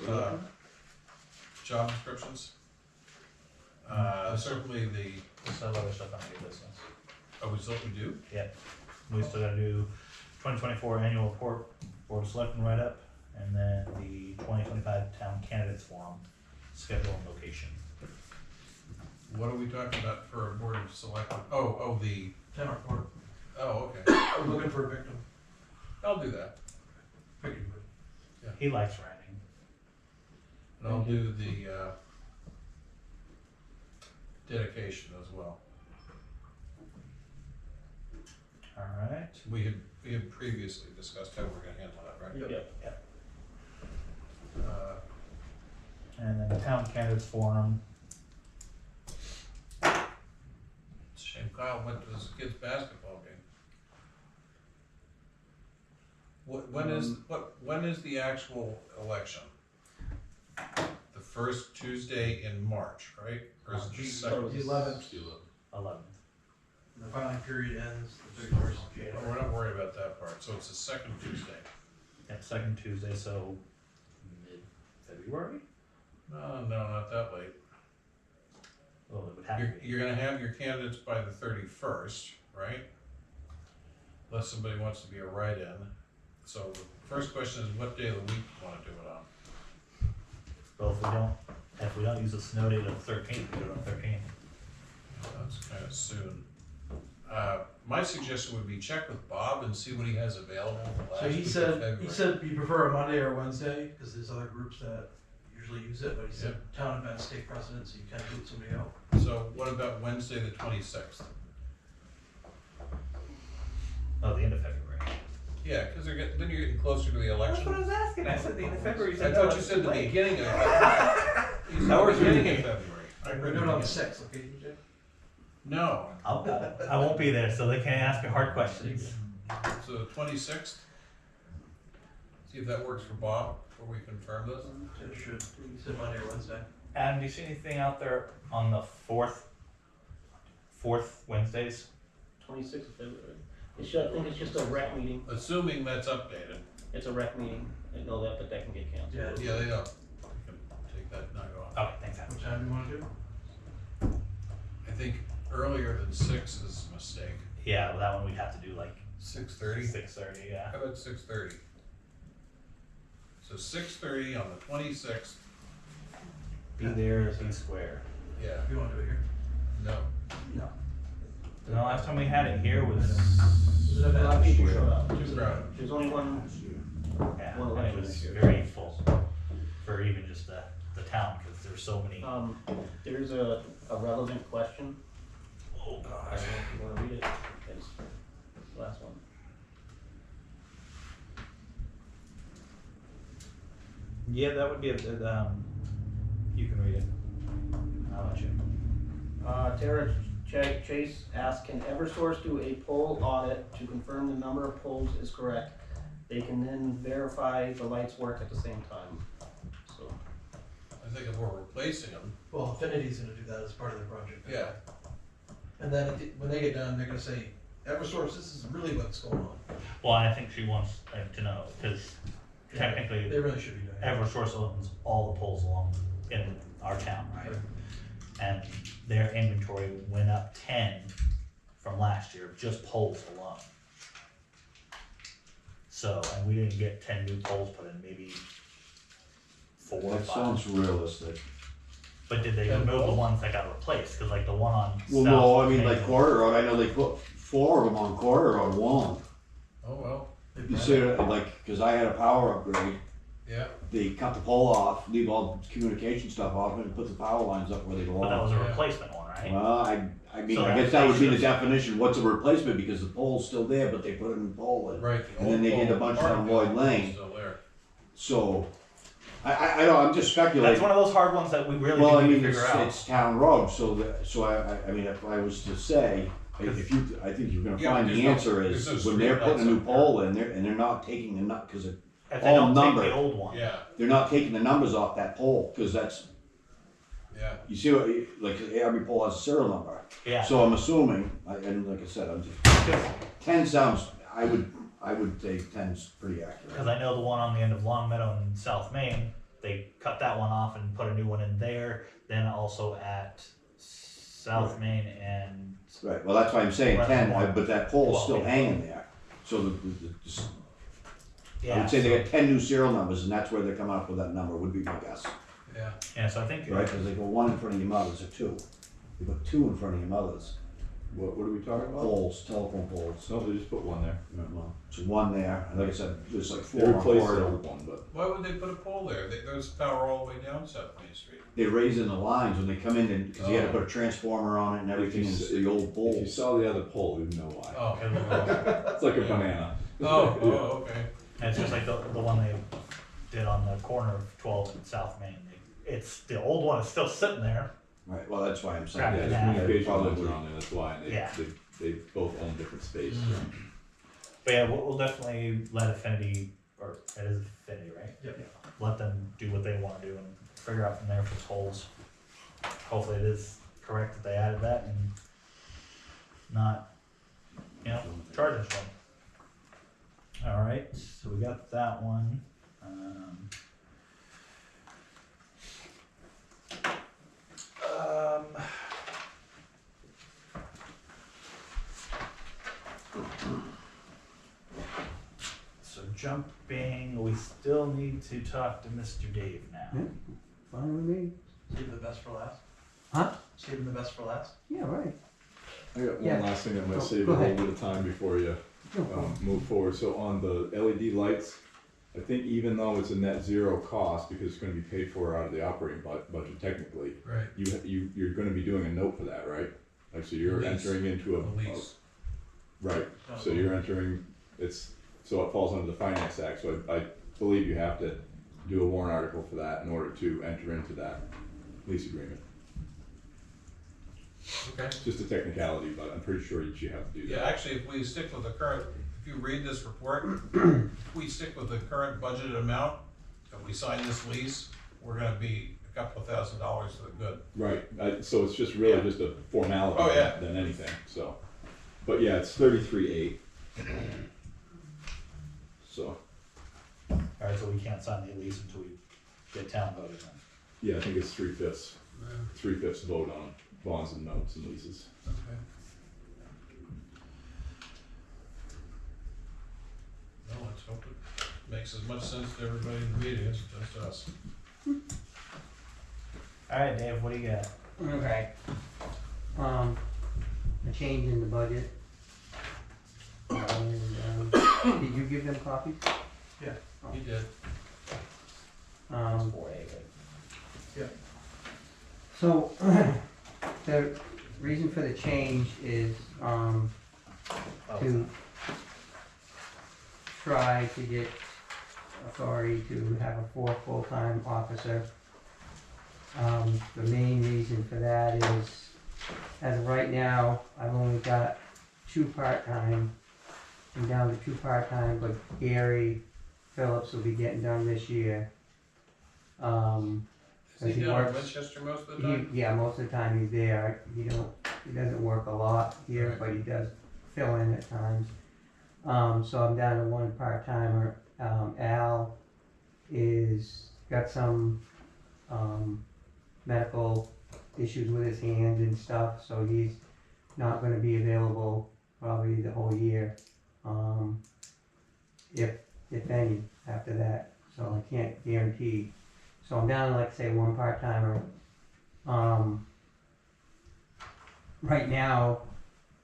Job descriptions. Certainly the, We still have other stuff on new business. oh, we still, we do? We still gotta do 2024 annual report, board of selectmen write-up, and then the 2025 town candidates forum, schedule and location. What are we talking about for a board of selectmen? Oh, the, Town report, oh, okay. I'm looking for a victim. I'll do that. Figured you would. He likes writing. And I'll do the, dedication as well. Alright. We had previously discussed how we're gonna handle that, right? Yep. And then the town candidates forum, It's a shame Kyle went to his kid's basketball game. When is the actual election? The first Tuesday in March, right? Or is it the second? The 11th, 11th. and the filing period ends the 31st of Oh, January. we're not worried about that part, so it's the second Tuesday. Yeah, second Tuesday, so mid-February? No, not that late. Well, it would have to be. You're gonna have your candidates by the 31st, right? Unless somebody wants to be a write-in. So the first question is, what day of the week you wanna do it on? Well, if we don't use the snow date of the 13th, we do it on 13th. That's kinda soon. My suggestion would be check with Bob and see what he has available the last So week he of said, February. you prefer a Monday or Wednesday, cause there's other groups that usually use it, but he said town events take precedence, so you can't do it somebody else. So what about Wednesday the 26th? Oh, the end of February. Yeah, cause then you're getting closer to the election. I was asking, I said the end of February. I thought you said the beginning of February. You said the beginning of February. I We're read doing it on the it. 6th, okay, DJ? No, I won't be there, so they can't ask me hard questions. so the 26th? See if that works for Bob before we confirm this. It should, he said Monday or Wednesday. Adam, do you see anything out there on the fourth Wednesdays? 26th of February. I think it's just a rec meeting. Assuming that's updated. It's a rec meeting. I know that, but that can get canceled. Yeah, they don't. You can take that night off. Okay, thanks, Adam. What time do you wanna do? I think earlier than 6 is a mistake. Yeah, well, that one we'd have to do like 6:30? 6:30, yeah. How about 6:30? So 6:30 on the 26th. Be there, be square. Yeah. You wanna do it here? No. The last time we had it here was, Was it A lot of people showed up. Too crowded. There's only one. yeah, One and it election was this year. very full for even just the town, because there's so many. There's a relevant question. Oh, I gosh. don't know if you wanna read it. It's the last one. Yeah, that would be you can read it. How about you? Tara Chase asked, can Eversource do a poll audit to confirm the number of polls is correct? They can then verify the lights work at the same time. So, I think if we're replacing them, Well, Affinity's gonna do that as part of the project. yeah. And then when they get done, they're gonna say, Eversource, this is really what's going on. Well, I think she wants to know, because technically, They really should be doing it. Eversource owns all the poles along in our town, right? And their inventory went up 10 from last year, just poles alone. So, and we didn't get 10 new poles put in, maybe 4 or 5. That sounds realistic. But did they 10 remove the poles? ones that got replaced? Cause like the one on Well, South no, I mean, Main- like Quarter Road, I know they put 4 of them on Quarter Road, one. Oh, well, You see, like, cause I had a power upgrade, yeah. they cut the pole off, leave all the communication stuff off, and put the power lines up where they But that was belong. a Yeah. replacement one, right? Well, I mean, So I guess that's that would be the just- definition, what's a replacement, because the pole's still there, but they put a new pole in. Right. the And then they old did a pole, bunch part down of the Lloyd old Lane. pole's Still there. So, I don't, I'm just That's speculating. one of those hard ones that we really Well, I need mean, to it's, figure out. it's town road, so I mean, if I was to say, if you, I think you're gonna Yeah, find there's the no- answer there's is, no when they're street putting a new lights up pole in, and they're not taking the cause If they all don't take numbered. the old one. Yeah, they're not taking the numbers off that pole, cause that's, yeah. you see what, like, every pole has a serial number. Yeah. So I'm assuming, and like I said, I'm just, 10 sounds, I would say 10's pretty accurate. Because I know the one on the end of Long Meadow in South Main, they cut that one off and put a new one in there, then also at South Main and, Right, well, that's why I'm saying Right, 10, one. but that pole's Well, still yeah. hanging there. So I yeah, would say they so- got 10 new serial numbers, and that's where they're coming up with that number, would be my guess. Yeah. yeah, so I think. Right, because they go 1 in front of your mother's or 2. They put 2 in front of your mother's. What are we talking about? Poles, telephone poles. No, they just put one there. Well, so 1 there, and like I said, there's like 4 They on replaced the corridor. old one, but. Why would they put a pole there? There's power all the way down South Main Street. They're raising the lines when they come in, because you had to Oh. put a transformer on it and everything, and it's the old If you poles. saw the other pole, you'd know why. Oh, It's like a banana. oh, okay. And it's just like the one they did on the corner of 12th and South Main. It's, the old one is still sitting there. Right, well, that's why I'm saying. Crap, Yeah, yeah. there's communication Probably. lines around there, that's why, and Yeah. they both own different space. But yeah, we'll definitely let Affinity, or it is Affinity, right? Yep. Let them do what they wanna do and figure out from there if it's holes. Hopefully it is correct that they added that and not, you know, charge us one. Alright, so we got that one. So jumping, we still need to talk to Mr. Dave now. Yeah. Fine with me. Save the best for last. Huh? Save the best for last. Yeah, right. I got one Yeah. last thing that might Go- save go a little ahead. bit of time before you No problem. move forward. So on the LED lights, I think even though it's a net zero cost, because it's gonna be paid for out of the operating budget technically, Right. you're gonna be doing a note for that, right? Like, so you're Lease. entering into A lease. right, so you're entering, so it falls under the Finance Act, so I believe you have to do a warrant article for that in order to enter into that lease agreement. Okay. It's just a technicality, but I'm pretty sure you have to do Yeah, that. actually, if we stick with the current, if you read this report, if we stick with the current budgeted amount, and we sign this lease, we're gonna be a couple of $1,000s to the good. Right, so it's just really Yeah. just a formality Oh, yeah. than anything, so. But yeah, it's 33.8. So, Alright, so we can't sign the lease until we get town voted on. yeah, I think it's 3/5. 3/5 vote on bonds and notes and leases. Okay. Well, let's hope it makes as much sense to everybody in the meeting as it does to us. Alright, Dave, what do you got? Okay. A change in the budget. And, did you give them copies? Yeah. He did. Um, 4A, right? so, the reason for the change is, to try to get authority to have a 4th full-time officer. The main reason for that is, as of right now, I've only got 2 part-time. I'm down to 2 part-time, but Gary Phillips will be getting done this year. Is he He down in works- Winchester most of the time? Yeah, most of the time he's there. He doesn't work a lot here, Right. but he does fill in at times. So I'm down to 1 part-timer. Al is got some, medical issues with his hands and stuff, so he's not gonna be available probably the whole year. If any, after that, so I can't guarantee. So I'm down to, like, say, 1 part-timer. Right now,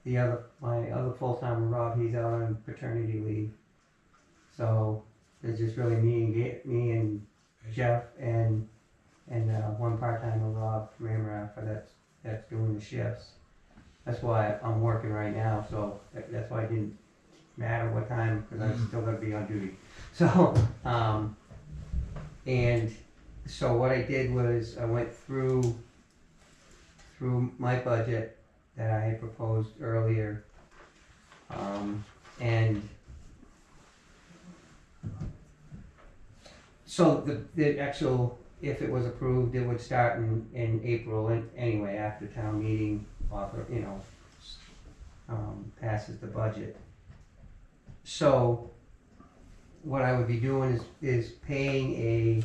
my other full-timer, Rob, he's out on paternity leave. So it's just really me and Jeff and 1 part-timer, Rob Ramrath, that's doing the shifts. That's why I'm working right now, so that's why it didn't matter what time, because I'm still gonna be on duty. So, and so what I did was I went through my budget that I had proposed earlier, and so the actual, if it was approved, it would start in April anyway, after town meeting passes the budget. So what I would be doing is paying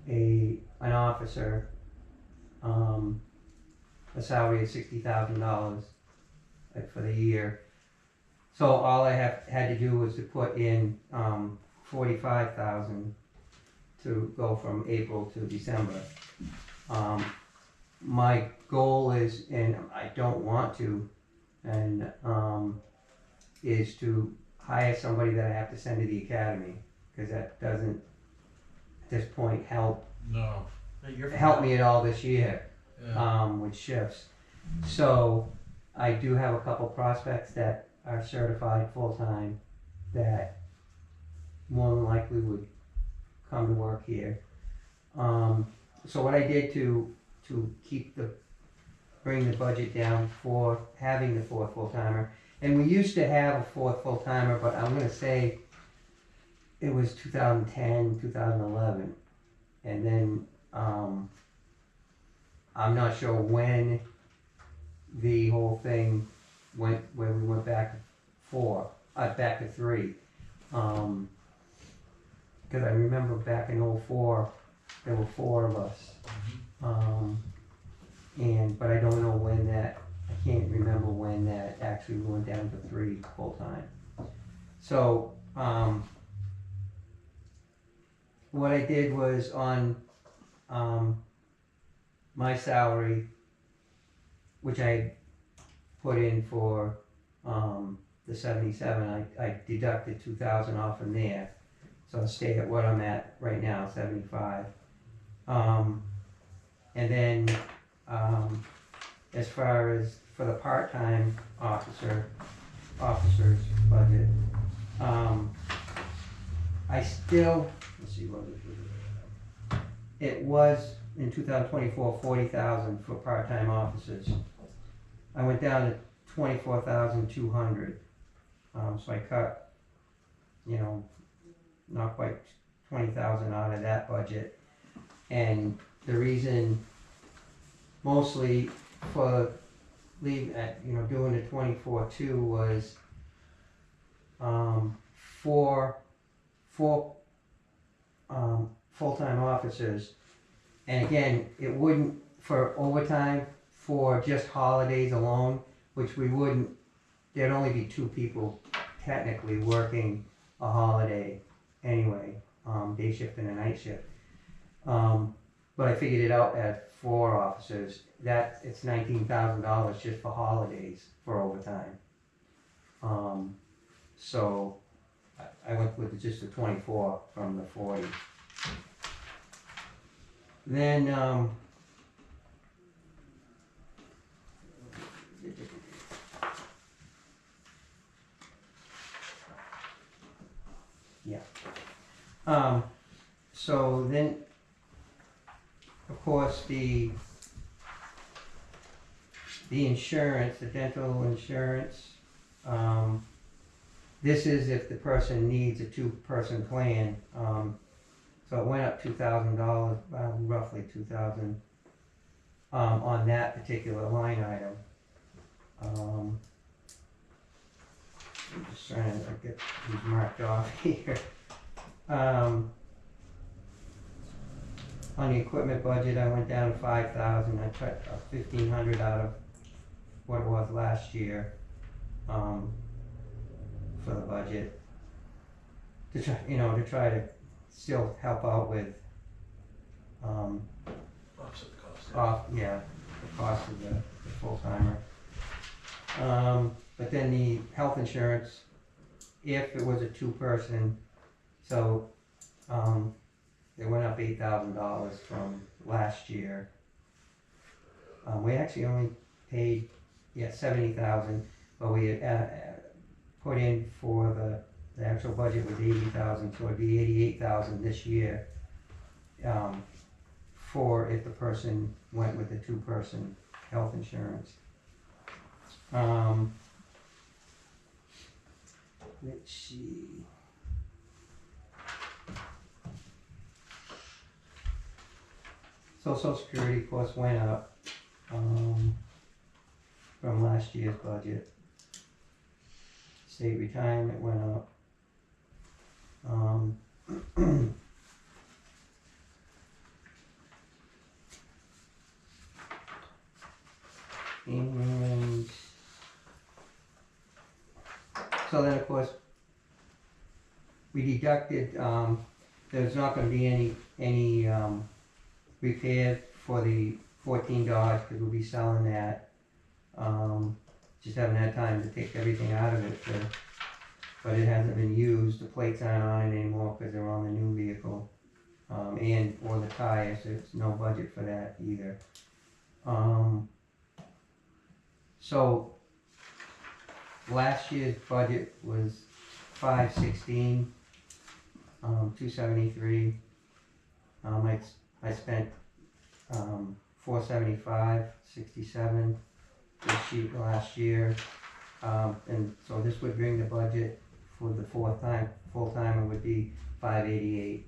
an officer, a salary of $60,000 for the year. So all I had to do was to put in, 45,000 to go from April to December. My goal is, and I don't want to, and, is to hire somebody that I have to send to the academy, cause that doesn't, at this point, help No. me at all this year, Yeah. with shifts. So I do have a couple prospects that are certified full-time that more than likely would come to work here. So what I did to bring the budget down for having the fourth full-timer, and we used to have a fourth full-timer, but I'm gonna say it was 2010, 2011, and then, I'm not sure when the whole thing went, where we went back back to 3. Cause I remember back in '04, there were 4 of us. But I don't know when that, I can't remember when that actually went down to 3 full-time. So, what I did was on, my salary, which I put in for, the 77, I deducted 2,000 off from there. So I'll stay at what I'm at right now, 75. And then, as far as for the part-time officer's budget, I still, let's see what it was in 2024, 40,000 for part-time officers. I went down to 24,200. So I cut, not quite 20,000 out of that budget. And the reason mostly for doing the 24/2 was, four full-time officers. And again, it wouldn't, for overtime, for just holidays alone, which we wouldn't, there'd only be 2 people technically working a holiday anyway, day shift and a night shift. But I figured it out at 4 officers, that it's $19,000 just for holidays for overtime. So I went with just the 24 from the 40. Then, so then, of course, the insurance, the dental insurance, this is if the person needs a 2-person plan. So it went up $2,000, roughly 2,000, on that particular line item. I'm just trying to get these marked off here. On the equipment budget, I went down to 5,000. I cut 1,500 out of what it was last year, for the budget. To try to still help out with, Offset the cost. the cost of the full-timer. But then the health insurance, if it was a 2-person, so, it went up $8,000 from last year. We actually only paid, 70,000, but we had, put in for the actual budget was 80,000, so it'd be 88,000 this year. For if the person went with the 2-person health insurance. Let's see. So Social Security, of course, went up, from last year's budget. State retirement went up. And so then, of course, we deducted, there's not gonna be any repair for the 14 Dodge, because we'll be selling that. Just haven't had time to take everything out of it, but it hasn't been used, the plates aren't on it anymore because they're on the new vehicle. Or the tires, there's no budget for that either. So, last year's budget was 516, 273. I spent 475.67 last year, and so this would bring the budget for the full timer would be 588.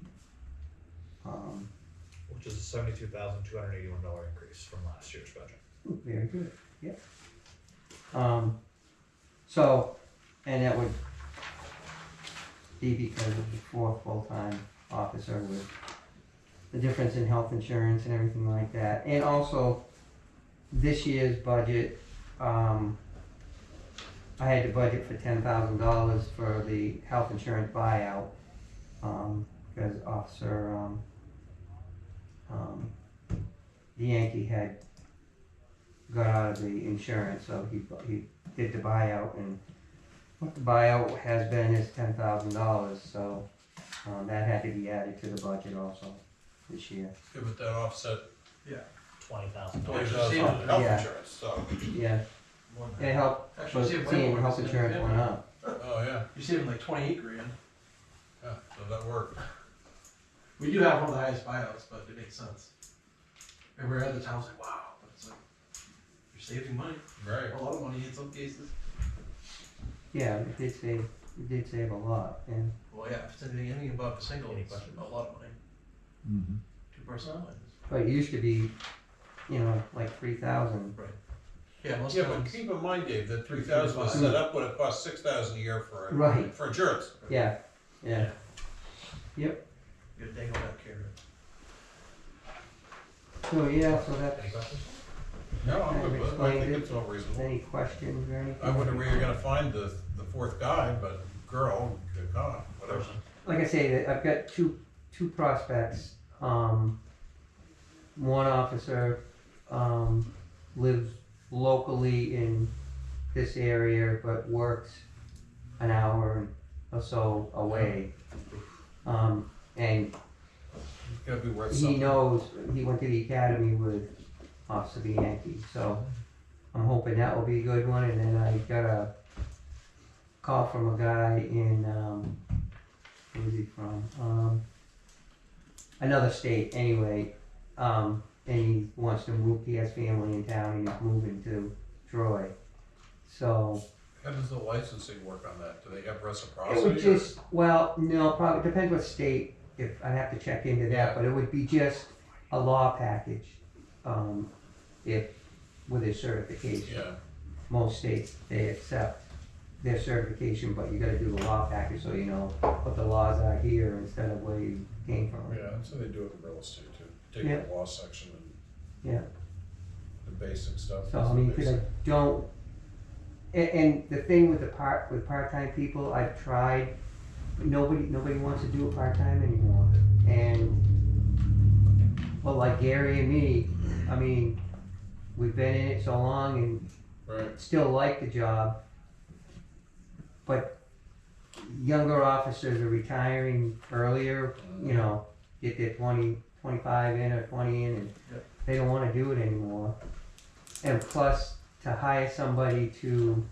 Which is a $72,281 increase from last year's budget. Very good. Yep. So, and that would be because of the 4th full-time officer with the difference in health insurance and everything like that. And also, this year's budget, I had to budget for $10,000 for the health insurance buyout, because Officer Yankee had got out of the insurance, so he did the buyout, and what the buyout has been is $10,000, so that had to be added to the budget also this year. Yeah, but that offset Yeah. $20,000. $20,000 health Yeah. insurance, so. Yeah, it helped, Actually, but see, way seeing more health than insurance that. went up. Oh, yeah, You're saving like 28 grand. yeah, so that worked. We do have one of the highest buyouts, but it makes sense. Every other town's like, wow, but it's like, you're saving money, Right. a lot of money in some cases. Yeah, it did save a lot, and Well, yeah, if it's anything above a single, Any it's questions? a lot of money. Mm-hmm. 2-person plans. but it used to be, like 3,000. Yeah, most Yeah, but towns. keep in mind, Dave, that 3,000 was set up when it cost 6,000 a year for, Right. for insurance. Yeah, yeah. You gotta dangle that carrot. So yeah, so that's, Any questions? No, I'm good with it, I Explained think it. it's all reasonable. any questions or anything? I wonder where you're gonna find the 4th guy, but girl, good God, whatever. Like I say, that I've got two prospects. One officer lives locally in this area, but works an hour or so away. And It's gotta be worth he something. knows, he went to the academy with Officer Bianchi, so I'm hoping that will be a good one. And then I got a call from a guy in, where is he from? Another state anyway, and he wants to move, he has family in town and he's moving to Troy. So, How does the licensing work on that? Do they have it would reciprocity? or- just, well, no, probably, depends what state, if, I'd have to check into that, Yeah. but it would be just a law package, if, with his certification. Yeah, Most states, they accept their certification, but you gotta do the law package so you know what the laws are here instead of where you came from. yeah, that's how they do it in real estate too. Take Yeah. the law section and Yeah. the basic stuff. So, is I the mean, cause I basic. don't, and the thing with with part-time people, I've tried, nobody wants to do a part-time anymore. And, well, like Gary and me, I mean, we've been in it so long and Right, still like the job. But younger officers are retiring earlier, get their 25 in or 20 in, and Yep. they don't wanna do it anymore. And plus, to hire somebody to,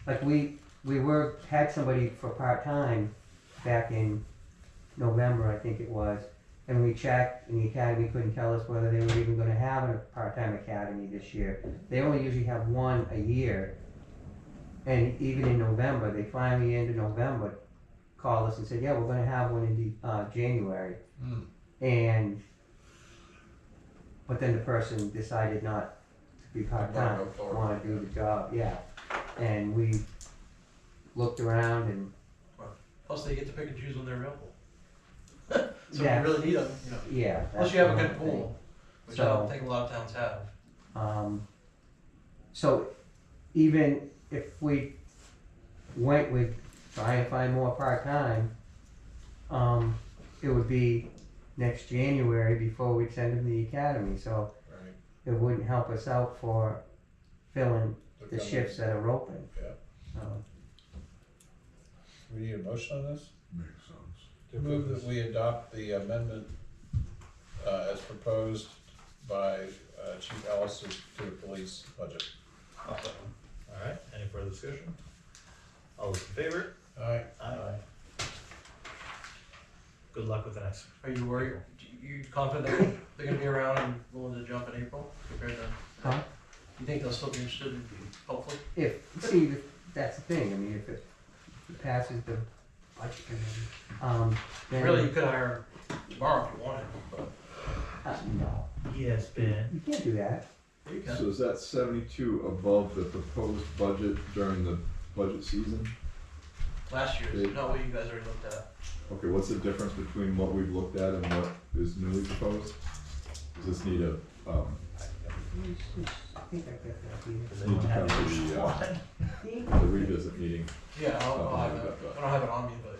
like we had somebody for part-time back in November, I think it was. And we checked, and the academy couldn't tell us whether they were even gonna have a part-time academy this year. They only usually have one a year. And even in November, they finally, end of November, called us and said, yeah, we're gonna have one in January. Hmm. But then the person decided not to be part-time, Wanna go forward. wanna do the job, yeah. And we looked around and, Plus they get to pick and choose when they're available. So Yeah. if you really need them, yeah. Plus you have a that's good the one pool, which I So- don't think a lot of towns have. thing. so even if we went with trying to find more part-time, it would be next January before we send them to the academy, so Right. it wouldn't help us out for filling the coming- shifts that are open. Yeah. So, We need a motion on this? Makes sense. To move that we adopt the amendment, as proposed by, Chief Ellis to the police budget. Alright, any further discussion? All those in favor? Aye. Aye. Good luck with the next. Are you worried, you confident that they're gonna be around and willing to jump in April compared to? Huh? You think they'll still be interested in, hopefully? that's the thing, I mean, if it passes the budget committee, then. Really, you could hire them tomorrow if you wanted, but. No, He has been. you can't do that. You can. So is that 72 above the proposed budget during the budget season? Last year's, not what you guys already looked at. Okay, what's the difference between what we've looked at and what is newly proposed? Does this need a, I think I got that here. Does need anyone to have come which to one? the revisit meeting? Yeah, I'll have Something it, like that. I don't have it on me, but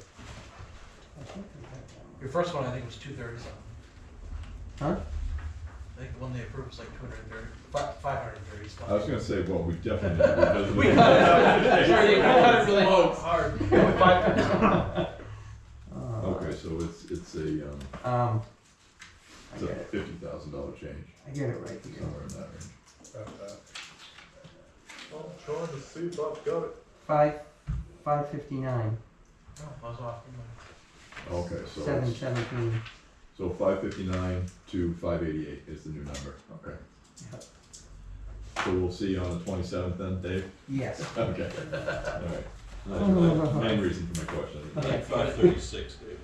I think I got that one. your first one I think was 230 something. Huh? I think the one they approved was like 230, 530 something. I was gonna say, well, we definitely need to revisit. We cut it, sorry, we cut it really hard. Yeah, with 530. Okay, so it's a, I it's a get it, $50,000 change, I get it right here. somewhere in that range. Well, trying to see if I've got it. 559, Oh, I was off. Okay, so it's, 717. so 559 to 588 is the new number, okay. Yep. So we'll see you on the 27th then, Dave? Yes. Okay, alright. That's the main reason for my question. I had 536, Dave.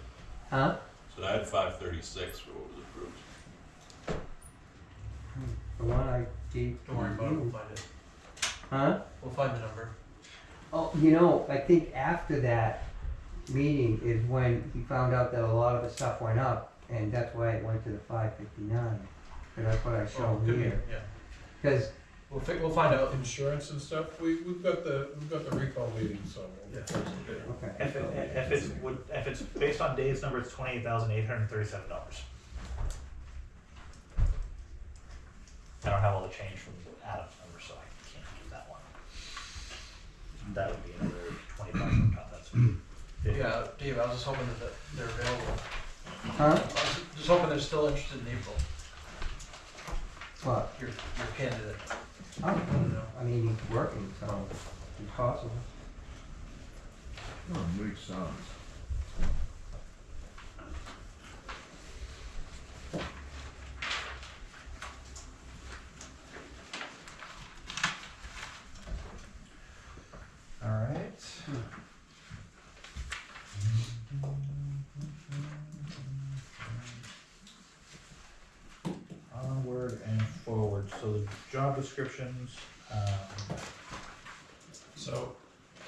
Huh? So I had 536 for what was approved. The one I gave. Don't worry about it, we'll find it. Huh? We'll find the number. Oh, you know, I think after that meeting is when he found out that a lot of the stuff went up, and that's why it went to the 559. And that's what I Oh, showed could be, here. yeah. Because We'll find out. Insurance and stuff, we've got the recall meeting, so. Yeah, absolutely. okay. If it's based on Dave's number, it's $28,837. I don't have all the change from Adam's number, so I can't use that one. That would be another 25 on top, that's 50. Yeah, Dave, I was just hoping that they're available. Huh? I was just hoping they're still interested in April, What? your candidate. Oh, I mean, he's working, so it's possible. Oh, makes sense. All right. Onward and forward. So the job descriptions. So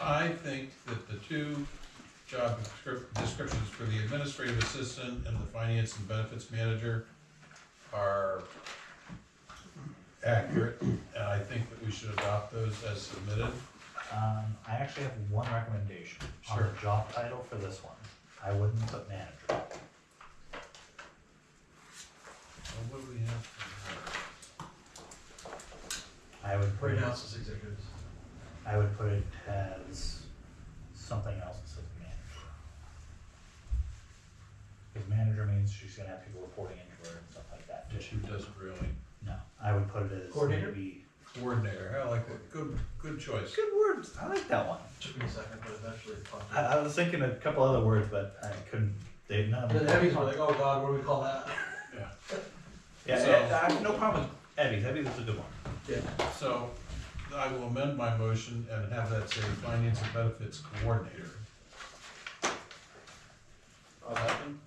I think that the two job descriptions for the administrative assistant and the finance and benefits manager are accurate, and I think that we should adopt those as submitted. I actually have one recommendation on Sure. the job title for this one. I wouldn't put manager. Well, what do we have for I would put Right it, now it's just executives. I would put it as something else instead of manager. Because manager means she's gonna have people reporting into her and stuff like that. that? She doesn't really. No, I would put it as Coordinator? maybe. Coordinator, I like that, good choice. Good words, I like that one. Took me a second, but eventually it popped I up. was thinking a couple other words, but I couldn't, they, none of The them. heavies were like, oh god, what do we call that? Yeah, So- I have no problem with Evie's, Evie's is a good one. Yeah. So I will amend my motion and have that say finance and benefits coordinator. I'll happen.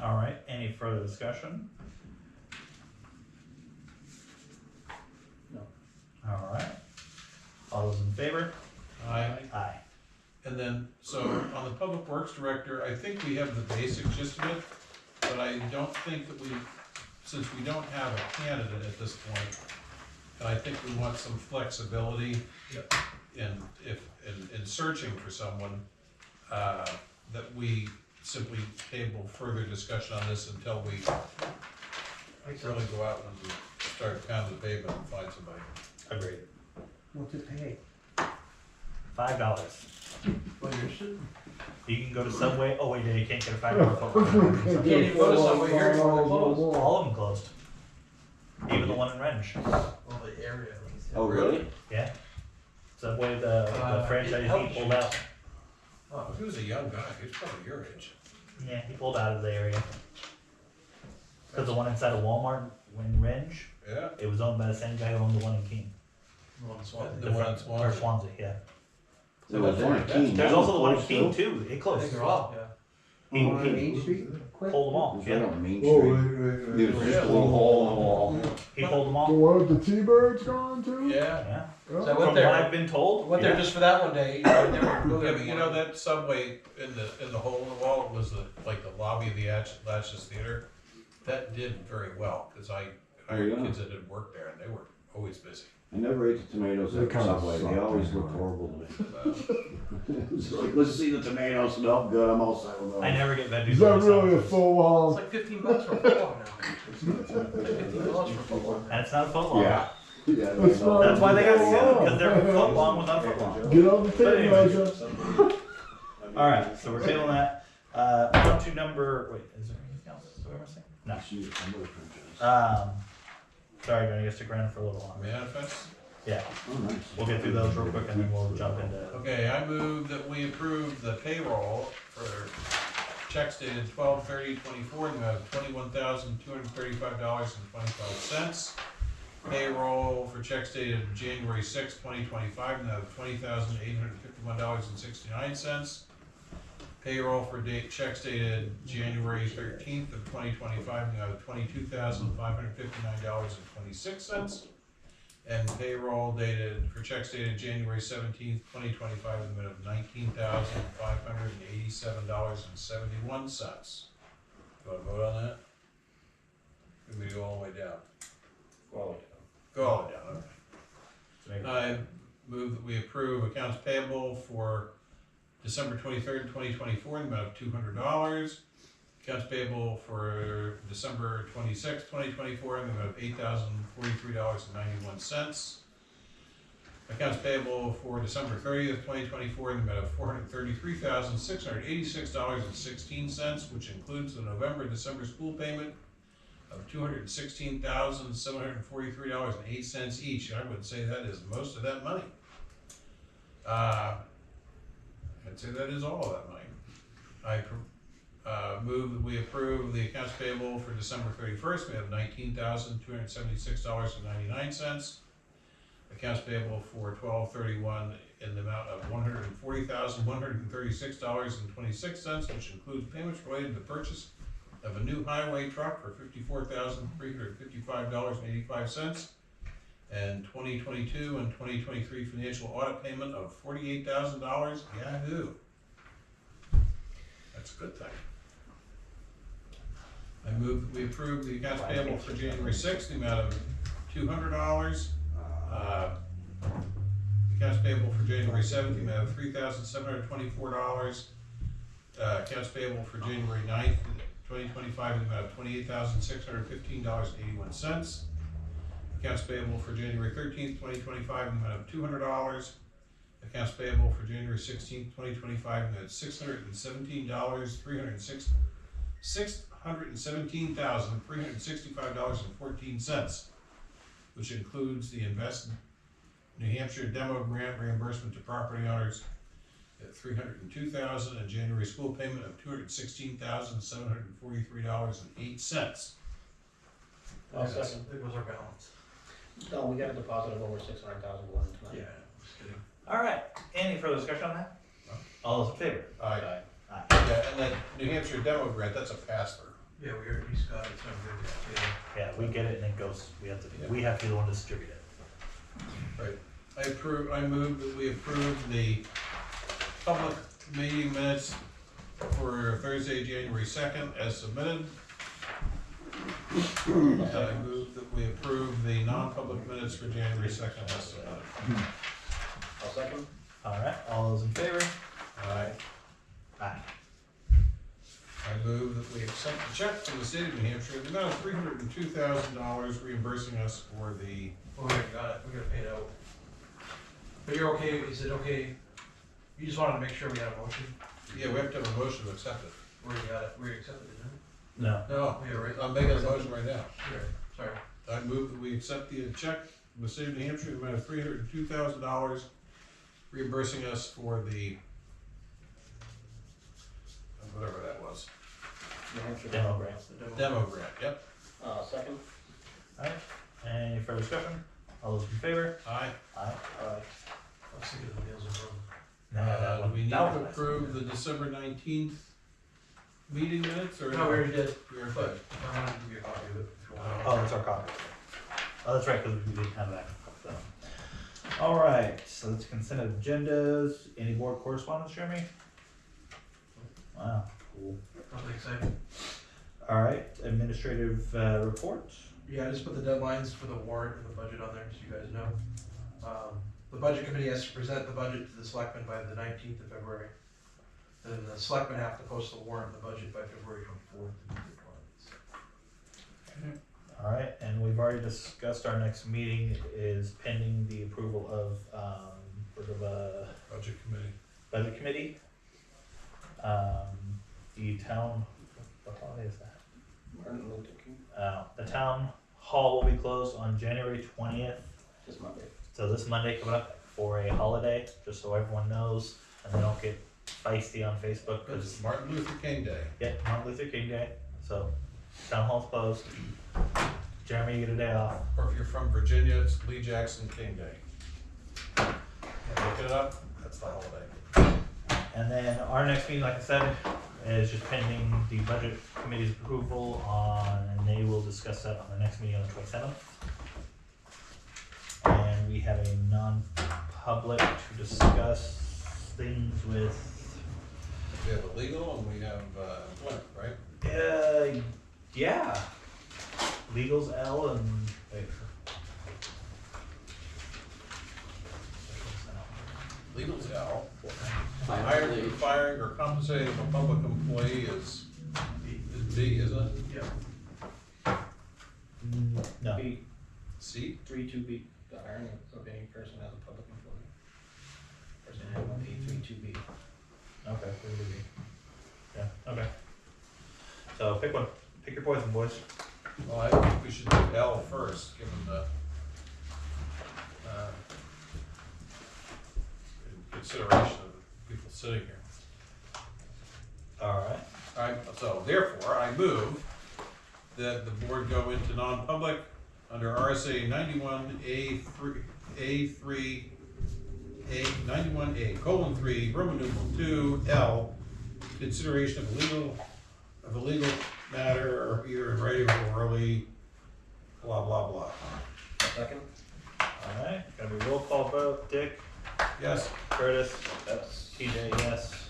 All right, any further discussion? No. All right, all those in favor? Aye. Aye. And then, so on the public works director, I think we have the basic gist of it, but I don't think that we, since we don't have a candidate at this point, And I think we want some flexibility Yep. in searching for someone, that we simply table further discussion on this until we really go out and start pounding the pavement and find somebody. Agreed. What's it pay? $5. Well, you're interested? You can go to Subway. Oh wait, yeah, you can't get a $5 foot. Can't even go to Subway here anymore, they're closed. All of them closed. Even the one in Renge. Well, the area at least. Oh, really? Yeah. Subway, the franchisee ouch. pulled out. Oh, he was a young guy, he was probably your age. Yeah, he pulled out of the area. Because the one inside of Walmart in Renge, Yeah, it was owned by the same guy who owned the one in Keene. The one in Swansea. the one in Or Swansea. Swansea, yeah. There was one in Keene. There's also the one in Keene Still? too. It I closed think as they're all, well. yeah. He On Main Street? Quick? pulled them all. It was right Yeah. on Main Oh, Street. right. There was just a little hole in the wall. He pulled them The all. one with the T-Birds gone too? Yeah, Yeah. Yeah. So I From went what there, I've been told. went there yeah. just for that one day, I never go there yeah, but you know anymore. that Subway in the hole in the wall was like the lobby of the Latches Theater? That did very well, cause I hired yeah. kids that had worked there and they were always busy. I never ate the tomatoes They at kinda Subway, suck, they always anyway. looked horrible to me. Uh, It's like, let's see the tomatoes, smell good, I'm all set with those. I never get veggies. Is that on really a sandwiches. full It's like $15 for a foot long now. $15 for a foot long. And it's not a foot long. Yeah. Yeah, That's not- That's why they got Yeah. sued, because they're foot long without foot long. Get on the tape But anyway. measure. Alright, so we're tabling that. On to number, wait, is there anything else? Do I missing? No. Sorry, Johnny, you stick around for a little longer. Manifest? Yeah, Oh, nice. we'll get through those real quick and then we'll jump into. Okay, I move that we approve the payroll for checks dated 12/30/24 in the amount of $21,235.25. Payroll for checks dated January 6, 2025 in the amount of $20,851.69. Payroll for checks dated January 13th of 2025 in the amount of $22,559.26. And payroll dated, for checks dated January 17th, 2025, in the amount of $19,587.71. Do you want to vote on that? Can we go all the way down? Go all the way down, okay. I move that we approve accounts payable for December 23rd, 2024, in the amount of $200. Accounts payable for December 26th, 2024, in the amount of $8,043.91. Accounts payable for December 30th, 2024, in the amount of $433,686.16, which includes the November-December school payment of $216,743.08 each. I would say that is most of that money. I'd say that is all of that money. I move that we approve the accounts payable for December 31st. We have $19,276.99. Accounts payable for 12/31 in the amount of $140,136.26, which includes payments related to the purchase of a new highway truck for $54,355.85, and 2022 and 2023 financial audit payment of $48,000. Yahoo! That's a good thing. I move that we approve the accounts payable for January 6th, the amount of $200. Accounts payable for January 7th, the amount of $3,724. Accounts payable for January 9th, 2025, in the amount of $28,615.81. Accounts payable for January 13th, 2025, in the amount of $200. Accounts payable for January 16th, 2025, in the amount of $617,365.14, which includes the Invest New Hampshire Demo Grant reimbursement to property owners at $302,000 and January school payment of $216,743.08. I'll second. There goes our balance. No, we got a deposit of over 600,000 going tonight. Yeah, just kidding. Alright, any further discussion on that? All those in favor? Aye. Aye. Yeah, and that New Hampshire Demo Grant, that's a pass-through. Yeah, we already got it, so I'm good. Yeah, we get it and it goes, we have to be the one to distribute it. Right. I move that we approve the public meeting minutes for Thursday, January 2nd as submitted. I move that we approve the non-public minutes for January 2nd as submitted. I'll second. Alright, all those in favor? Aye. Aye. I move that we accept the check from the state of New Hampshire in the amount of $302,000 reimbursing us for the, Oh, we already got it, we're gonna pay it out. But you're okay, is it okay, you just wanted to make sure we had a motion, yeah, we have to have a motion to accept it. we already got it, we already accepted it, didn't No. No, we? Yeah, right. I'm making a motion right now. Sure, sorry. I move that we accept the check from the state of New Hampshire in the amount of $302,000 reimbursing us for the, whatever that was, New Hampshire Demo grant. The demo. demo grant, yep. Second. Alright, any further discussion? All those in favor? Aye. Aye. I was thinking of the Meals on Wheels. No, that Do one- we need that to was nice. approve the December 19th meeting minutes, or? No, we already did, We already but did. I wanted to give you a copy of it if you want. Oh, that's our copy. Oh, that's right, because we didn't have that. So. Alright, so let's consent agendas. Any board correspondence, Jeremy? Wow, cool. Nothing exciting. Alright, administrative report. Yeah, I just put the deadlines for the warrant and the budget on there, so you guys know. The budget committee has to present the budget to the selectmen by the 19th of February. Then the selectmen have to post the warrant and the budget by February 24th to meet the requirements. Alright, and we've already discussed our next meeting is pending the approval of, sort of a Budget committee. budget committee. The town, what holiday is that? Martin Luther King. The town hall will be closed on January 20th. This Monday. So this Monday coming up for a holiday, just so everyone knows, and they don't get feisty on Facebook, It's because, Martin Luther King Day. yeah, Martin Luther King Day, so town hall's closed. Jeremy, you get a day off. Or if you're from Virginia, it's Lee Jackson King Day. Look it up, that's the holiday. And then our next meeting, like I said, is just pending the budget committee's approval on, and they will discuss that on the next meeting on the 27th. And we have a non-public to discuss things with, We have a legal and we have employment, right? yeah. Legals L and, wait. Legal's L. Fire Hiring, leave. firing, or compensating a public employee is B, isn't it? Yeah. No. B, C? 3-2B, the hiring of any person as a public employee. Person having a 3-2B. Okay, we will be. Yeah, okay. So pick one, pick your poison, boys. Well, I think we should do L first, given the, consideration of the people sitting here. Alright. So therefore, I move that the board go into non-public under RSA 91A, Roman numeral 2, L, consideration of a legal matter, either in writing or orally, blah, blah, blah. Second? Alright, gonna be roll call vote. Dick, Yes? Curtis, That's TJ, yes.